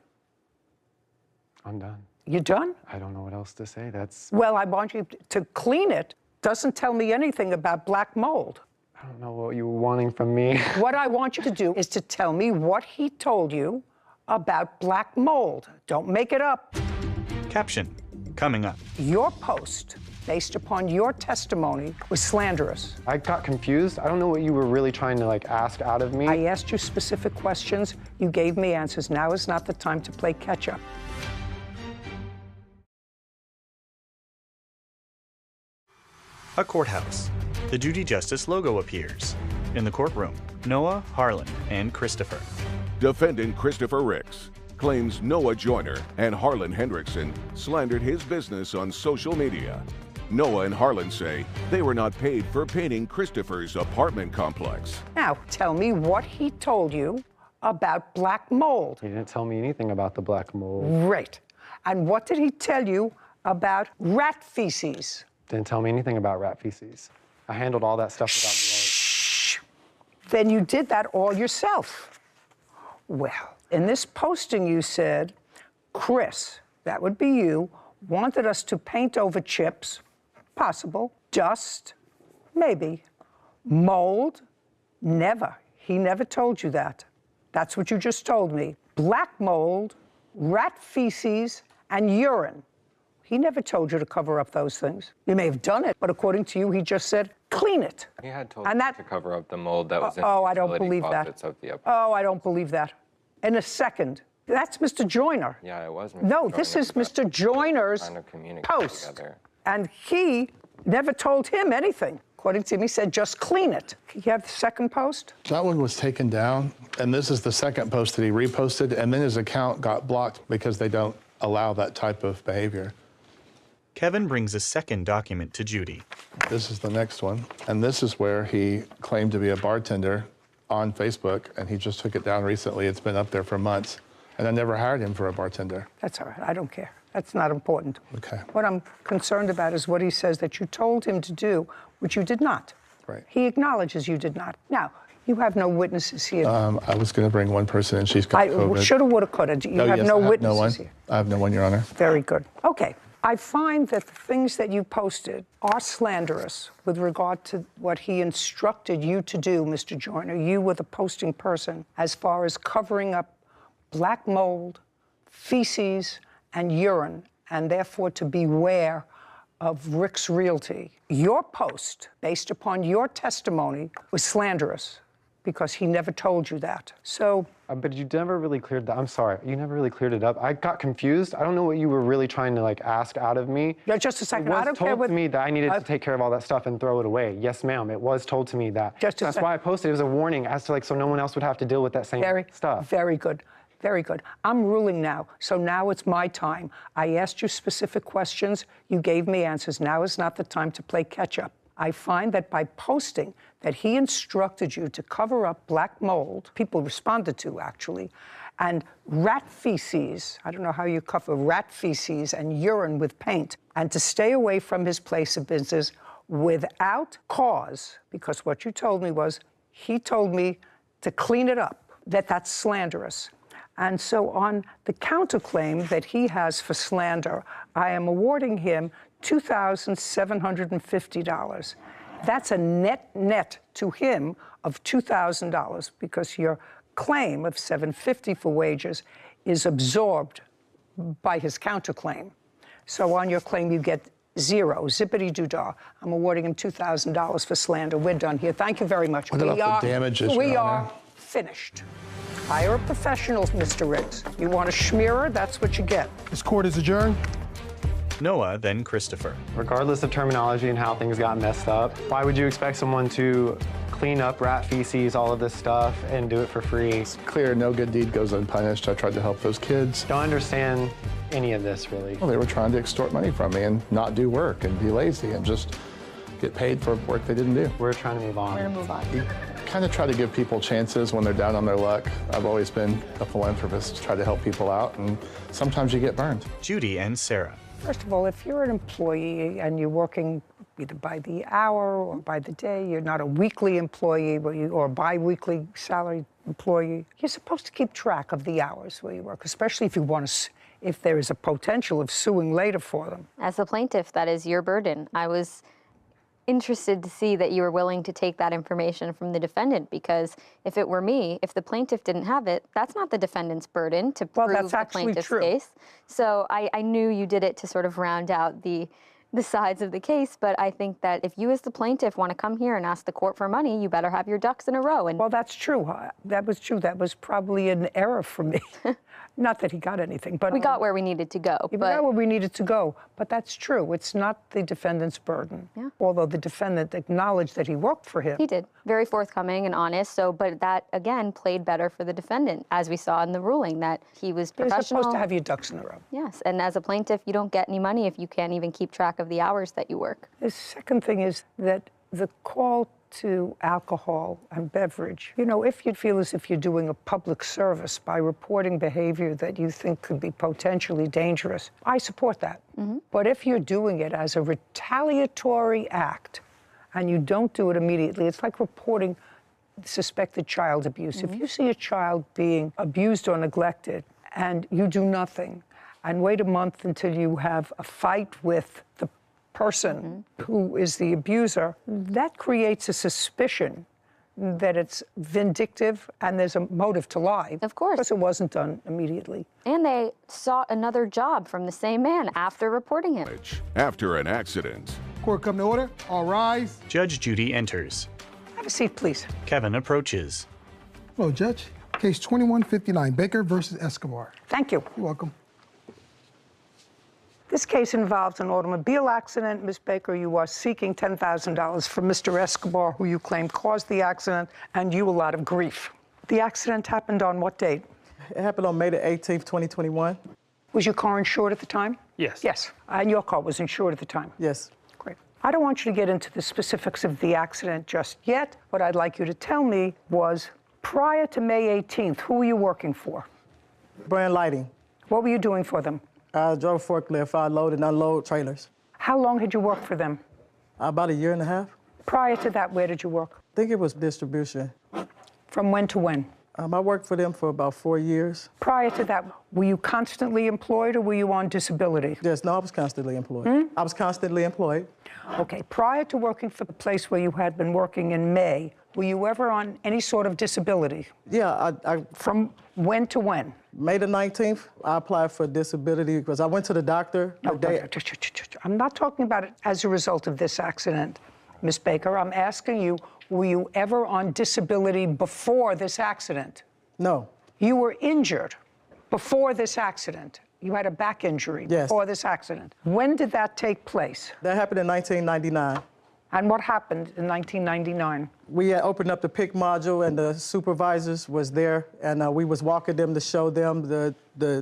I'm done. You done? I don't know what else to say. That's... Well, I want you to clean it. Doesn't tell me anything about black mold. I don't know what you were wanting from me. What I want you to do is to tell me what he told you about black mold. Don't make it up. Caption: Coming up. Your post, based upon your testimony, was slanderous. I got confused. I don't know what you were really trying to ask out of me. I asked you specific questions. You gave me answers. Now is not the time to play catch up. A courthouse. The Judy Justice logo appears. In the courtroom, Noah, Harlan, and Christopher. Defendant Christopher Ricks claims Noah Joyner and Harlan Hendrickson slandered his business on social media. Noah and Harlan say they were not paid for painting Christopher's apartment complex. Now, tell me what he told you about black mold. He didn't tell me anything about the black mold. Great. And what did he tell you about rat feces? Didn't tell me anything about rat feces. I handled all that stuff without me. Then you did that all yourself. Well, in this posting you said, Chris, that would be you, wanted us to paint over chips, possible, dust, maybe, mold, never. He never told you that. That's what you just told me. Black mold, rat feces, and urine. He never told you to cover up those things. You may have done it, but according to you, he just said, clean it. He had told me to cover up the mold that was in oh, the I don't utility believe that. closets of the apartment. Oh, I don't believe that. In a second. That's Mr. Joyner. Yeah, it was Mr. No, Joyner, this is but Mr. Joyner's trying to communicate post. together. And he never told him anything. According to him, he said, just clean it. You have the second post? That one was taken down, and this is the second post that he reposted, and then his account got blocked because they don't allow that type of behavior. Kevin brings a second document to Judy. This is the next one, and this is where he claimed to be a bartender on Facebook, and he just took it down recently. It's been up there for months, and I never hired him for a bartender. That's all right. I don't care. That's not important. Okay. What I'm concerned about is what he says that you told him to do, which you did not. Right. He acknowledges you did not. Now, you have no witnesses here. I was going to bring one person, and she's got COVID. Shoulda, woulda, coulda. You have yes, no I have witnesses no one. here. I have no one, Your Honor. Very good. Okay. I find that the things that you posted are slanderous with regard to what he instructed you to do, Mr. Joyner. You were the posting person as far as covering up black mold, feces, and urine, and therefore to beware of Rick's Realty. Your post, based upon your testimony, was slanderous because he never told you that. So. But you never really cleared that. I'm sorry. You never really cleared it up. I got confused. I don't know what you were really trying to ask out of me. Yeah, just a second. It was I don't care told to me that I needed to take care of all that stuff and throw it away. Yes, ma'am. It was told to me that. That's why I posted. It was a warning as to so no one else would have to deal with that same stuff. Very good. Very good. I'm ruling now, so now it's my time. I asked you specific questions. You gave me answers. Now is not the time to play catch up. I find that by posting that he instructed you to cover up black mold, people responded to actually, and rat feces, I don't know how you cover rat feces and urine with paint, and to stay away from his place of business without cause, because what you told me was, he told me to clean it up, that's slanderous. And so on the counterclaim that he has for slander, I am awarding him $2,750. That's a net to him of $2,000 because your claim of $750 for wages is absorbed by his counterclaim. So on your claim, you get zero, zippity-doo-dah. I'm awarding him $2,000 for slander. We're done here. Thank you very much. What about the damages, We Your are Honor? finished. Hire a professional, Mr. Riggs. You want a schmearer, that's what you get. This court is adjourned. Noah, then Christopher. Regardless of terminology and how things got messed up, why would you expect someone to clean up rat feces, all of this stuff, and do it for free? It's clear no good deed goes unpunished. I tried to help those kids. Don't understand any of this, really. Well, they were trying to extort money from me and not do work and be lazy and just get paid for work they didn't do. We're trying to move on. We're gonna move on. You kind of try to give people chances when they're down on their luck. I've always been a philanthropist, try to help people out, and sometimes you get burned. Judy and Sarah. First of all, if you're an employee and you're working either by the hour or by the day, you're not a weekly employee or a bi-weekly salaried employee, you're supposed to keep track of the hours where you work, especially if you want to, if there is a potential of suing later for them. As the plaintiff, that is your burden. I was interested to see that you were willing to take that information from the defendant, because if it were me, if the plaintiff didn't have it, that's not the defendant's burden to prove the plaintiff's case. So I knew you did it to sort of round out the sides of the case, but I think that if you as the plaintiff want to come here and ask the court for money, you better have your ducks in a row. And well, that's true. That was true. That was probably an error for me. Not that he got anything, but... We got where we needed to go. We got where we needed to go, but that's true. It's not the defendant's burden. Yeah. Although the defendant acknowledged that he worked for him. He did. Very forthcoming and honest. So, but that, again, played better for the defendant, as we saw in the ruling, that he was professional. You're supposed to have your ducks in a row. Yes, and as a plaintiff, you don't get any money if you can't even keep track of the hours that you work. The second thing is that the call to alcohol and beverage, you know, if you feel as if you're doing a public service by reporting behavior that you think could be potentially dangerous, I support that. But if you're doing it as a retaliatory act and you don't do it immediately, it's like reporting suspected child abuse. If you see a child being abused or neglected and you do nothing and wait a month until you have a fight with the person who is the abuser, that creates a suspicion that it's vindictive and there's a motive to lie. Of course. Because it wasn't done immediately. And they sought another job from the same man after reporting him. After an accident. Court come to order. All rise. Judge Judy enters. Have a seat, please. Kevin approaches. Hello, Judge. Case 2159, Baker versus Escobar. Thank you. You're welcome. This case involves an automobile accident. Ms. Baker, you are seeking $10,000 from Mr. Escobar, who you claim caused the accident and you a lot of grief. The accident happened on what date? It happened on May the 18th, 2021. Was your car insured at the time? Yes. Yes. And your car was insured at the time? Yes. Great. I don't want you to get into the specifics of the accident just yet. What I'd like you to tell me was, prior to May 18th, who were you working for? Brand Lighting. What were you doing for them? I drove a forklift. I load and unload trailers. How long had you worked for them? About a year and a half. Prior to that, where did you work? I think it was distribution. From when to when? I worked for them for about 4 years. Prior to that, were you constantly employed or were you on disability? Yes, no, I was constantly employed. I was constantly employed. Okay, prior to working for the place where you had been working in May, were you ever on any sort of disability? Yeah, From when to when? May the 19th, I applied for disability because I went to the doctor. I'm not talking about it as a result of this accident, Ms. Baker. I'm asking you, were you ever on disability before this accident? No. You were injured before this accident. You had a back injury before this accident. When did that take place? That happened in 1999. And what happened in 1999? We had opened up the PIC module and the supervisors was there and we was walking them to show them the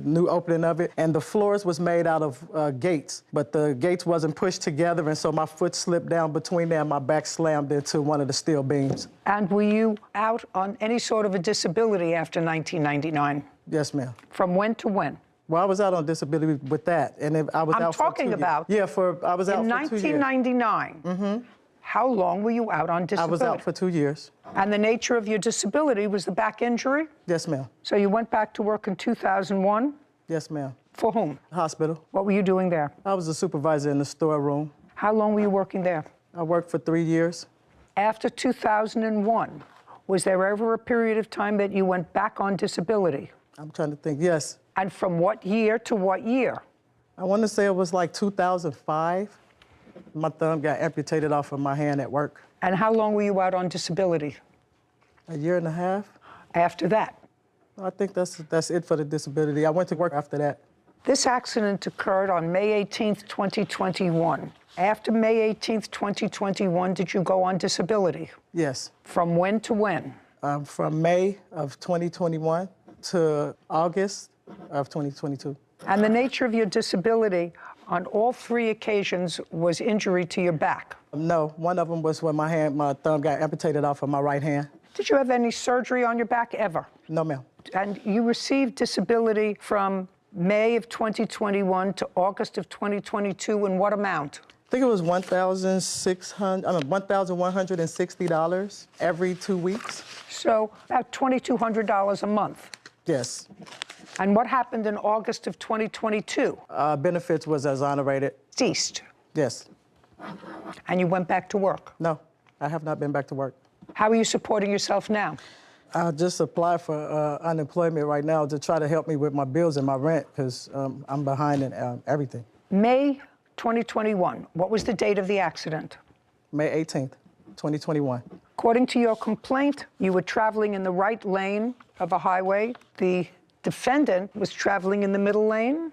new opening of it. And the floors was made out of gates, but the gates wasn't pushed together and so my foot slipped down between there and my back slammed into one of the steel beams. And were you out on any sort of a disability after 1999? Yes, ma'am. From when to when? Well, I was out on disability with that, and I was out for 2 years. I'm talking about. Yeah, I was out for 2 years. In 1999. How long were you out on disability? I was out for 2 years. And the nature of your disability was the back injury? Yes, ma'am. So you went back to work in 2001? Yes, ma'am. For whom? Hospital. What were you doing there? I was a supervisor in the storeroom. How long were you working there? I worked for 3 years. After 2001, was there ever a period of time that you went back on disability? I'm trying to think, yes. And from what year to what year? I want to say it was like 2005. My thumb got amputated off of my hand at work. And how long were you out on disability? A year and a half. After that? I think that's it for the disability. I went to work after that. This accident occurred on May 18th, 2021. After May 18th, 2021, did you go on disability? Yes. From when to when? From May of 2021 to August of 2022. And the nature of your disability on all 3 occasions was injury to your back? No, one of them was when my thumb got amputated off of my right hand. Did you have any surgery on your back ever? No, ma'am. And you received disability from May of 2021 to August of 2022 in what amount? I think it was $1,160 every 2 weeks. So about $2,200 a month? Yes. And what happened in August of 2022? Benefits was exonerated. Ceased? Yes. And you went back to work? No, I have not been back to work. How are you supporting yourself now? I just applied for unemployment right now to try to help me with my bills and my rent because I'm behind in everything. May 2021, what was the date of the accident? May 18th, 2021. According to your complaint, you were traveling in the right lane of a highway. The defendant was traveling in the middle lane?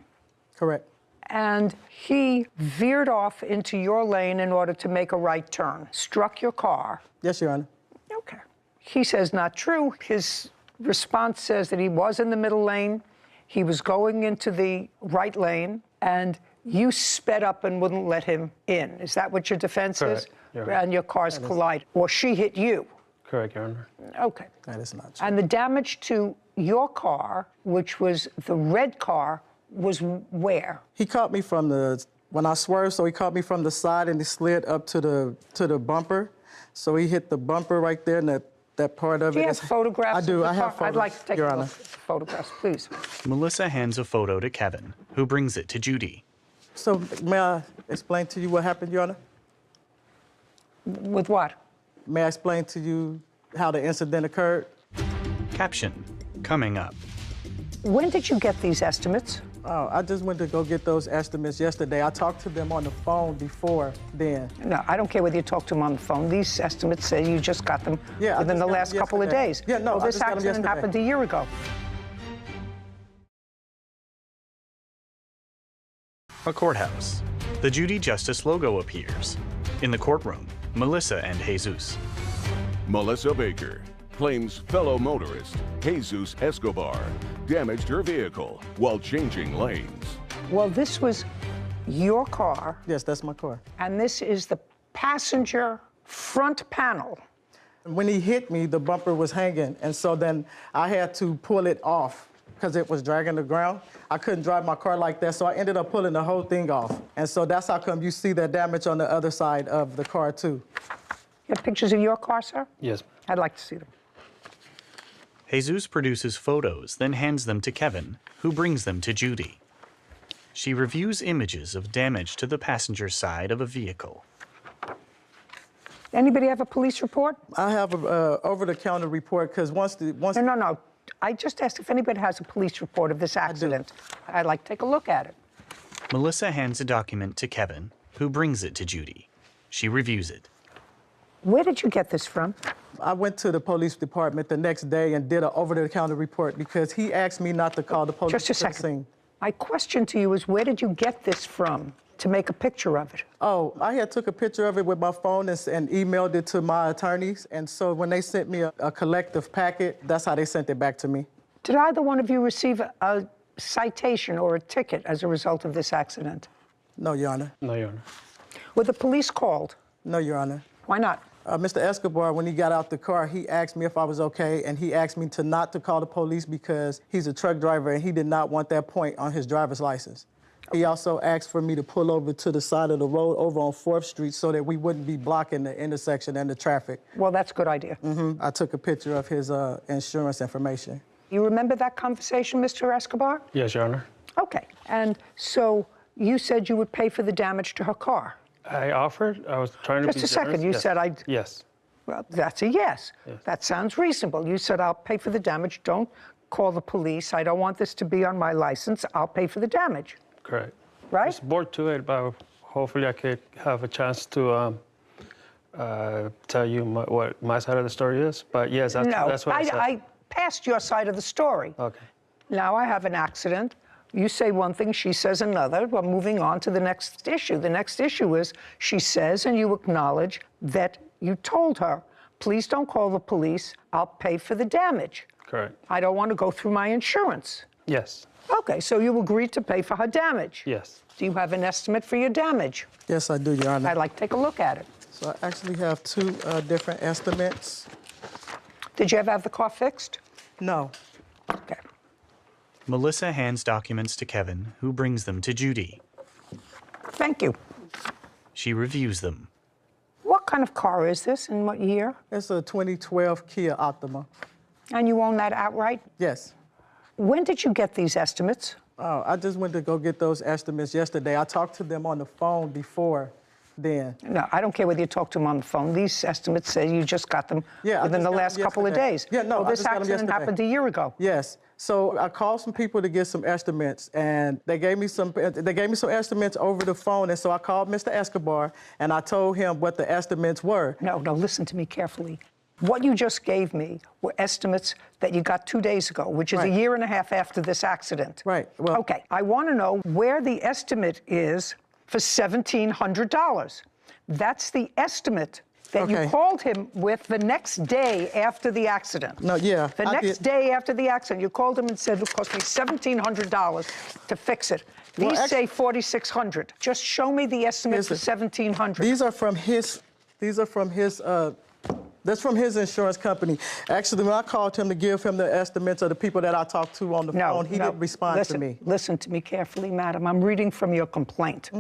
Correct. And he veered off into your lane in order to make a right turn, struck your car. Yes, Your Honor. Okay. He says not true. His response says that he was in the middle lane, he was going into the right lane, and you sped up and wouldn't let him in. Is that what your defense is? And your cars collided. Or she hit you? Correct, Your Honor. Okay. That is not true. And the damage to your car, which was the red car, was where? He caught me from when I swerved, so he caught me from the side and he slid up to the bumper. So he hit the bumper right there and that part of it. Do you have photographs? I do. I have photos. I'd like to take Your a Honor. look at the photographs, please. Melissa hands a photo to Kevin, who brings it to Judy. So may I explain to you what happened, Your Honor? With what? May I explain to you how the incident occurred? Caption, coming up. When did you get these estimates? Oh, I just went to go get those estimates yesterday. I talked to them on the phone before then. No, I don't care whether you talk to them on the phone. These estimates say you just got them within the last couple of days. Yeah, no, well, this accident happened a year ago. A courthouse. The Judy Justice logo appears. In the courtroom, Melissa and Jesus. Melissa Baker claims fellow motorist Jesus Escobar damaged her vehicle while changing lanes. Well, this was your car. Yes, that's my car. And this is the passenger front panel. When he hit me, the bumper was hanging, and so then I had to pull it off because it was dragging the ground. I couldn't drive my car like that, so I ended up pulling the whole thing off. And so that's how come you see that damage on the other side of the car, too. You have pictures of your car, sir? Yes. I'd like to see them. Jesus produces photos, then hands them to Kevin, who brings them to Judy. She reviews images of damage to the passenger side of a vehicle. Anybody have a police report? I have a over-the-counter report because once No. I just asked if anybody has a police report of this accident. I'd like to take a look at it. Melissa hands a document to Kevin, who brings it to Judy. She reviews it. Where did you get this from? I went to the police department the next day and did an over-the-counter report because he asked me not to call the police. Just a second. My question to you is, where did you get this from to make a picture of it? Oh, I had took a picture of it with my phone and emailed it to my attorneys. And so when they sent me a collective packet, that's how they sent it back to me. Did either one of you receive a citation or a ticket as a result of this accident? No, Your Honor. No, Your Honor. Were the police called? No, Your Honor. Why not? Mr. Escobar, when he got out the car, he asked me if I was okay, and he asked me not to call the police because he's a truck driver and he did not want that point on his driver's license. He also asked for me to pull over to the side of the road over on 4th Street so that we wouldn't be blocking the intersection and the traffic. Well, that's a good idea. I took a picture of his insurance information. You remember that conversation, Mr. Escobar? Yes, Your Honor. Okay. And so you said you would pay for the damage to her car? I offered. I was trying to be Just a second. You generous. said I'd... Yes. Well, that's a yes. That sounds reasonable. You said, I'll pay for the damage. Don't call the police. I don't want this to be on my license. I'll pay for the damage. Correct. Right? Just bored to it, but hopefully I could have a chance to tell you what my side of the story is. But yes, that's what I said. I passed your side of the story. Okay. Now I have an accident. You say one thing, she says another. We're moving on to the next issue. The next issue is she says, and you acknowledge that you told her, please don't call the police. I'll pay for the damage. Correct. I don't want to go through my insurance. Yes. Okay, so you agreed to pay for her damage. Yes. Do you have an estimate for your damage? Yes, I do, Your Honor. I'd like to take a look at it. So I actually have two different estimates. Did you ever have the car fixed? No. Okay. Melissa hands documents to Kevin, who brings them to Judy. Thank you. She reviews them. What kind of car is this and what year? It's a 2012 Kia Optima. And you own that outright? Yes. When did you get these estimates? Oh, I just went to go get those estimates yesterday. I talked to them on the phone before then. No, I don't care whether you talk to him on the phone. These estimates say you just got them within the last couple of days. Yeah, no, well, this accident happened a year ago. Yes. So I called some people to get some estimates, and they gave me some estimates over the phone. And so I called Mr. Escobar, and I told him what the estimates were. No, listen to me carefully. What you just gave me were estimates that you got 2 days ago, which is a year and a half after this accident. Right. Well, okay, I want to know where the estimate is for $1,700. That's the estimate that you called him with the next day after the accident. No, yeah. The next day after the accident, you called him and said it cost me $1,700 to fix it. These say $4,600. Just show me the estimate for $1,700. These are from his. That's from his insurance company. Actually, when I called him to give him the estimates of the people that I talked to on the phone, he didn't respond to me. Listen to me carefully, madam. I'm reading from your complaint.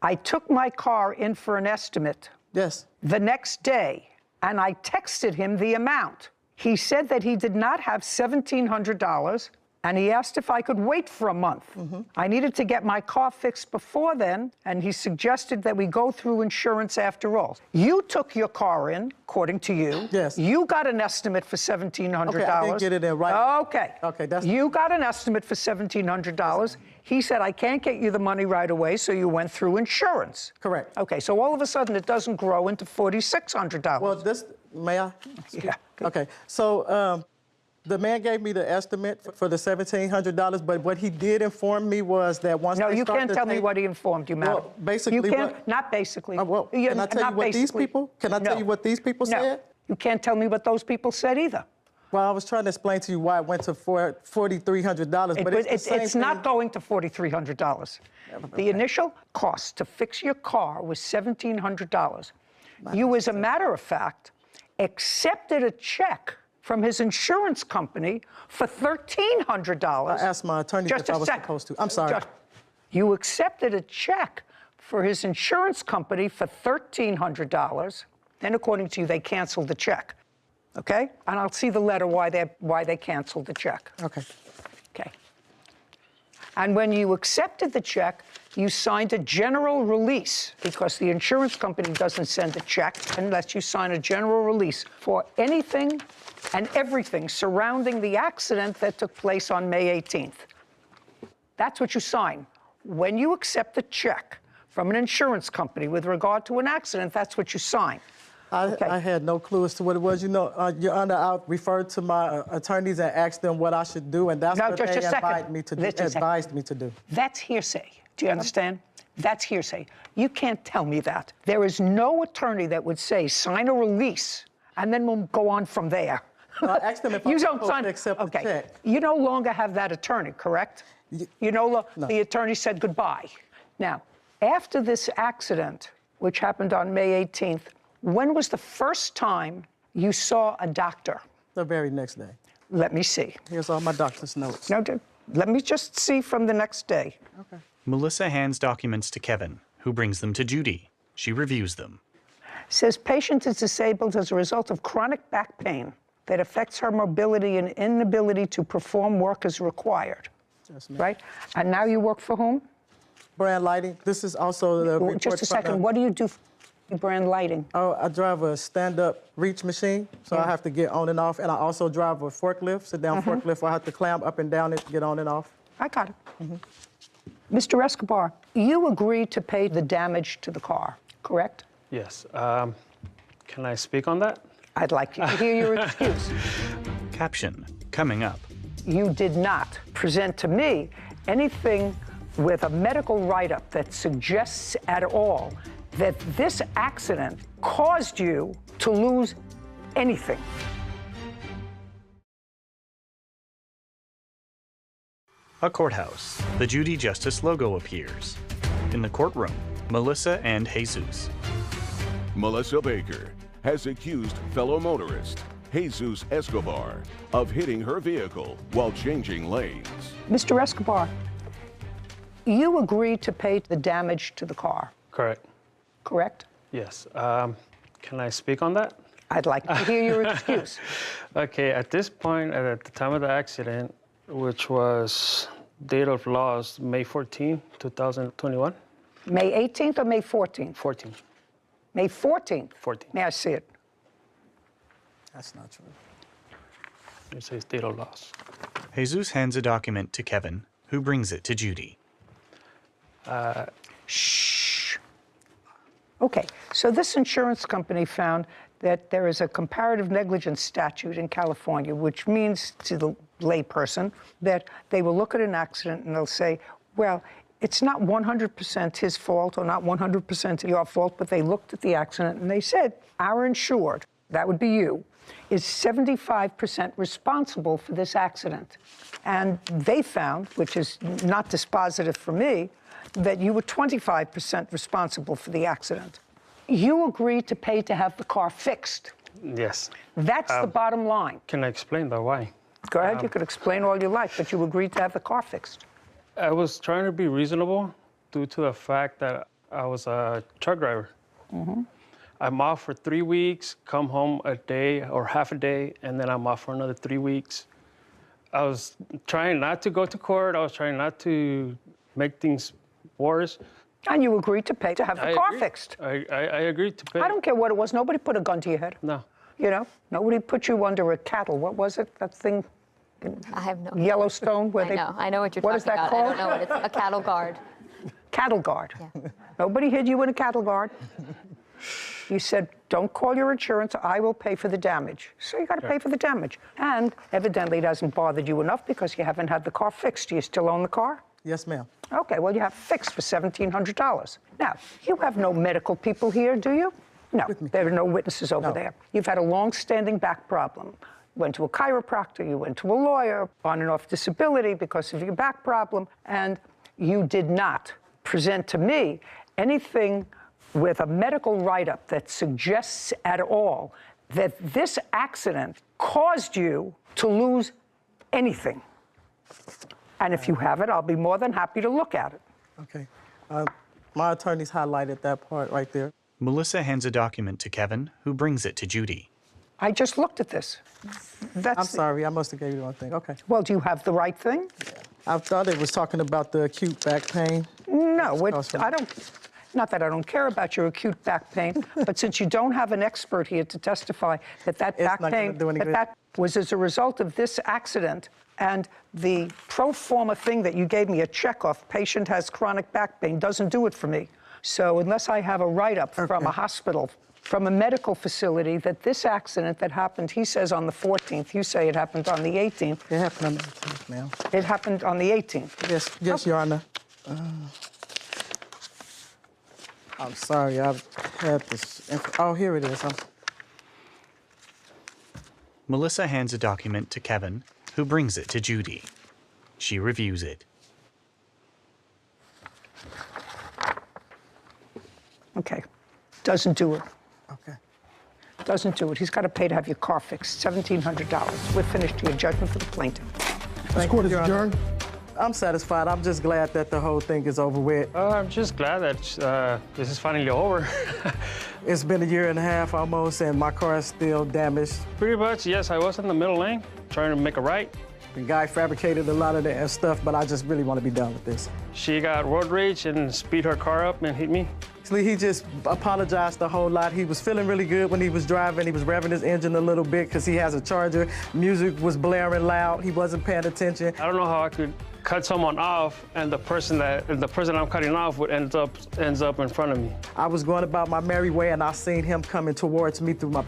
I took my car in for an estimate. Yes. The next day, and I texted him the amount. He said that he did not have $1,700, and he asked if I could wait for a month. I needed to get my car fixed before then, and he suggested that we go through insurance after all. You took your car in, according to you. Yes. You got an estimate for $1,700. Okay, I didn't get it in right. Okay. Okay, that's... You got an estimate for $1,700. He said, I can't get you the money right away, so you went through insurance. Correct. Okay, so all of a sudden it doesn't grow into $4,600. Well, may I? Yeah. Okay, so the man gave me the estimate for the $1,700, but what he did inform me was that once No, you can't tell me what he informed you, madam. Well, basically, you can't, not basically. Can I tell you what these people? Can I tell you what these people said? You can't tell me what those people said either. Well, I was trying to explain to you why it went to $4,300, but it's not going to $4,300. The initial cost to fix your car was $1,700. You, as a matter of fact, accepted a check from his insurance company for $1,300. I asked my attorney if I was supposed to. I'm sorry. You accepted a check for his insurance company for $1,300. Then, according to you, they canceled the check. Okay? And I'll see the letter why they canceled the check. Okay. Okay. And when you accepted the check, you signed a general release, because the insurance company doesn't send a check unless you sign a general release for anything and everything surrounding the accident that took place on May 18th. That's what you sign. When you accept a check from an insurance company with regard to an accident, that's what you sign. I had no clue as to what it was. You know, Your Honor, I referred to my attorneys and asked them what I should do, and that's what they advised me to do. That's hearsay. Do you understand? That's hearsay. You can't tell me that. There is no attorney that would say, sign a release, and then we'll go on from there. I asked them if I was supposed to accept the check. You no longer have that attorney, correct? No. The attorney said goodbye. Now, after this accident, which happened on May 18th, when was the first time you saw a doctor? The very next day. Let me see. Here's all my doctor's notes. No, let me just see from the next day. Okay. Melissa hands documents to Kevin, who brings them to Judy. She reviews them. Says patient is disabled as a result of chronic back pain that affects her mobility and inability to perform work as required. Yes, ma'am. Right? And now you work for whom? Brand Lighting. This is also the report. Just a second. What do you do for Brand Lighting? Oh, I drive a stand-up reach machine, so I have to get on and off. And I also drive a forklift, sit-down forklift, where I have to climb up and down it to get on and off. I got it. Mr. Escobar, you agreed to pay the damage to the car, correct? Yes. Can I speak on that? I'd like to hear your excuse. Caption coming up. You did not present to me anything with a medical write-up that suggests at all that this accident caused you to lose anything. A courthouse. The Judy Justice logo appears. In the courtroom, Melissa and Jesus. Melissa Baker has accused fellow motorist Jesus Escobar of hitting her vehicle while changing lanes. Mr. Escobar, you agreed to pay the damage to the car. Correct. Correct? Yes. Can I speak on that? I'd like to hear your excuse. Okay, at this point, at the time of the accident, which was date of loss, May 14, 2021. May 18th or May 14th? 14. May 14th? 14th. May I see it? That's not true. It says date of loss. Jesus hands a document to Kevin, who brings it to Judy. Shh. Okay, so this insurance company found that there is a comparative negligence statute in California, which means to the layperson that they will look at an accident and they'll say, well, it's not 100% his fault or not 100% your fault, but they looked at the accident and they said, our insured, that would be you, is 75% responsible for this accident. And they found, which is not dispositive for me, that you were 25% responsible for the accident. You agreed to pay to have the car fixed. Yes. That's the bottom line. Can I explain the why? Go ahead, you could explain all you like, but you agreed to have the car fixed. I was trying to be reasonable due to the fact that I was a truck driver. Mm-hmm. I'm off for 3 weeks, come home a day or half a day, and then I'm off for another 3 weeks. I was trying not to go to court. I was trying not to make things worse. And you agreed to pay to have the car fixed. I agreed to pay. I don't care what it was. Nobody put a gun to your head. No. You know, nobody put you under a cattle. What was it? That thing? I have no. Yellowstone, where I know what you're what talking about. What is that called? I don't know what it's. A cattle guard. Cattle guard. Yeah. Nobody hid you in a cattle guard. You said, don't call your insurance, I will pay for the damage. So you got to pay for the damage. And evidently it hasn't bothered you enough because you haven't had the car fixed. Do you still own the car? Yes, ma'am. Okay, well, you have fixed for $1,700. Now, you have no medical people here, do you? No, there are no witnesses over there. You've had a long-standing back problem. You went to a chiropractor, you went to a lawyer, on and off disability because of your back problem, and you did not present to me anything with a medical write-up that suggests at all that this accident caused you to lose anything. And if you have it, I'll be more than happy to look at it. Okay. My attorneys highlighted that part right there. Melissa hands a document to Kevin, who brings it to Judy. I just looked at this. I'm sorry, I must have gave you the wrong thing. Okay. Well, do you have the right thing? I thought it was talking about the acute back pain. No, I don't. Not that I don't care about your acute back pain, but since you don't have an expert here to testify that that back pain, that was as a result of this accident, and the pro forma thing that you gave me, a checkoff, patient has chronic back pain, doesn't do it for me. So unless I have a write-up from a hospital, from a medical facility, that this accident that happened, he says on the 14th, you say it happened on the 18th. It happened on the 18th, ma'am. It happened on the 18th. Yes, okay. Your Honor. I'm sorry, I've had this. Oh, here it is. Melissa hands a document to Kevin, who brings it to Judy. She reviews it. Okay. Doesn't do it. Okay. Doesn't do it. He's got to pay to have your car fixed. $1,700. We're finished here. Judgment for the plaintiff. This court is adjourned. I'm satisfied. I'm just glad that the whole thing is over with. I'm just glad that this is finally over. It's been a year and a half almost, and my car is still damaged. Pretty much, yes. I was in the middle lane trying to make a right. The guy fabricated a lot of that stuff, but I just really want to be done with this. She got road rage and speed her car up and hit me. He just apologized a whole lot. He was feeling really good when he was driving. He was revving his engine a little bit because he has a Charger. Music was blaring loud. He wasn't paying attention. I don't know how I could cut someone off and the person I'm cutting off would ends up in front of me. I was going about my merry way and I seen him coming towards me through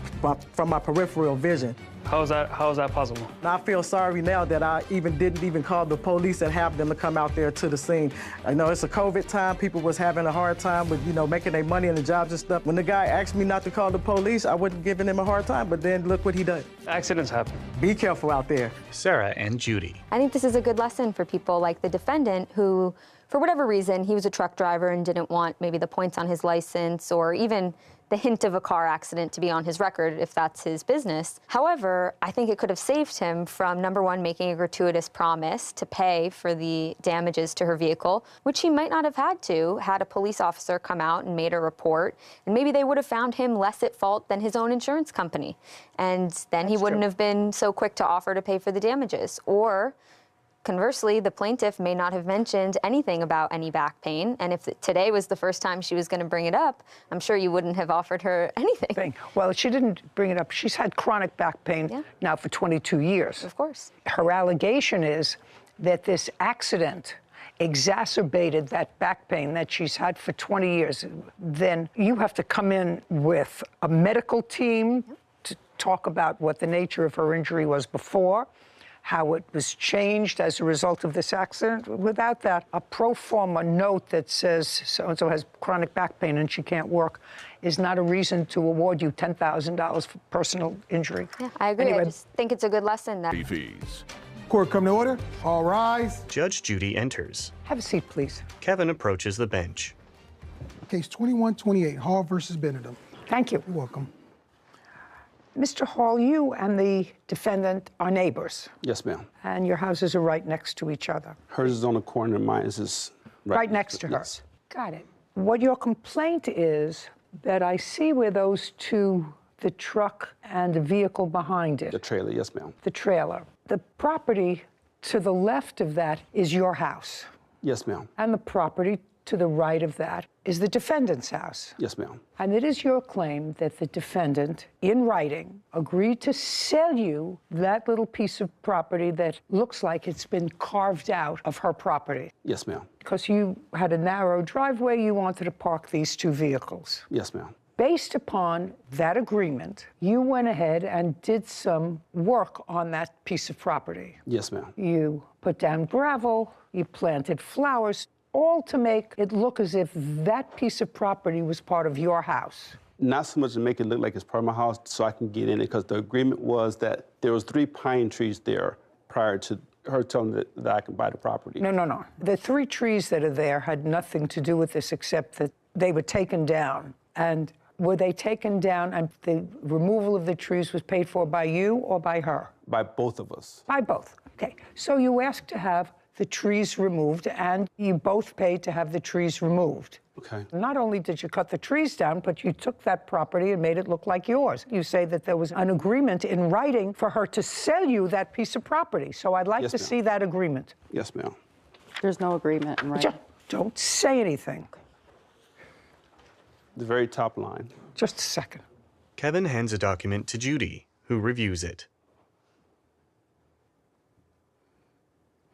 from my peripheral vision. How is that possible? And I feel sorry now that I didn't call the police and have them to come out there to the scene. I know it's a COVID time. People was having a hard time with, making their money and the jobs and stuff. When the guy asked me not to call the police, I wasn't giving him a hard time, but then look what he did. Accidents happen. Be careful out there. Sarah and Judy. I think this is a good lesson for people like the defendant who, for whatever reason, he was a truck driver and didn't want maybe the points on his license or even the hint of a car accident to be on his record if that's his business. However, I think it could have saved him from, number one, making a gratuitous promise to pay for the damages to her vehicle, which he might not have had to had a police officer come out and made a report, and maybe they would have found him less at fault than his own insurance company. And then he wouldn't have been so quick to offer to pay for the damages. Or Conversely, the plaintiff may not have mentioned anything about any back pain, and if today was the first time she was going to bring it up, I'm sure you wouldn't have offered her anything. Well, she didn't bring it up. She's had chronic back pain now for 22 years. Of course. Her allegation is that this accident exacerbated that back pain that she's had for 20 years. Then you have to come in with a medical team to talk about what the nature of her injury was before, how it was changed as a result of this accident. Without that, a pro forma note that says so-and-so has chronic back pain and she can't work is not a reason to award you $10,000 for personal injury. Yeah, I agree. Anyway, I just think it's a good lesson that... Fees. Court come to order. All rise. Judge Judy enters. Have a seat, please. Kevin approaches the bench. Case 2128, Hall versus Benedum. Thank you. You're welcome. Mr. Hall, you and the defendant are neighbors, Yes, ma'am. and your houses are right next to each other. Hers is on the corner, mine is Right next to her. Yes. Got it. What your complaint is that I see where those two, the truck and the vehicle behind it. The trailer, yes, ma'am. The trailer. The property to the left of that is your house. Yes, ma'am. And the property to the right of that is the defendant's house. Yes, ma'am. And it is your claim that the defendant, in writing, agreed to sell you that little piece of property that looks like it's been carved out of her property. Yes, ma'am. Because you had a narrow driveway, you wanted to park these two vehicles. Yes, ma'am. Based upon that agreement, you went ahead and did some work on that piece of property. Yes, ma'am. You put down gravel, you planted flowers, all to make it look as if that piece of property was part of your house. Not so much to make it look like it's part of my house so I can get in it, because the agreement was that there was 3 pine trees there prior to her telling me that I can buy the property. No. The 3 trees that are there had nothing to do with this except that they were taken down. And were they taken down and the removal of the trees was paid for by you or by her? By both of us. By both. Okay. So you asked to have the trees removed, and you both paid to have the trees removed. Okay. Not only did you cut the trees down, but you took that property and made it look like yours. You say that there was an agreement in writing for her to sell you that piece of property. So I'd like to see that agreement. Yes, ma'am. There's no agreement in writing. Don't say anything. The very top line. Just a second. Kevin hands a document to Judy, who reviews it.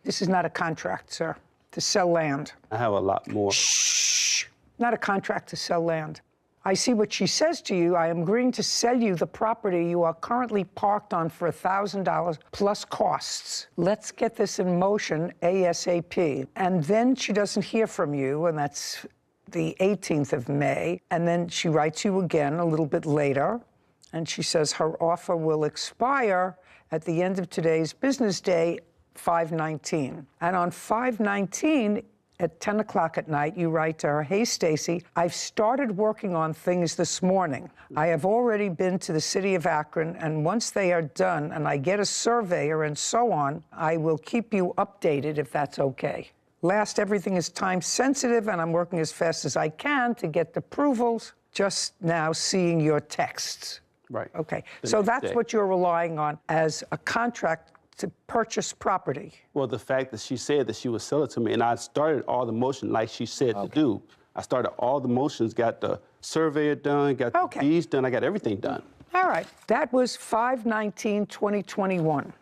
This is not a contract, sir, to sell land. I have a lot more. Shh. Not a contract to sell land. I see what she says to you. I am agreeing to sell you the property you are currently parked on for $1,000 plus costs. Let's get this in motion ASAP. And then she doesn't hear from you, and that's the 18th of May. And then she writes you again a little bit later, and she says her offer will expire at the end of today's business day, 5/19. And on 5/19, at 10 o'clock at night, you write to her, "Hey, Stacy, I've started working on things this morning. I have already been to the city of Akron, and once they are done and I get a surveyor and so on, I will keep you updated if that's okay. Last, everything is time sensitive, and I'm working as fast as I can to get the approvals. Just now seeing your texts." Right. Okay. So that's what you're relying on as a contract to purchase property. Well, the fact that she said that she would sell it to me, and I started all the motion like she said to do. I started all the motions, got the surveyor done, got the deeds done, I got everything done. All right. That was 5/19/2021.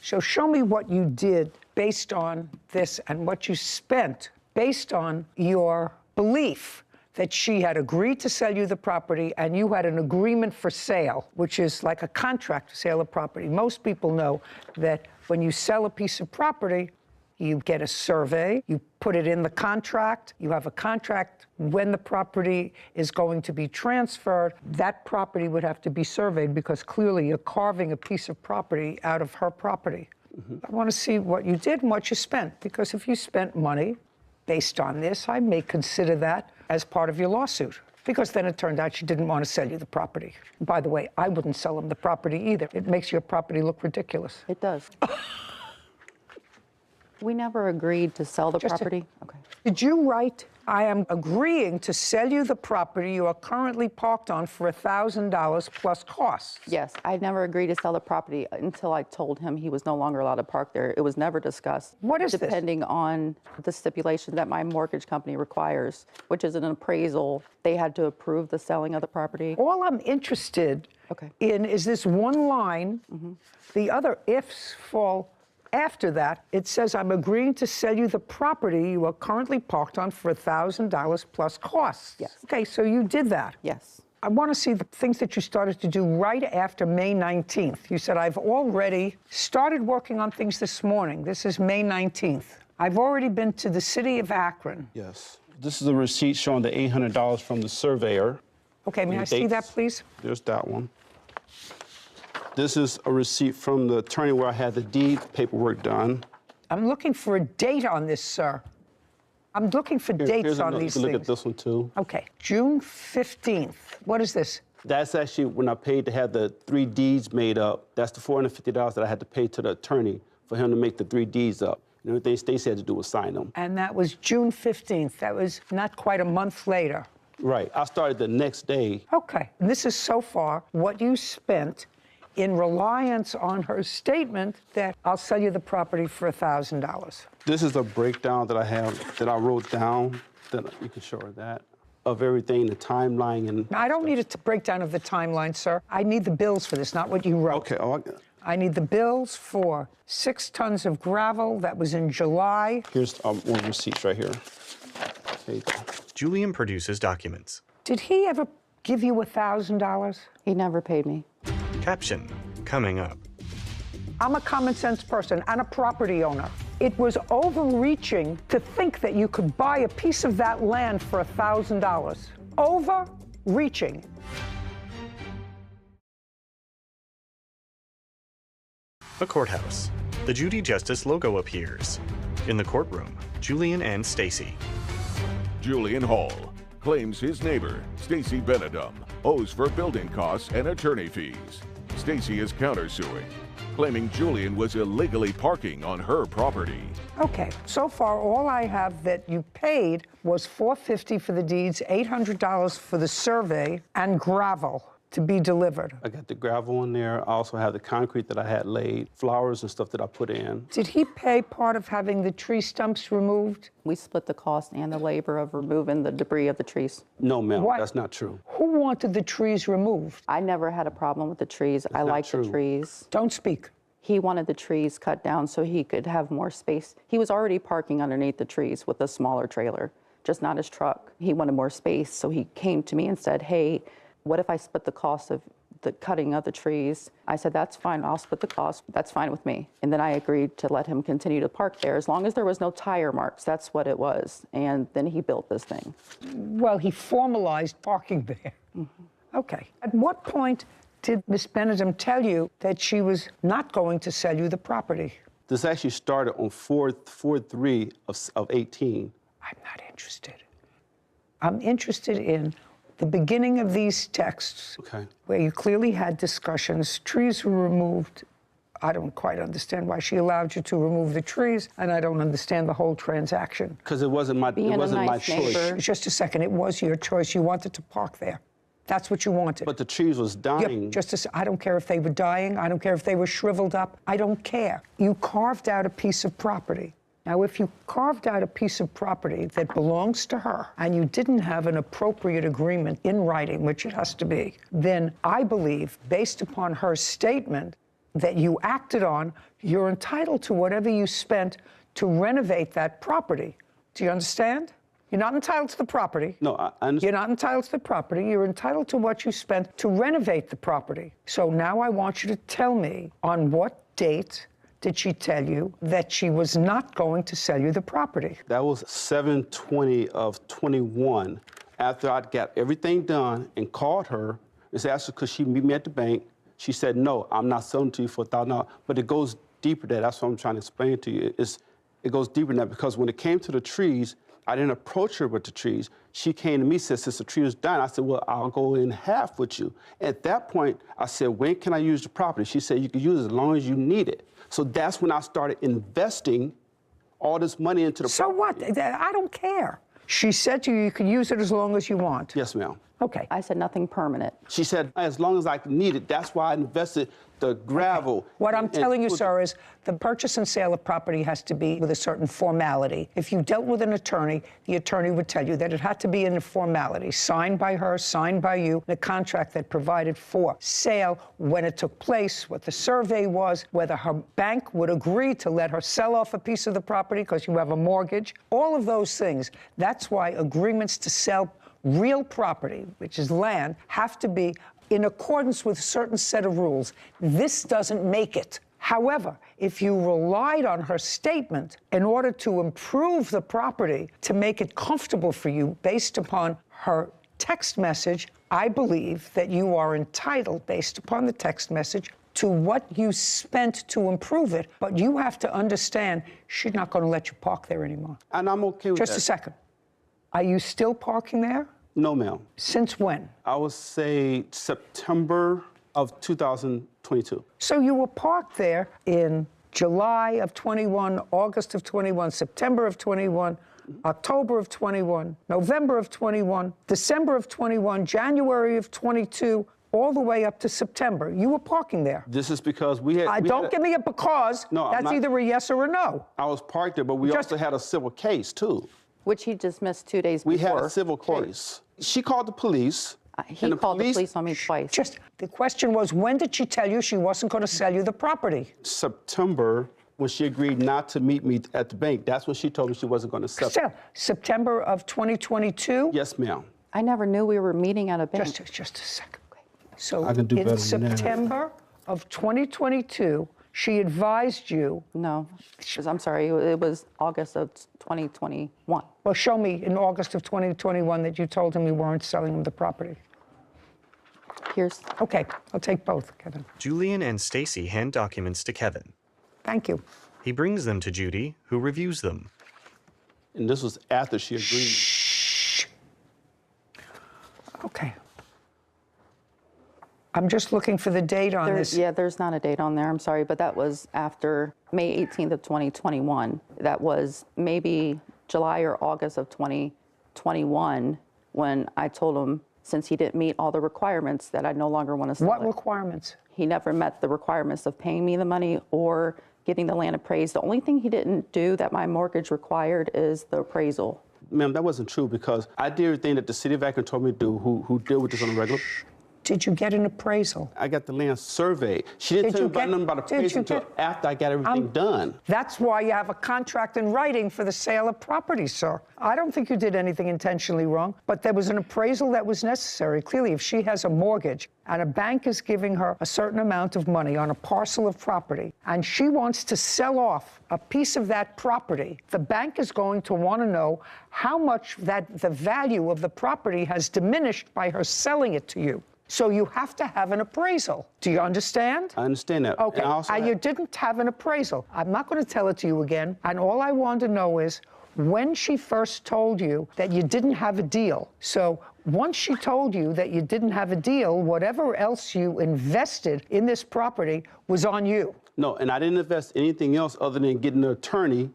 So show me what you did based on this and what you spent based on your belief that she had agreed to sell you the property and you had an agreement for sale, which is like a contract to sale of property. Most people know that when you sell a piece of property, you get a survey, you put it in the contract, you have a contract when the property is going to be transferred. That property would have to be surveyed because clearly you're carving a piece of property out of her property. I want to see what you did and what you spent, because if you spent money based on this, I may consider that as part of your lawsuit, because then it turned out she didn't want to sell you the property. By the way, I wouldn't sell them the property either. It makes your property look ridiculous. It does. We never agreed to sell the property. Okay. Did you write, I am agreeing to sell you the property you are currently parked on for $1,000 plus costs? Yes, I never agreed to sell the property until I told him he was no longer allowed to park there. It was never discussed. What is this? Depending on the stipulation that my mortgage company requires, which is an appraisal, they had to approve the selling of the property. All I'm interested in is this one line. The other ifs fall after that. It says, I'm agreeing to sell you the property you are currently parked on for $1,000 plus costs. Yes. Okay, so you did that. Yes. I want to see the things that you started to do right after May 19th. You said, I've already started working on things this morning. This is May 19th. I've already been to the city of Akron. Yes. This is a receipt showing the $800 from the surveyor. Okay, may I see that, please? There's that one. This is a receipt from the attorney where I had the deed paperwork done. I'm looking for a date on this, sir. I'm looking for dates on these things. Look at this one, too. Okay, June 15th. What is this? That's actually when I paid to have the 3 deeds made up. That's the $450 that I had to pay to the attorney for him to make the 3 deeds up. And everything Stacey had to do was sign them. And that was June 15th. That was not quite a month later. Right. I started the next day. Okay. And this is so far what you spent in reliance on her statement that I'll sell you the property for $1,000. This is a breakdown that I have, that I wrote down, that you can show her that, of everything, the timeline and... I don't need a breakdown of the timeline, sir. I need the bills for this, not what you wrote. Okay. I need the bills for 6 tons of gravel. That was in July. Here's one of the receipts right here. There you go. Julian produces documents. Did he ever give you $1,000? He never paid me. Caption coming up. I'm a common sense person and a property owner. It was overreaching to think that you could buy a piece of that land for $1,000. Overreaching. A courthouse. The Judy Justice logo appears. In the courtroom, Julian and Stacey. Julian Hall claims his neighbor, Stacey Benedum, owes for building costs and attorney fees. Stacey is countersuing, claiming Julian was illegally parking on her property. Okay, so far all I have that you paid was $450 for the deeds, $800 for the survey, and gravel to be delivered. I got the gravel in there. I also have the concrete that I had laid, flowers and stuff that I put in. Did he pay part of having the tree stumps removed? We split the cost and the labor of removing the debris of the trees. No, ma'am, that's not true. Who wanted the trees removed? I never had a problem with the trees. I like the trees. Don't speak. He wanted the trees cut down so he could have more space. He was already parking underneath the trees with a smaller trailer, just not his truck. He wanted more space, so he came to me and said, hey, what if I split the cost of the cutting of the trees? I said, that's fine, I'll split the cost, that's fine with me. And then I agreed to let him continue to park there as long as there was no tire marks, that's what it was. And then he built this thing. Well, he formalized parking there. Okay. At what point did Miss Benedum tell you that she was not going to sell you the property? This actually started on 4/3 of 18. I'm not interested. I'm interested in the beginning of these texts, where you clearly had discussions, trees were removed. I don't quite understand why she allowed you to remove the trees, and I don't understand the whole transaction. Because it wasn't my choice. Just a second, it was your choice. You wanted to park there. That's what you wanted. But the trees was dying. I don't care if they were dying. I don't care if they were shriveled up. I don't care. You carved out a piece of property. Now, if you carved out a piece of property that belongs to her and you didn't have an appropriate agreement in writing, which it has to be, then I believe, based upon her statement that you acted on, you're entitled to whatever you spent to renovate that property. Do you understand? You're not entitled to the property. No, I understand. You're not entitled to the property. You're entitled to what you spent to renovate the property. So now I want you to tell me on what date did she tell you that she was not going to sell you the property? That was 7/20 of 21. After I got everything done and called her, and asked her, could she meet me at the bank? She said, no, I'm not selling to you for $1,000. But it goes deeper than that. That's what I'm trying to explain to you. It goes deeper than that because when it came to the trees, I didn't approach her with the trees. She came to me and said, since the tree was dying, I said, well, I'll go in half with you. At that point, I said, when can I use the property? She said, you can use it as long as you need it. So that's when I started investing all this money into the So property. what? I don't care. She said to you, you can use it as long as you want. Yes, ma'am. Okay. I said nothing permanent. She said, as long as I need it. That's why I invested the gravel. What I'm telling you, sir, is the purchase and sale of property has to be with a certain formality. If you dealt with an attorney, the attorney would tell you that it had to be in a formality, signed by her, signed by you, the contract that provided for sale, when it took place, what the survey was, whether her bank would agree to let her sell off a piece of the property because you have a mortgage, all of those things. That's why agreements to sell real property, which is land, have to be in accordance with a certain set of rules. This doesn't make it. However, if you relied on her statement in order to improve the property, to make it comfortable for you based upon her text message, I believe that you are entitled, based upon the text message, to what you spent to improve it. But you have to understand, she's not going to let you park there anymore. And I'm okay with that. Just a second. Are you still parking there? No, ma'am. Since when? I would say September of 2022. So you were parked there in July of 21, August of 21, September of 21, October of 21, November of 21, December of 21, January of 22, all the way up to September. You were parking there. This is because we had... Don't give me a because. No, that's either a yes or a no. I was parked there, but we also had a civil case, too. Which he dismissed 2 days We before. had a civil case. She called the police. He called the police on me twice. Just, the question was, when did she tell you she wasn't going to sell you the property? September, when she agreed not to meet me at the bank. That's when she told me she wasn't going to sell. September of 2022? Yes, ma'am. I never knew we were meeting at a bank. Just a second. So I can do in better than that. September of 2022, she advised you. No, I'm sorry, it was August of 2021. Well, show me in August of 2021 that you told him you weren't selling him the property. Here's. Okay, I'll take both, Kevin. Julian and Stacy hand documents to Kevin. Thank you. He brings them to Judy, who reviews them. And this was after she agreed. Shh. Okay. I'm just looking for the date on this. Yeah, there's not a date on there, I'm sorry, but that was after May 18th of 2021. That was maybe July or August of 2021 when I told him, since he didn't meet all the requirements, that I no longer want to sell What it. requirements? He never met the requirements of paying me the money or getting the land appraised. The only thing he didn't do that my mortgage required is the appraisal. Ma'am, that wasn't true because I did everything that the city of Akron told me to do, who deal with this on a regular. Did you get an appraisal? I got the land surveyed. She didn't tell me about nothing about appraisal until after I got everything done. That's why you have a contract in writing for the sale of property, sir. I don't think you did anything intentionally wrong, but there was an appraisal that was necessary. Clearly, if she has a mortgage and a bank is giving her a certain amount of money on a parcel of property, and she wants to sell off a piece of that property, the bank is going to want to know how much the value of the property has diminished by her selling it to you. So you have to have an appraisal. Do you understand? I understand that. Okay, And you didn't have an appraisal. I'm not going to tell it to you again. And all I want to know is when she first told you that you didn't have a deal. So once she told you that you didn't have a deal, whatever else you invested in this property was on you. No, and I didn't invest anything else other than getting an attorney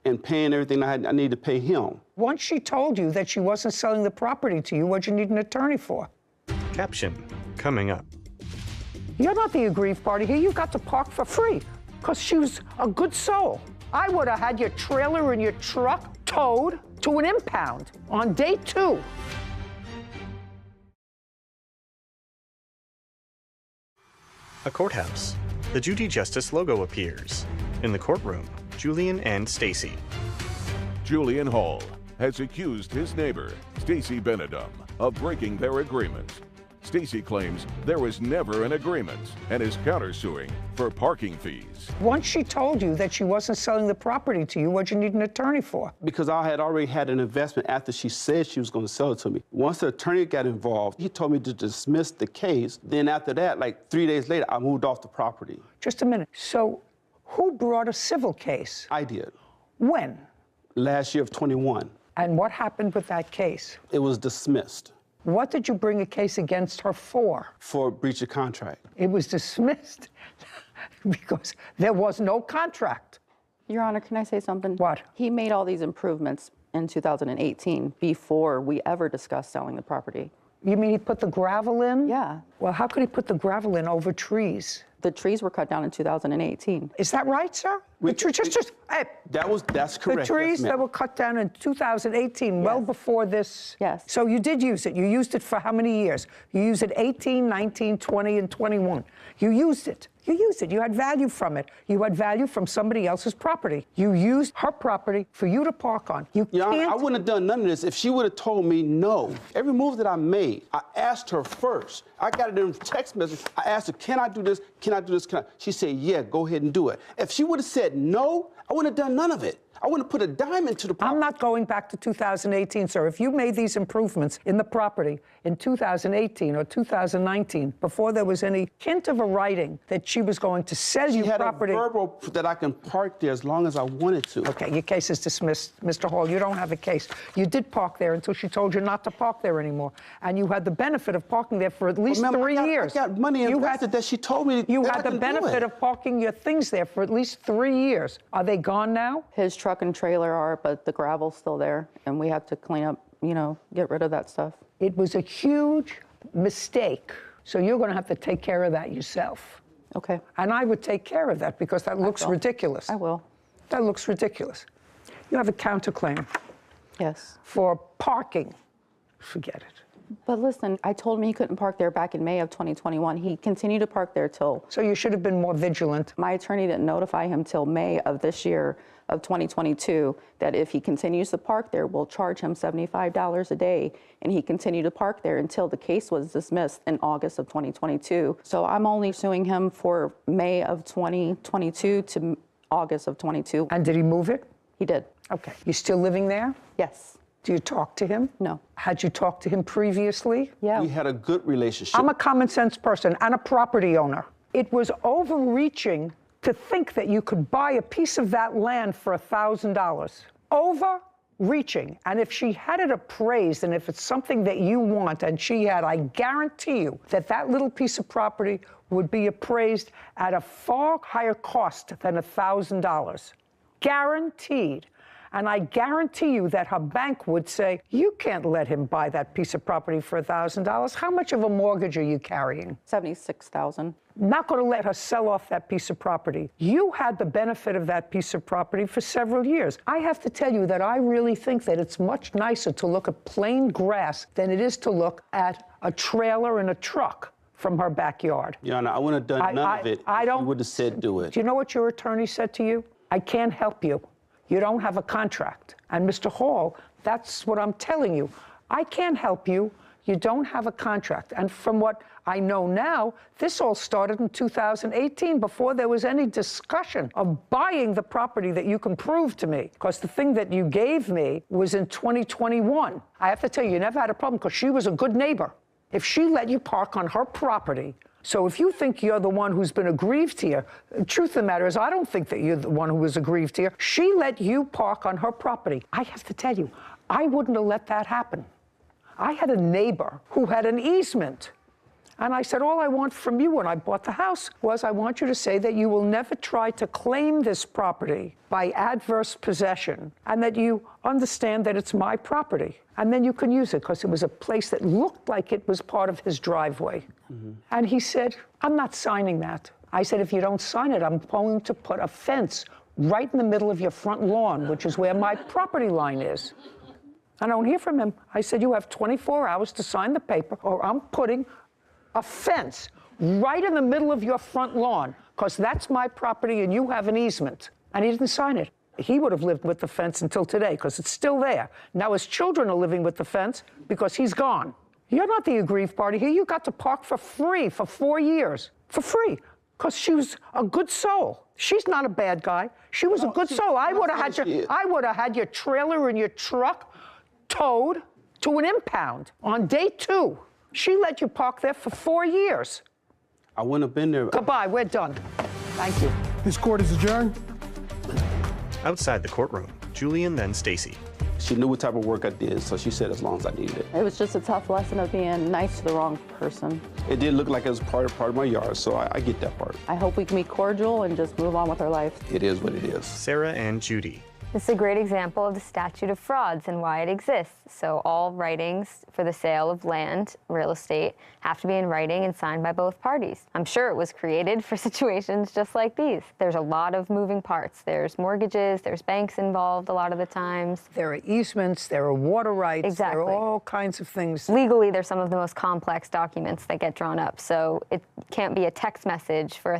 and paying everything I needed to pay him. Once she told you that she wasn't selling the property to you, what'd you need an attorney for? Caption coming up. You're not the aggrieved party here. You got to park for free because she was a good soul. I would have had your trailer and your truck towed to an impound on day 2. A courthouse. The Judy Justice logo appears. In the courtroom, Julian and Stacy. Julian Hall has accused his neighbor, Stacy Benedum, of breaking their agreement. Stacy claims there was never an agreement and is countersuing for parking fees. Once she told you that she wasn't selling the property to you, what'd you need an attorney for? Because I had already had an investment after she said she was going to sell it to me. Once the attorney got involved, he told me to dismiss the case. Then after that, like 3 days later, I moved off the property. Just a minute. So who brought a civil case? I did. When? Last year of 21. And what happened with that case? It was dismissed. What did you bring a case against her for? For breach of contract. It was dismissed because there was no contract. Your Honor, can I say something? What? He made all these improvements in 2018 before we ever discussed selling the property. You mean he put the gravel in? Yeah. Well, how could he put the gravel in over trees? The trees were cut down in 2018. Is that right, sir? Hey, That's correct. the trees yes, that were cut down in 2018, well before this. Yes. So you did use it. You used it for how many years? You used it 18, 19, 20, and 21. You used it. You used it. You had value from it. You had value from somebody else's property. You used her property for you to park on. You Yeah, can't. I wouldn't have done none of this if she would have told me no. Every move that I made, I asked her first. I got it in text message. I asked her, can I do this? Can I do this? She said, yeah, go ahead and do it. If she would have said no, I wouldn't have done none of it. I wouldn't have put a dime into the property. I'm not going back to 2018, sir. If you made these improvements in the property in 2018 or 2019, before there was any hint of a writing that she was going to sell you property. She had a verbal that I can park there as long as I wanted to. Okay, your case is dismissed, Mr. Hall. You don't have a case. You did park there until she told you not to park there anymore. And you had the benefit of parking there for at least 3 years. I got money invested that she told me You that had I the can do benefit it. of parking your things there for at least 3 years. Are they gone now? His truck and trailer are, but the gravel's still there, and we have to clean up, get rid of that stuff. It was a huge mistake, so you're going to have to take care of that yourself. Okay. And I would take care of that because that looks ridiculous. I will. That looks ridiculous. You have a counterclaim. Yes. For parking. Forget it. But listen, I told him he couldn't park there back in May of 2021. He continued to park there till... So you should have been more vigilant. My attorney didn't notify him till May of this year, of 2022, that if he continues to park there, we'll charge him $75 a day. And he continued to park there until the case was dismissed in August of 2022. So I'm only suing him for May of 2022 to August of 22. And did he move it? He did. Okay. You still living there? Yes. Do you talk to him? No. Had you talked to him previously? Yeah. We had a good relationship. I'm a common sense person and a property owner. It was overreaching to think that you could buy a piece of that land for $1,000. Overreaching. And if she had it appraised, and if it's something that you want, and she had, I guarantee you that that little piece of property would be appraised at a far higher cost than $1,000. Guaranteed. And I guarantee you that her bank would say, you can't let him buy that piece of property for $1,000. How much of a mortgage are you carrying? $76,000. Not going to let her sell off that piece of property. You had the benefit of that piece of property for several years. I have to tell you that I really think that it's much nicer to look at plain grass than it is to look at a trailer and a truck from her backyard. Your Honor, I wouldn't have done none of it if you would have said do it. Do you know what your attorney said to you? I can't help you. You don't have a contract. And Mr. Hall, that's what I'm telling you. I can't help you. You don't have a contract. And from what I know now, this all started in 2018 before there was any discussion of buying the property that you can prove to me. Because the thing that you gave me was in 2021. I have to tell you, you never had a problem because she was a good neighbor. If she let you park on her property, so if you think you're the one who's been aggrieved here, the truth of the matter is I don't think that you're the one who was aggrieved here. She let you park on her property. I have to tell you, I wouldn't have let that happen. I had a neighbor who had an easement. And I said, all I want from you when I bought the house was I want you to say that you will never try to claim this property by adverse possession and that you understand that it's my property. And then you can use it because it was a place that looked like it was part of his driveway. Mm-hmm. And he said, I'm not signing that. I said, if you don't sign it, I'm going to put a fence right in the middle of your front lawn, which is where my property line is. I don't hear from him. I said, you have 24 hours to sign the paper or I'm putting a fence right in the middle of your front lawn because that's my property and you have an easement. And he didn't sign it. He would have lived with the fence until today because it's still there. Now his children are living with the fence because he's gone. You're not the aggrieved party here. You got to park for free for 4 years. For free. Because she was a good soul. She's not a bad guy. She was a good soul. I would have had your trailer and your truck towed to an impound on day 2. She let you park there for 4 years. I wouldn't have been there. Goodbye, we're done. Thank you. This court is adjourned. Outside the courtroom, Julie and then Stacy. She knew what type of work I did, so she said as long as I needed it. It was just a tough lesson of being nice to the wrong person. It did look like it was part of my yard, so I get that part. I hope we can be cordial and just move on with our life. It is what it is. Sarah and Judy. This is a great example of the statute of frauds and why it exists. So all writings for the sale of land, real estate, have to be in writing and signed by both parties. I'm sure it was created for situations just like these. There's a lot of moving parts. There's mortgages, there's banks involved a lot of the times. There are easements, there are water rights, exactly. There are all kinds of things. Legally, they're some of the most complex documents that get drawn up. So it can't be a text message for